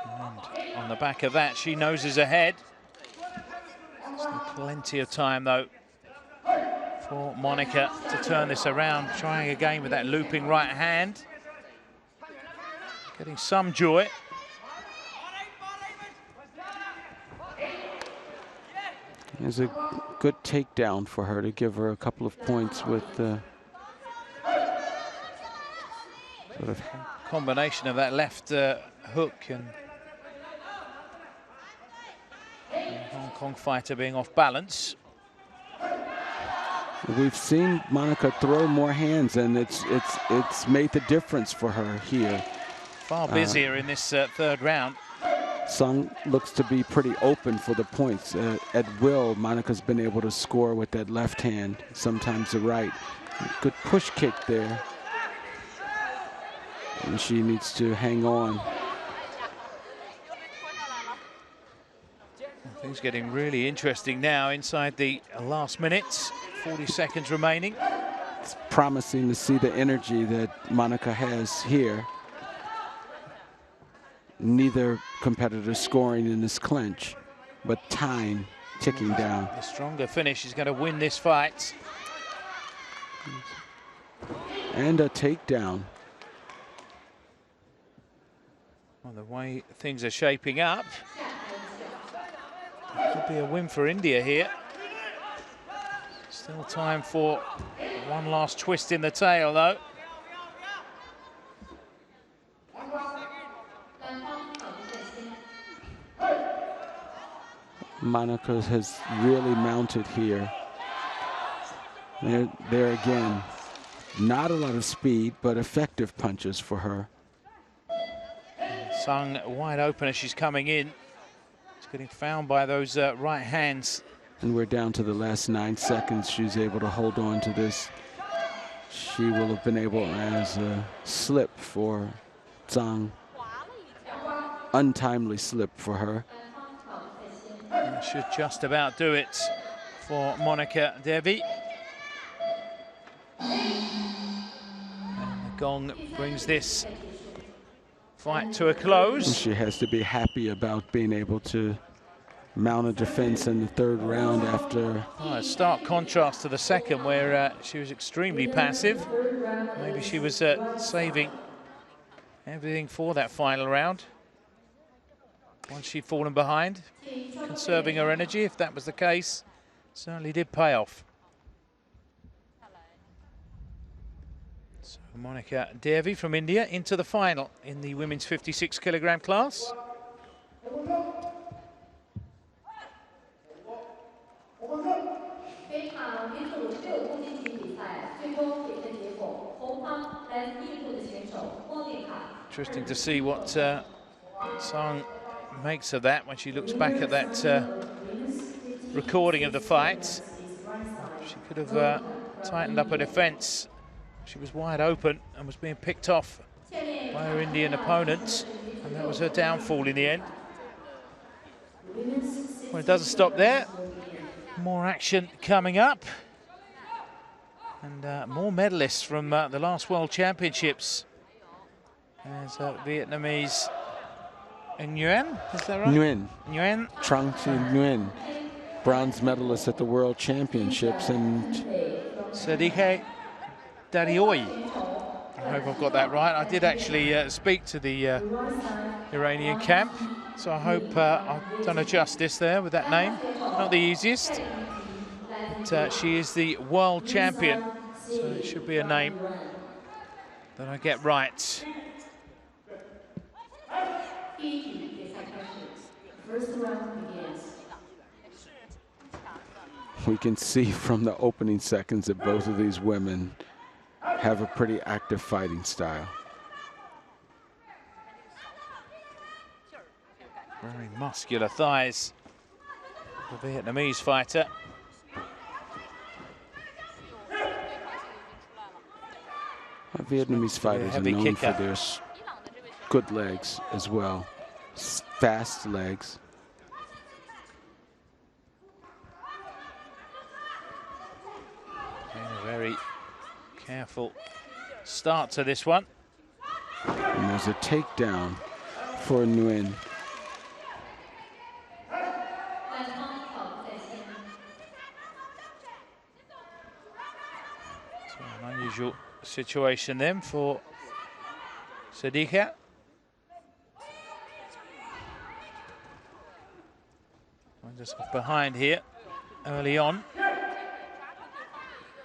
And on the back of that, she noses ahead. Still plenty of time, though, for Monica to turn this around. Trying again with that looping right hand. Getting some joy. There's a good takedown for her to give her a couple of points with the sort of combination of that left hook and the Hong Kong fighter being off balance. We've seen Monica throw more hands, and it's made the difference for her here. Far busier in this third round. Sung looks to be pretty open for the points. At will, Monica's been able to score with that left hand, sometimes the right. Good push kick there. And she needs to hang on. Things getting really interesting now inside the last minutes. 40 seconds remaining. It's promising to see the energy that Monica has here. Neither competitor scoring in this clinch, but time ticking down. The stronger finish is going to win this fight. And a takedown. Well, the way things are shaping up, could be a win for India here. Still time for one last twist in the tail, though. Monica has really mounted here. There again, not a lot of speed, but effective punches for her. Sung wide open as she's coming in. She's getting found by those right hands. And we're down to the last 9 seconds. She's able to hold on to this. She will have been able, as a slip for Zhang. Untimely slip for her. Should just about do it for Monica Devi. And the gong brings this fight to a close. She has to be happy about being able to mount a defense in the third round after. A stark contrast to the second, where she was extremely passive. Maybe she was saving everything for that final round. Once she'd fallen behind, conserving her energy, if that was the case, certainly did pay off. So Monica Devi from India into the final in the women's 56 kilogram class. Interesting to see what Sung makes of that when she looks back at that recording of the fight. She could have tightened up her defense. She was wide open and was being picked off by her Indian opponents, and that was her downfall in the end. Well, it doesn't stop there. More action coming up, and more medalists from the last World Championships. There's Vietnamese Nguyen, is that right? Nguyen. Trang Thi Nguyen, bronze medalist at the World Championships, and Sadike Darioi. I hope I've got that right. I did actually speak to the Iranian camp, so I hope I've done her justice there with that name. Not the easiest, but she is the world champion, so it should be a name that I get right. We can see from the opening seconds that both of these women have a pretty active fighting style. Very muscular thighs, the Vietnamese fighter. Vietnamese fighters are known for their good legs as well, fast legs. And a very careful start to this one. And there's a takedown for Nguyen. So an unusual situation then for Sadika. Just behind here early on.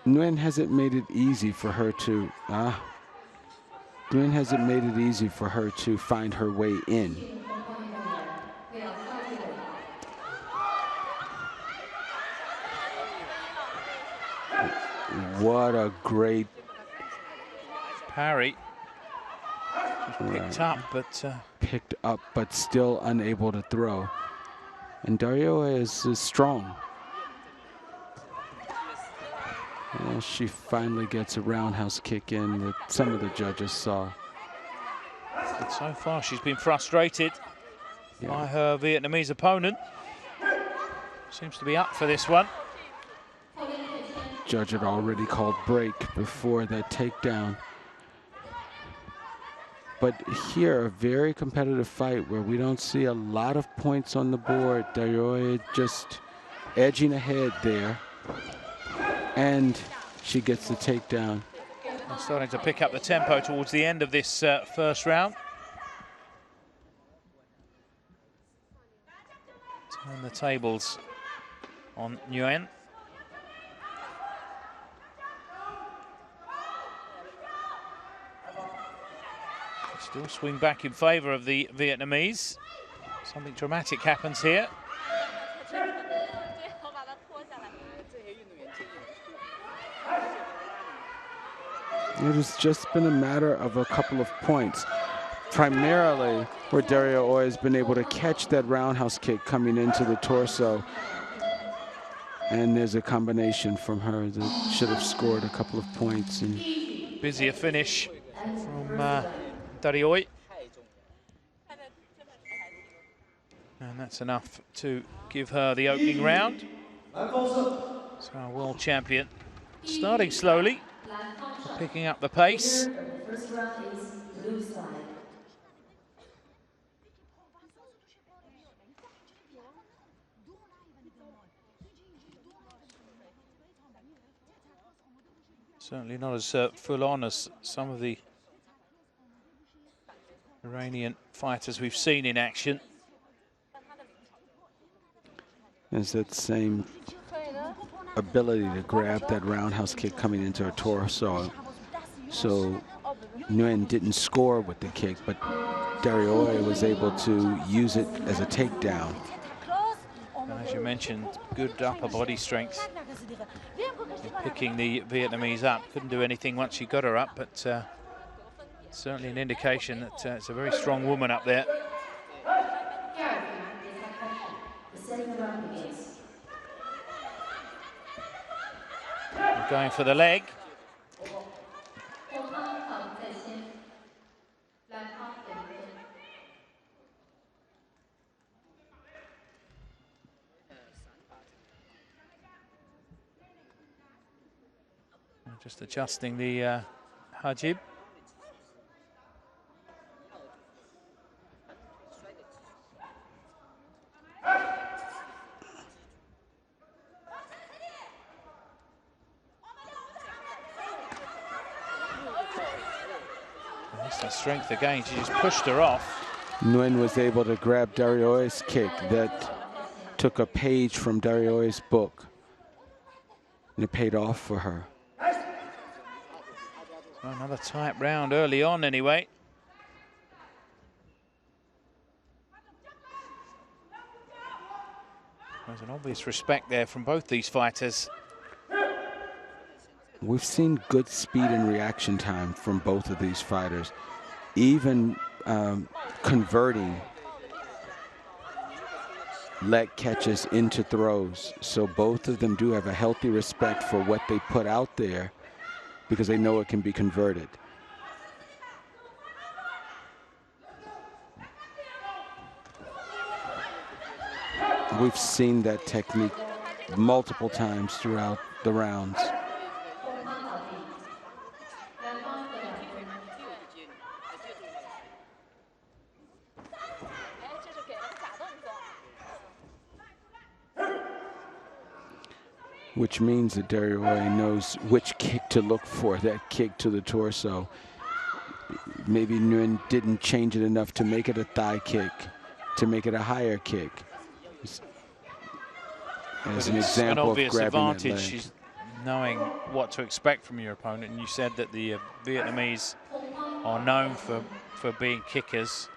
Nguyen hasn't made it easy for her to Nguyen hasn't made it easy for her to find her way in. What a great parry. Picked up, but still unable to throw. And Dario is strong. And she finally gets a roundhouse kick in that some of the judges saw. But so far, she's been frustrated by her Vietnamese opponent. Seems to be up for this one. Judge had already called break before that takedown. But here, a very competitive fight where we don't see a lot of points on the board. Dario just edging ahead there. And she gets the takedown. They're starting to pick up the tempo towards the end of this first round. Turn the tables on Nguyen. Still swing back in favor of the Vietnamese. Something dramatic happens here. It has just been a matter of a couple of points, primarily where Dario Oi has been able to catch that roundhouse kick coming into the torso. And there's a combination from her that should have scored a couple of points. And busier finish from Dario Oi. And that's enough to give her the opening round. So our world champion starting slowly, picking up the pace. Certainly not as full on as some of the Iranian fighters we've seen in action. There's that same ability to grab that roundhouse kick coming into her torso. So Nguyen didn't score with the kick, but Dario Oi was able to use it as a takedown. And as you mentioned, good upper body strength in picking the Vietnamese up. Couldn't do anything once she got her up, but certainly an indication that it's a very strong woman up there. Going for the leg. Just adjusting the hajib. That's the strength again. She just pushed her off. Nguyen was able to grab Dario Oi's kick that took a page from Dario Oi's book. And it paid off for her. So another tight round early on anyway. There's an obvious respect there from both these fighters. We've seen good speed and reaction time from both of these fighters, even converting leg catches into throws. So both of them do have a healthy respect for what they put out there because they know it can be converted. We've seen that technique multiple times throughout the rounds. Which means that Dario Oi knows which kick to look for, that kick to the torso. Maybe Nguyen didn't change it enough to make it a thigh kick, to make it a higher kick. As an example of grabbing that leg. She's knowing what to expect from your opponent. And you said that the Vietnamese are known for being kickers.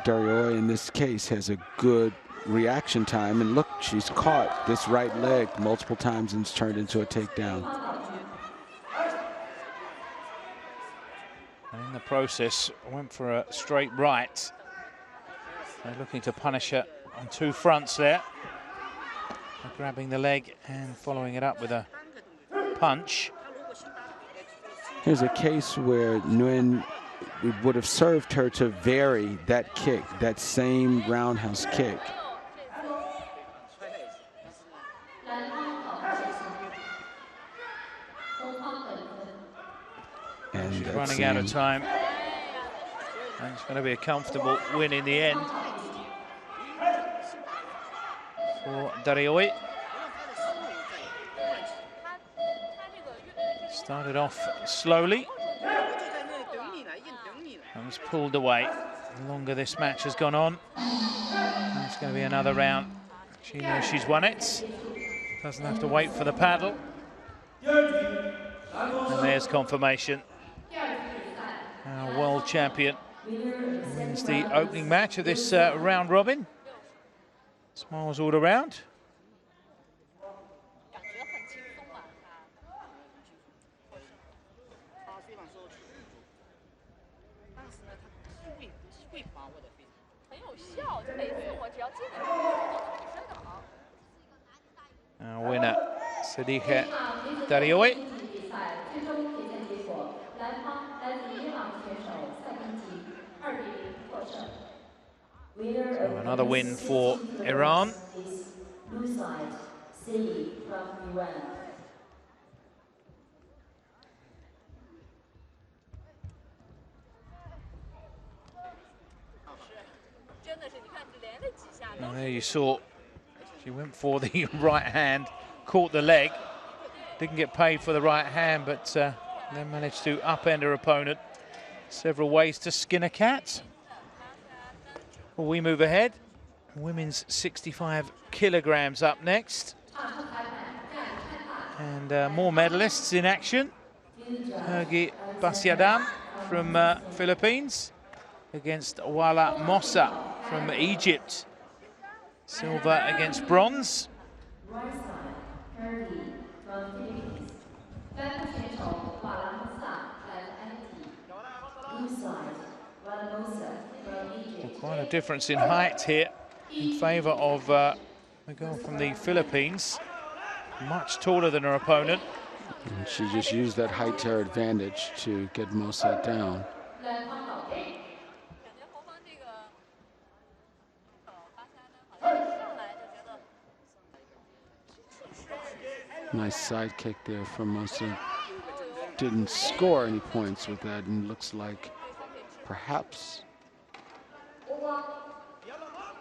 Dario Oi in this case has a good reaction time. And look, she's caught this right leg multiple times and it's turned into a takedown. And in the process, went for a straight right. They're looking to punish her on two fronts there. Grabbing the leg and following it up with a punch. Here's a case where Nguyen would have served her to vary that kick, that same roundhouse kick. And she's running out of time. And it's going to be a comfortable win in the end for Darioi. Started off slowly and was pulled away. The longer this match has gone on, and it's going to be another round. She knows she's won it. Doesn't have to wait for the paddle. And there's confirmation. Our world champion wins the opening match of this round robin. Smiles all around. Our winner, Sadiqa Darioi. So another win for Iran. And there you saw, she went for the right hand, caught the leg, didn't get paid for the right hand, but then managed to upend her opponent. Several ways to skin a cat. Well, we move ahead. Women's 65 kilograms up next. And more medalists in action. Hergi Basyadan from Philippines against Wala Mossa from Egypt. Silver against bronze. Quite a difference in height here in favour of the girl from the Philippines. Much taller than her opponent. And she just used that height to her advantage to get Mossa down. Nice side kick there from Mossa. Didn't score any points with that, and looks like perhaps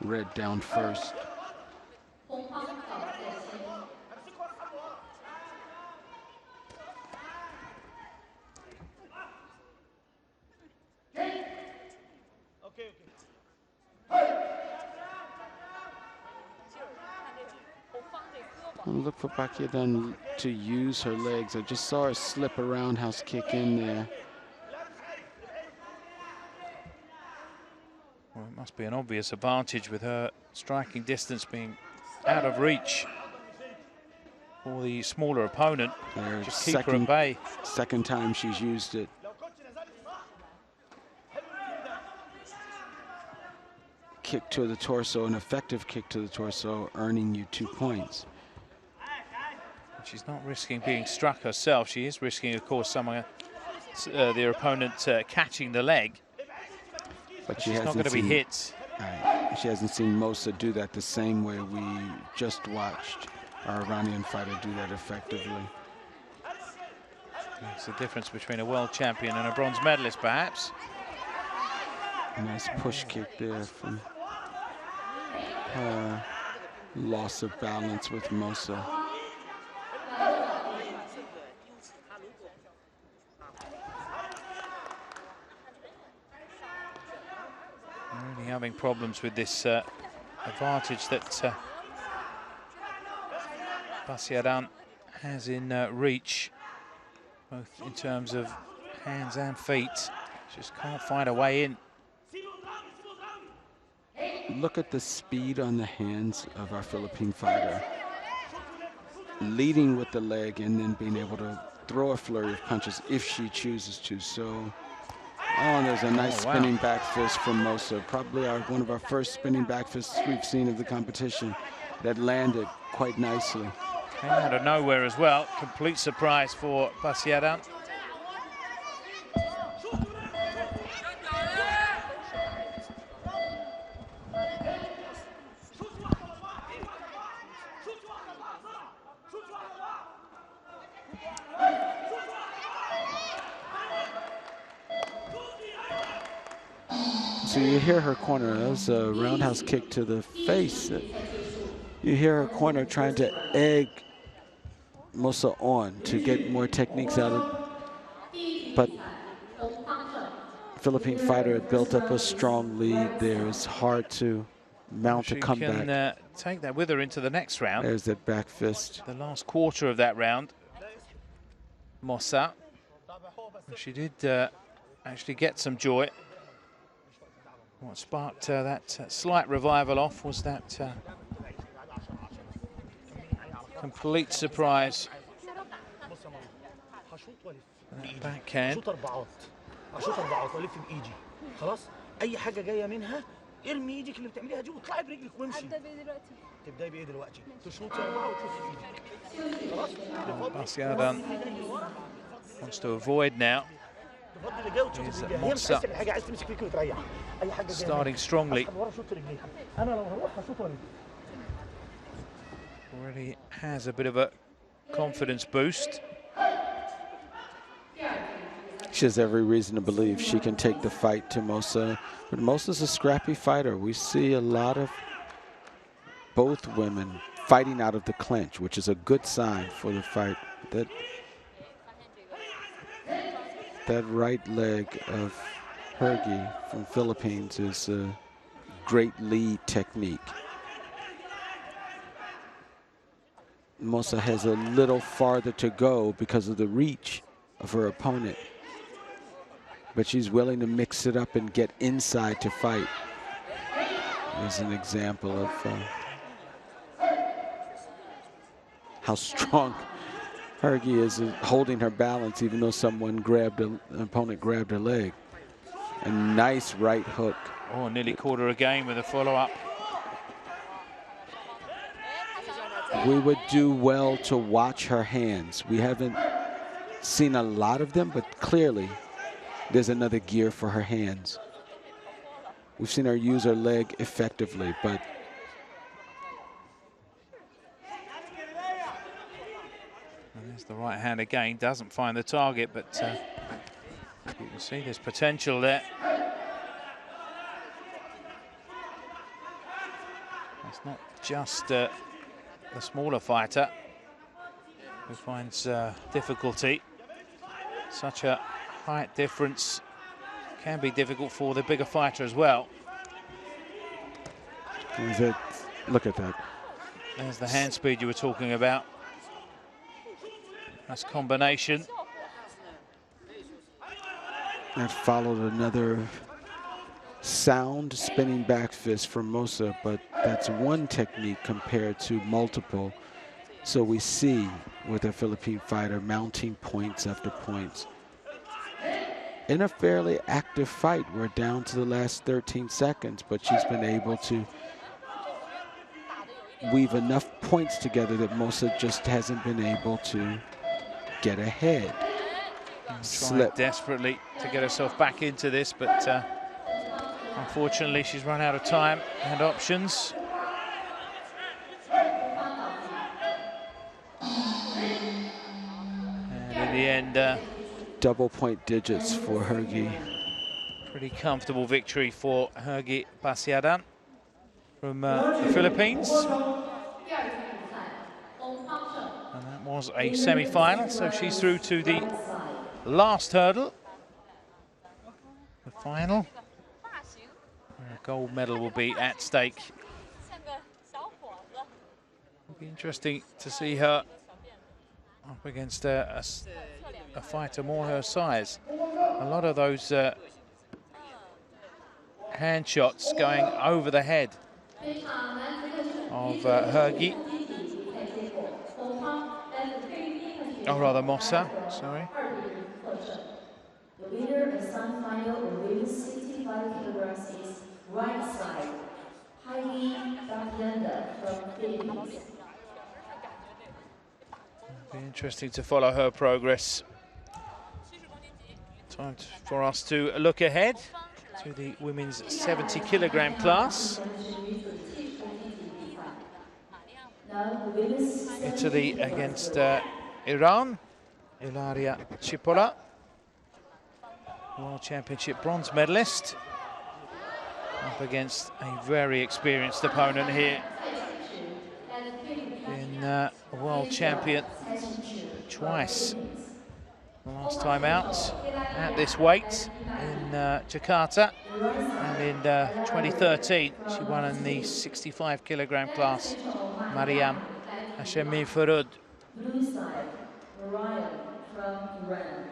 red down first. Look for Basyadan to use her legs. I just saw her slip a roundhouse kick in there. Well, it must be an obvious advantage with her striking distance being out of reach for the smaller opponent. Just keep her at bay. Second time she's used it. Kick to the torso, an effective kick to the torso, earning you 2 points. She's not risking being struck herself. She is risking, of course, someone, their opponent catching the leg. But she's not going to be hit. Right. She hasn't seen Mossa do that the same way we just watched our Iranian fighter do that effectively. That's the difference between a world champion and a bronze medalist, perhaps. Nice push kick there from her. Loss of balance with Mossa. Really having problems with this advantage that Basyadan has in reach, both in terms of hands and feet. Just can't find a way in. Look at the speed on the hands of our Philippine fighter. Leading with the leg and then being able to throw a flurry of punches if she chooses to. So, oh, there's a nice spinning back fist from Mosa. Probably one of our first spinning back fists we've seen of the competition that landed quite nicely. Came out of nowhere as well. Complete surprise for Xi'an. So you hear her corner. That was a roundhouse kick to the face. You hear her corner trying to egg Mosa on to get more techniques out of it. But Philippine fighter had built up a strong lead there. It's hard to mount a comeback. She can take that with her into the next round. There's that back fist. The last quarter of that round. Mosa. She did actually get some joy. What sparked that slight revival off was that complete surprise. That backhand. اشوط 4 والف بايدي خلاص اي حاجه جايه منها ارمي ايدك اللي بتعمليها دي واطلعي برجلك وامشي ابدا بايه دلوقتي تبداي بايه دلوقتي تشوطي 4 وتشوفي ايدك خلاص Xi'an wants to avoid now. Here's Mosa starting strongly. Already has a bit of a confidence boost. She has every reason to believe she can take the fight to Mosa. But Mosa's a scrappy fighter. We see a lot of both women fighting out of the clinch, which is a good sign for the fight. That right leg of Hergy from Philippines is a great lead technique. Mosa has a little farther to go because of the reach of her opponent. But she's willing to mix it up and get inside to fight. There's an example of how strong Hergy is holding her balance, even though an opponent grabbed her leg. A nice right hook. Oh, nearly caught her again with a follow-up. We would do well to watch her hands. We haven't seen a lot of them, but clearly there's another gear for her hands. We've seen her use her leg effectively, but and there's the right hand again. Doesn't find the target, but you can see there's potential there. It's not just the smaller fighter who finds difficulty. Such a height difference can be difficult for the bigger fighter as well. Look at that. There's the hand speed you were talking about. Nice combination. That followed another sound spinning back fist from Mosa, but that's one technique compared to multiple. So we see with a Philippine fighter mounting points after points. In a fairly active fight, we're down to the last 13 seconds, but she's been able to weave enough points together that Mosa just hasn't been able to get ahead. Trying desperately to get herself back into this, but unfortunately she's run out of time and options. And in the end, double point digits for Hergy. Pretty comfortable victory for Hergy Xi'an from the Philippines. And that was a semi-final, so she's through to the last hurdle, the final. A gold medal will be at stake. It'll be interesting to see her up against a fighter more her size. A lot of those hand shots going over the head of Hergi. Oh, rather Mossa, sorry. The winner of semi-final of women's 65 kilograms is right side, Heidi Sanda from Philippines. Be interesting to follow her progress. Time for us to look ahead to the women's 70 kilogram class. Italy against Iran. Ilaria Cipolla, World Championship bronze medalist, up against a very experienced opponent here in world champion twice. The last time out at this weight in Jakarta, and in 2013 she won in the 65 kilogram class. Mariam Hashemi Farud. Blue side, Mariam from Iran.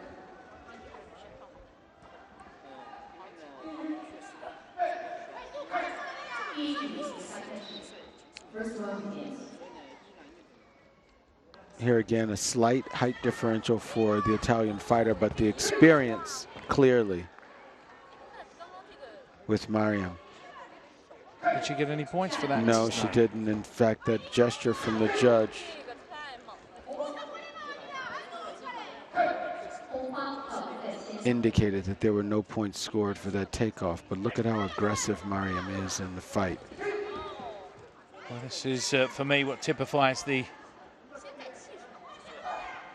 First round begins. Here again, a slight height differential for the Italian fighter, but the experience clearly with Mariam. Did she get any points for that? No, she didn't. In fact, that gesture from the judge indicated that there were no points scored for that takeoff. But look at how aggressive Mariam is in the fight. Well, this is, for me, what typifies the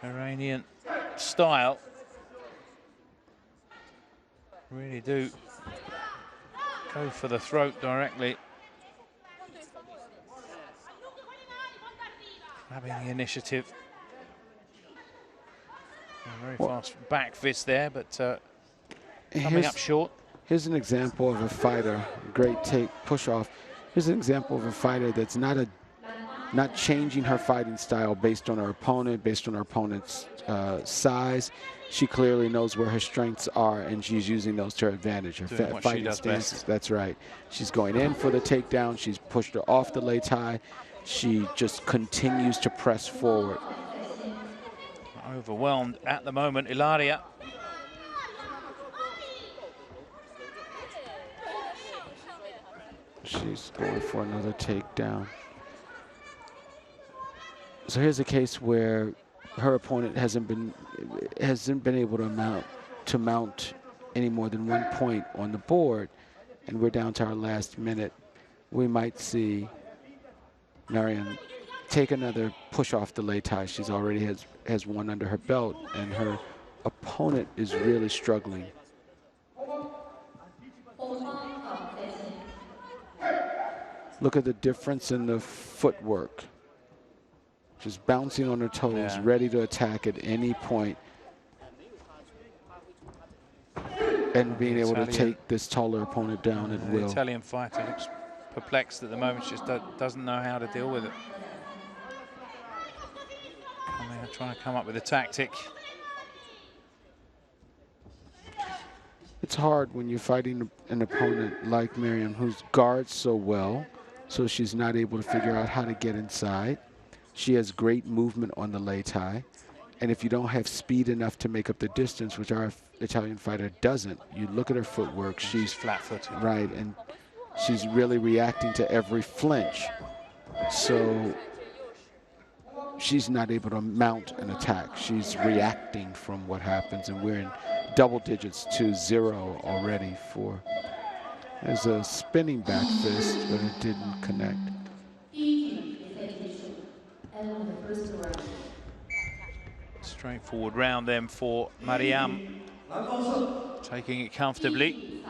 Iranian style. Really do go for the throat directly. Grabbing the initiative. A very fast back fist there, but coming up short. Here's an example of a fighter, great take, push off. Here's an example of a fighter that's not changing her fighting style based on her opponent, based on her opponent's size. She clearly knows where her strengths are, and she's using those to her advantage. Her fighting stances, that's right. She's going in for the takedown. She's pushed her off the lei tai. She just continues to press forward. Overwhelmed at the moment, Ilaria. She's going for another takedown. So here's a case where her opponent hasn't been able to mount any more than 1 point on the board, and we're down to our last minute. We might see Mariam take another push off the lei tai. She's already has one under her belt, and her opponent is really struggling. Look at the difference in the footwork. Just bouncing on her toes, ready to attack at any point, and being able to take this taller opponent down at will. The Italian fighter looks perplexed at the moment. She just doesn't know how to deal with it. Trying to come up with a tactic. It's hard when you're fighting an opponent like Mariam, who guards so well, so she's not able to figure out how to get inside. She has great movement on the lei tai, and if you don't have speed enough to make up the distance, which our Italian fighter doesn't, you look at her footwork, she's flat-footed. Right, and she's really reacting to every flinch. So she's not able to mount an attack. She's reacting from what happens, and we're in double digits to 0 already for. There's a spinning back fist, but it didn't connect. Straightforward round then for Mariam, taking it comfortably.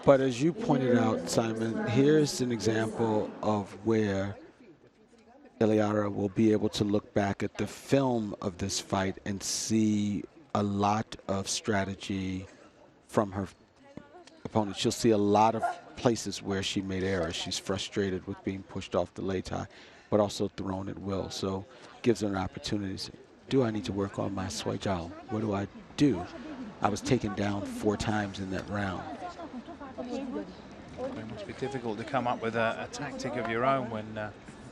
But as you pointed out, Simon, here's an example of where Ilaria will be able to look back at the film of this fight and see a lot of strategy from her opponent. She'll see a lot of places where she made errors. She's frustrated with being pushed off the lei tai, but also thrown at will. So gives her an opportunity to say, do I need to work on my swai jiao? What do I do? I was taken down 4 times in that round. be difficult to come up with a tactic of your own when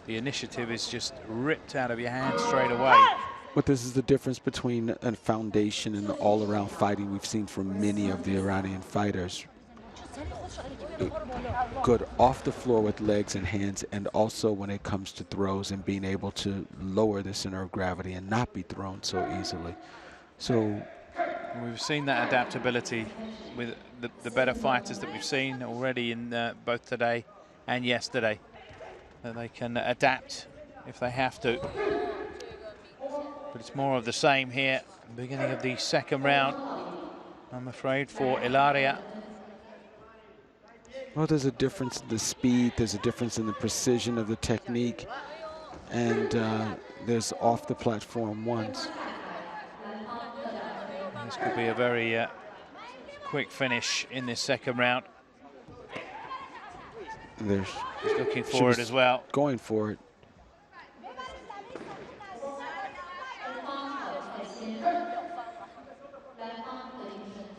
the initiative is just ripped out of your hand straight away. But this is the difference between a foundation and all-around fighting we've seen from many of the Iranian fighters. Good off the floor with legs and hands, and also when it comes to throws and being able to lower the center of gravity and not be thrown so easily. So we've seen that adaptability with the better fighters that we've seen already in both today and yesterday, that they can adapt if they have to. But it's more of the same here, beginning of the second round, I'm afraid, for Ilaria. Well, there's a difference in the speed, there's a difference in the precision of the technique, and there's off the platform ones. This could be a very quick finish in this second round. He's looking for it as well. Going for it.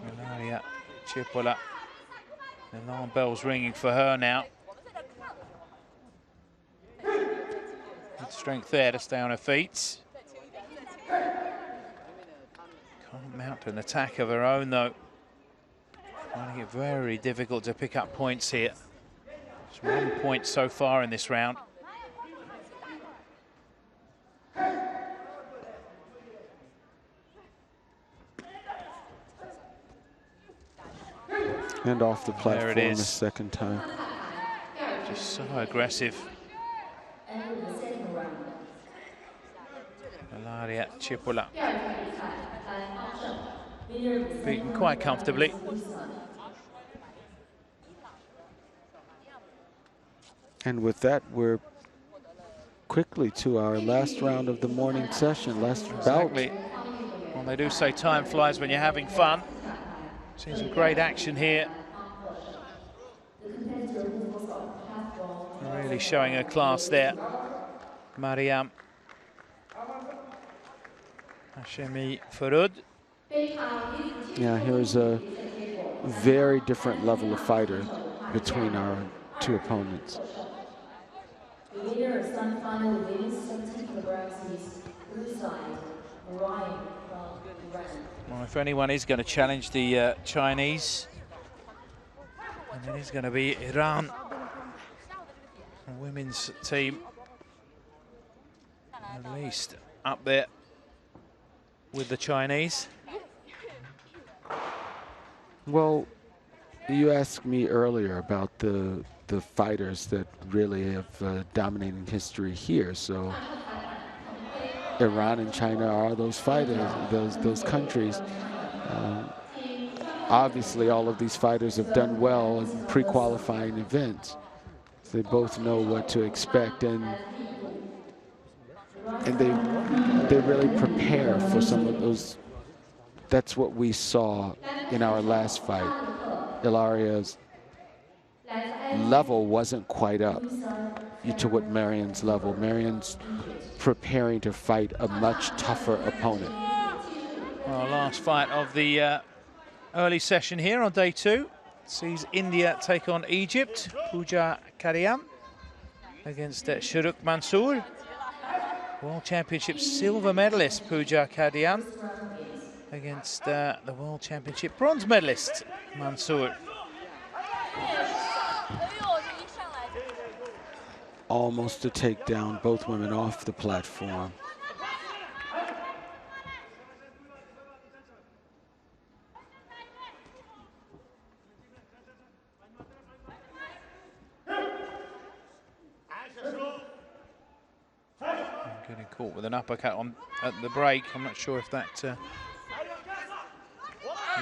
Ilaria Chipola. The alarm bell's ringing for her now. Good strength there to stay on her feet. Can't mount an attack of her own though. Finding it very difficult to pick up points here. Just 1 point so far in this round. And off the platform the second time. Just so aggressive. Ilaria Chipola. Beaten quite comfortably. And with that, we're quickly to our last round of the morning session, last bout. Well, they do say time flies when you're having fun. Seen some great action here. Really showing her class there. Mariam Hashemi Farud. Yeah, here's a very different level of fighter between our two opponents. The winner of semi-final of women's 17 kilograms is blue side, Orion from Iran. Well, if anyone is going to challenge the Chinese, then it is going to be Iran, the women's team, at least up there with the Chinese. Well, you asked me earlier about the fighters that really have dominating history here. So Iran and China are those fighters, those countries. Obviously, all of these fighters have done well in pre-qualifying events. So they both know what to expect, and they really prepare for some of those. That's what we saw in our last fight. Ilaria's level wasn't quite up to what Marion's level. Marion's preparing to fight a much tougher opponent. Well, last fight of the early session here on day 2 sees India take on Egypt. Pooja Kadiam against Sharuk Mansour. World Championship silver medalist Pooja Kadiam against the World Championship bronze medalist Mansour. Almost a takedown, both women off the platform. Getting caught with an uppercut at the break. I'm not sure if that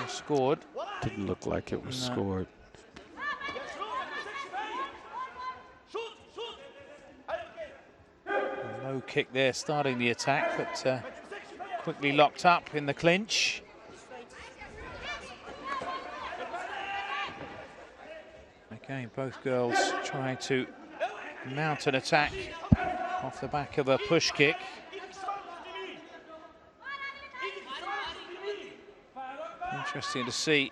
was scored. Didn't look like it was scored. Low kick there starting the attack, but quickly locked up in the clinch. Again, both girls trying to mount an attack off the back of a push kick. Interesting to see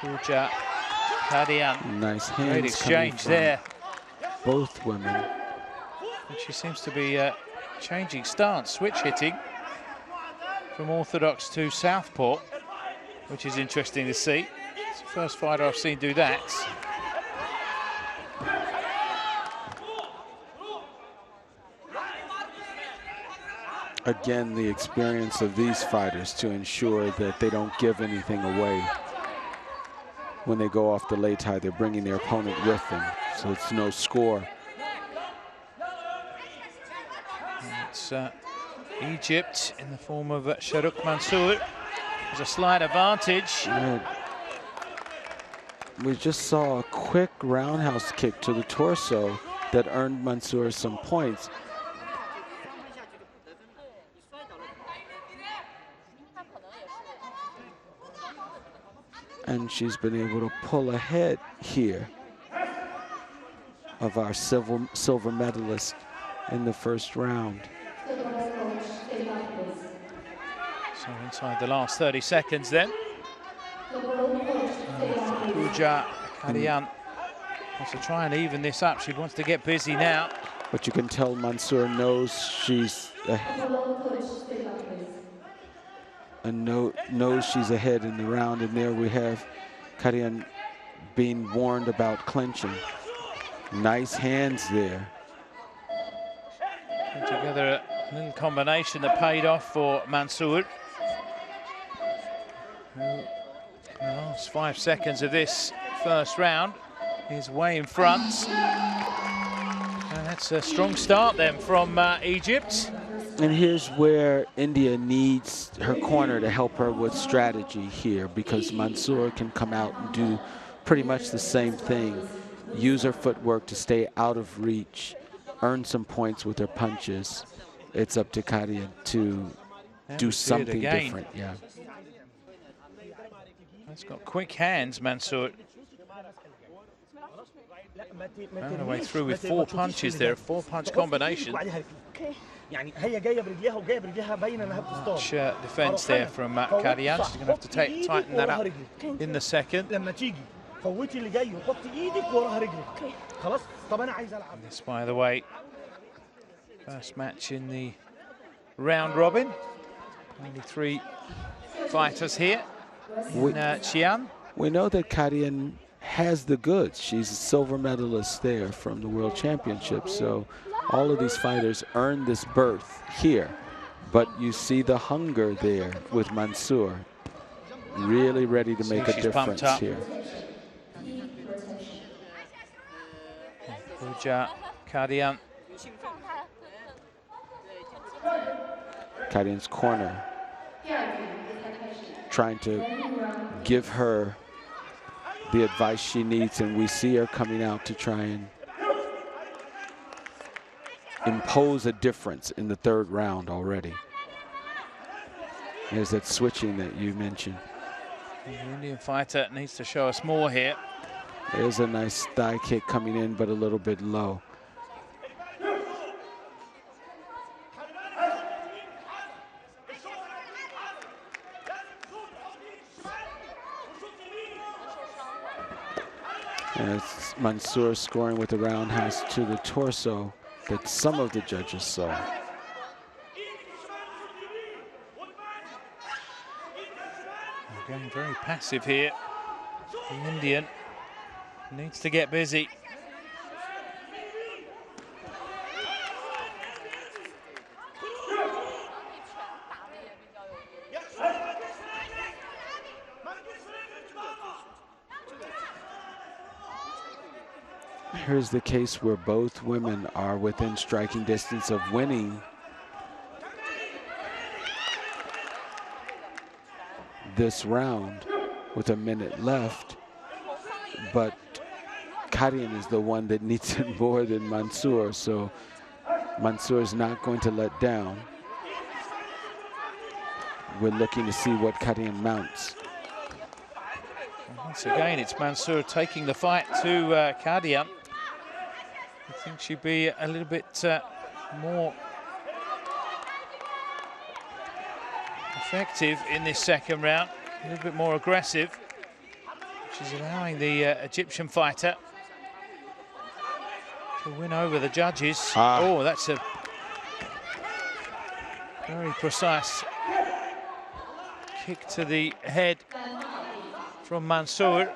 Pooja Kadian. Nice hands. Great exchange there. Both women. And she seems to be changing stance, switch hitting from orthodox to southpaw, which is interesting to see. It's the first fighter I've seen do that. Again, the experience of these fighters to ensure that they don't give anything away. When they go off the lei tai, they're bringing their opponent with them, so it's no score. It's Egypt in the form of Shahrukh Mansour. There's a slight advantage. We just saw a quick roundhouse kick to the torso that earned Mansour some points. And she's been able to pull ahead here of our silver medalist in the first round. So inside the last 30 seconds then. Pooja Kadian wants to try and even this up. She wants to get busy now. But you can tell Mansour knows she's knows she's ahead in the round, and there we have Kadian being warned about clinching. Nice hands there. Put together a little combination that paid off for Mansour. In the last 5 seconds of this first round is way in front. And that's a strong start then from Egypt. And here's where India needs her corner to help her with strategy here, because Mansour can come out and do pretty much the same thing. Use her footwork to stay out of reach, earn some points with her punches. It's up to Kadian to do something different. Yeah. He's got quick hands, Mansour. Found a way through with 4 punches there, a 4-punch combination. Much defense there from Kadian. She's going to have to tighten that up in the second. This, by the way, first match in the round robin. Only 3 fighters here in Xi'an. We know that Kadian has the goods. She's a silver medalist there from the World Championship. So all of these fighters earned this berth here. But you see the hunger there with Mansour. Really ready to make a difference here. Pooja Kadian. Kadian's corner, trying to give her the advice she needs, and we see her coming out to try and impose a difference in the 3rd round already. There's that switching that you mentioned. The Indian fighter needs to show us more here. There's a nice thigh kick coming in, but a little bit low. And it's Mansour scoring with a roundhouse to the torso that some of the judges saw. Again, very passive here. The Indian needs to get busy. Here's the case where both women are within striking distance of winning this round with a minute left, but Kadian is the one that needs it more than Mansour, so Mansour is not going to let down. We're looking to see what Kadian mounts. Once again, it's Mansour taking the fight to Kadian. I think she'd be a little bit more effective in this second round, a little bit more aggressive. She's allowing the Egyptian fighter to win over the judges. Oh, that's a very precise kick to the head from Mansour.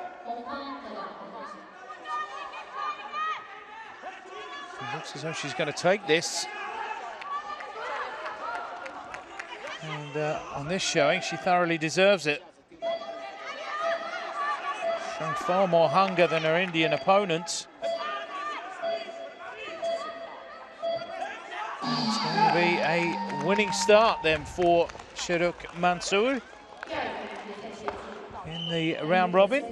It looks as though she's going to take this. And on this showing, she thoroughly deserves it. Showing far more hunger than her Indian opponent. It's going to be a winning start then for Xi'an Mansour in the round robin.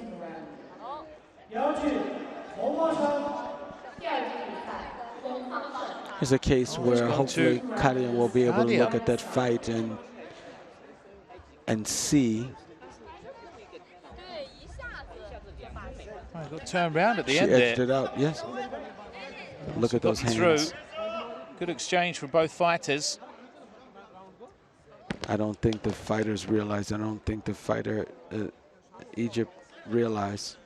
Here's a case where hopefully Kadian will be able to look at that fight and see. Got turned round at the end there. She edged it out, yes. Look at those hands. Through. Good exchange from both fighters. I don't think the fighters realize. I don't think the fighter, Egypt, realized.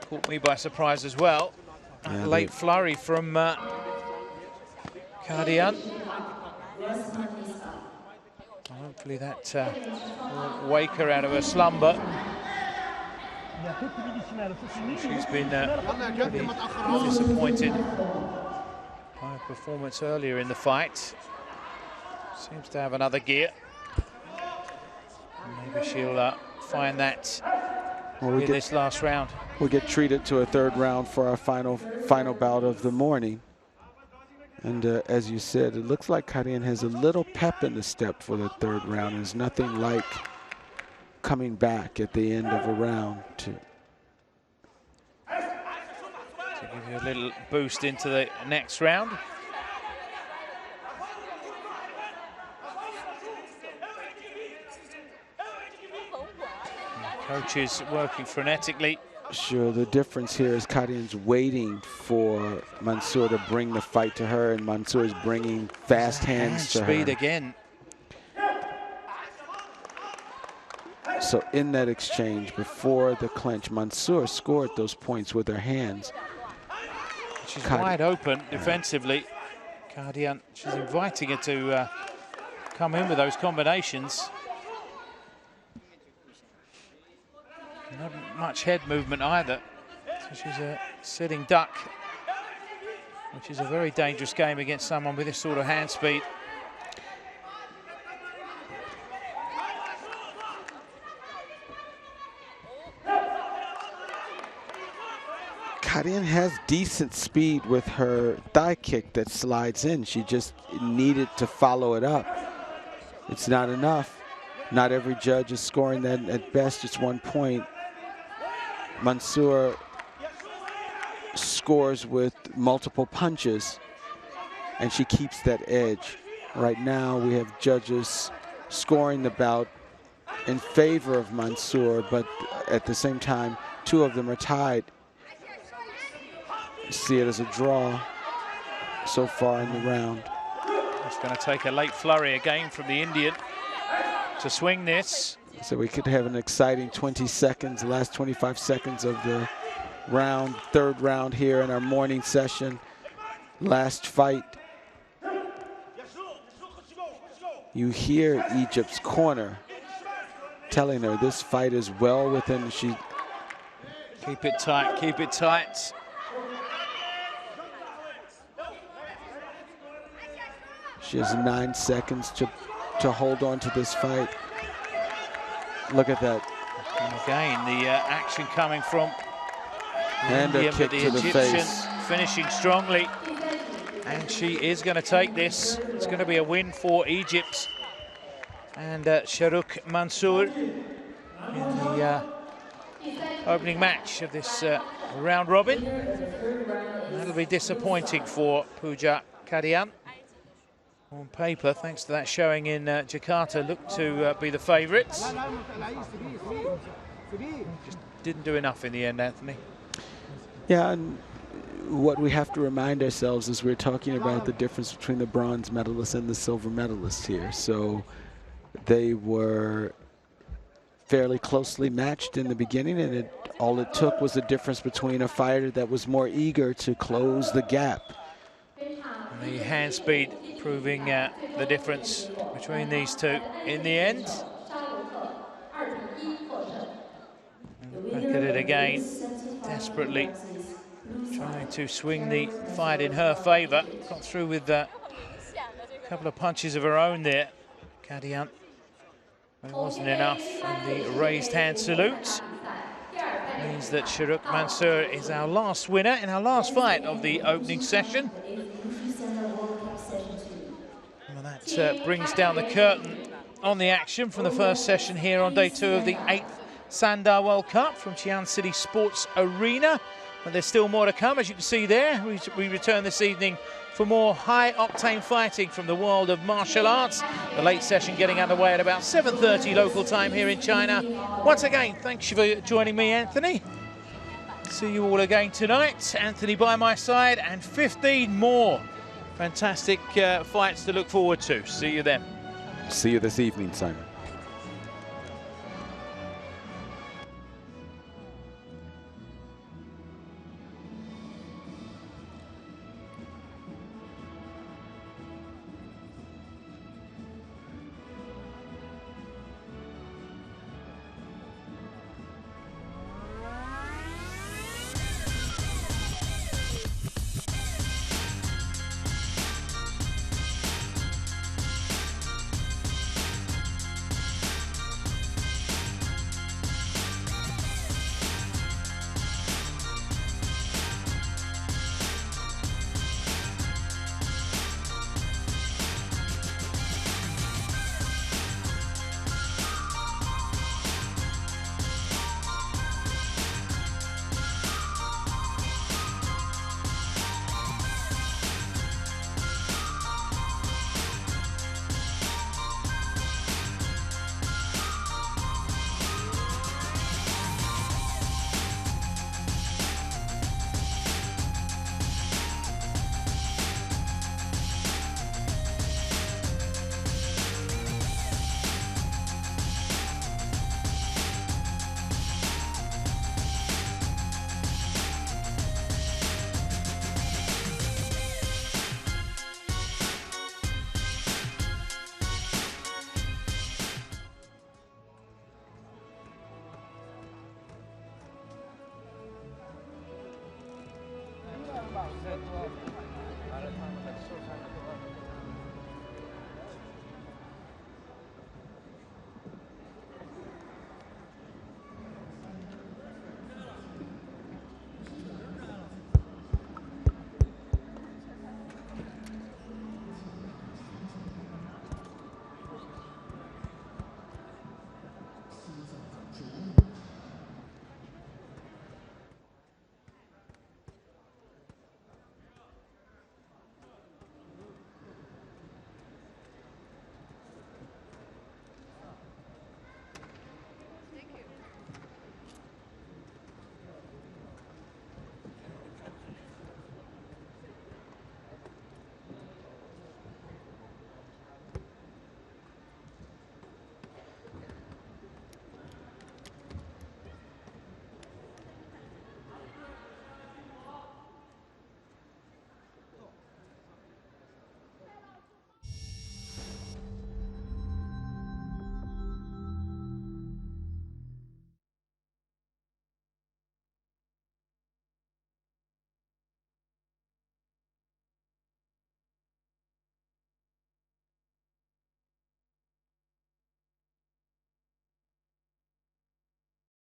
Caught me by surprise as well. Yeah, late flurry from Kadian. Hopefully that will wake her out of her slumber. She's been pretty disappointed by her performance earlier in the fight. Seems to have another gear. Maybe she'll find that in this last round. We'll get treated to a third round for our final bout of the morning. And as you said, it looks like Kadian has a little pep in the step for the third round. There's nothing like coming back at the end of a round to give you a little boost into the next round. Coach is working frenetically. Sure, the difference here is Kadian's waiting for Mansour to bring the fight to her, and Mansour is bringing fast hands to her. Speed again. So in that exchange, before the clinch, Mansour scored those points with her hands. She's wide open defensively. Kadian, she's inviting her to come in with those combinations. Not much head movement either. So she's a sitting duck, which is a very dangerous game against someone with this sort of hand speed. Kadian has decent speed with her thigh kick that slides in. She just needed to follow it up. It's not enough. Not every judge is scoring that. At best, it's 1 point. Mansour scores with multiple punches, and she keeps that edge. Right now, we have judges scoring the bout in favor of Mansour, but at the same time, 2 of them are tied. See it as a draw so far in the round. It's going to take a late flurry again from the Indian to swing this. So we could have an exciting 20 seconds, the last 25 seconds of the round, third round here in our morning session. Last fight. You hear Egypt's corner telling her this fight is well within. She keep it tight, keep it tight. She has 9 seconds to hold on to this fight. Look at that. And again, the action coming from and a kick to the face. Finishing strongly. And she is going to take this. It's going to be a win for Egypt. And Xi'an Mansour in the opening match of this round robin. And that'll be disappointing for Pooja Kadian. On paper, thanks to that showing in Jakarta, looked to be the favourites. Just didn't do enough in the end, Anthony. Yeah, and what we have to remind ourselves is we're talking about the difference between the bronze medalist and the silver medalist here. So they were fairly closely matched in the beginning, and all it took was a difference between a fighter that was more eager to close the gap. The hand speed proving the difference between these two in the end. Look at it again, desperately trying to swing the fight in her favour. Got through with a couple of punches of her own there, Kadian. But it wasn't enough, and the raised hand salute means that Sharuk Mansour is our last winner in our last fight of the opening session. And that brings down the curtain on the action from the first session here on day 2 of the 8th Sanda World Cup from Xi'an City Sports Arena. But there's still more to come, as you can see there. We return this evening for more high-octane fighting from the world of martial arts. The late session getting underway at about 7:30 local time here in China. Once again, thanks for joining me, Anthony. See you all again tonight. Anthony by my side, and 15 more fantastic fights to look forward to. See you then. See you this evening, Simon.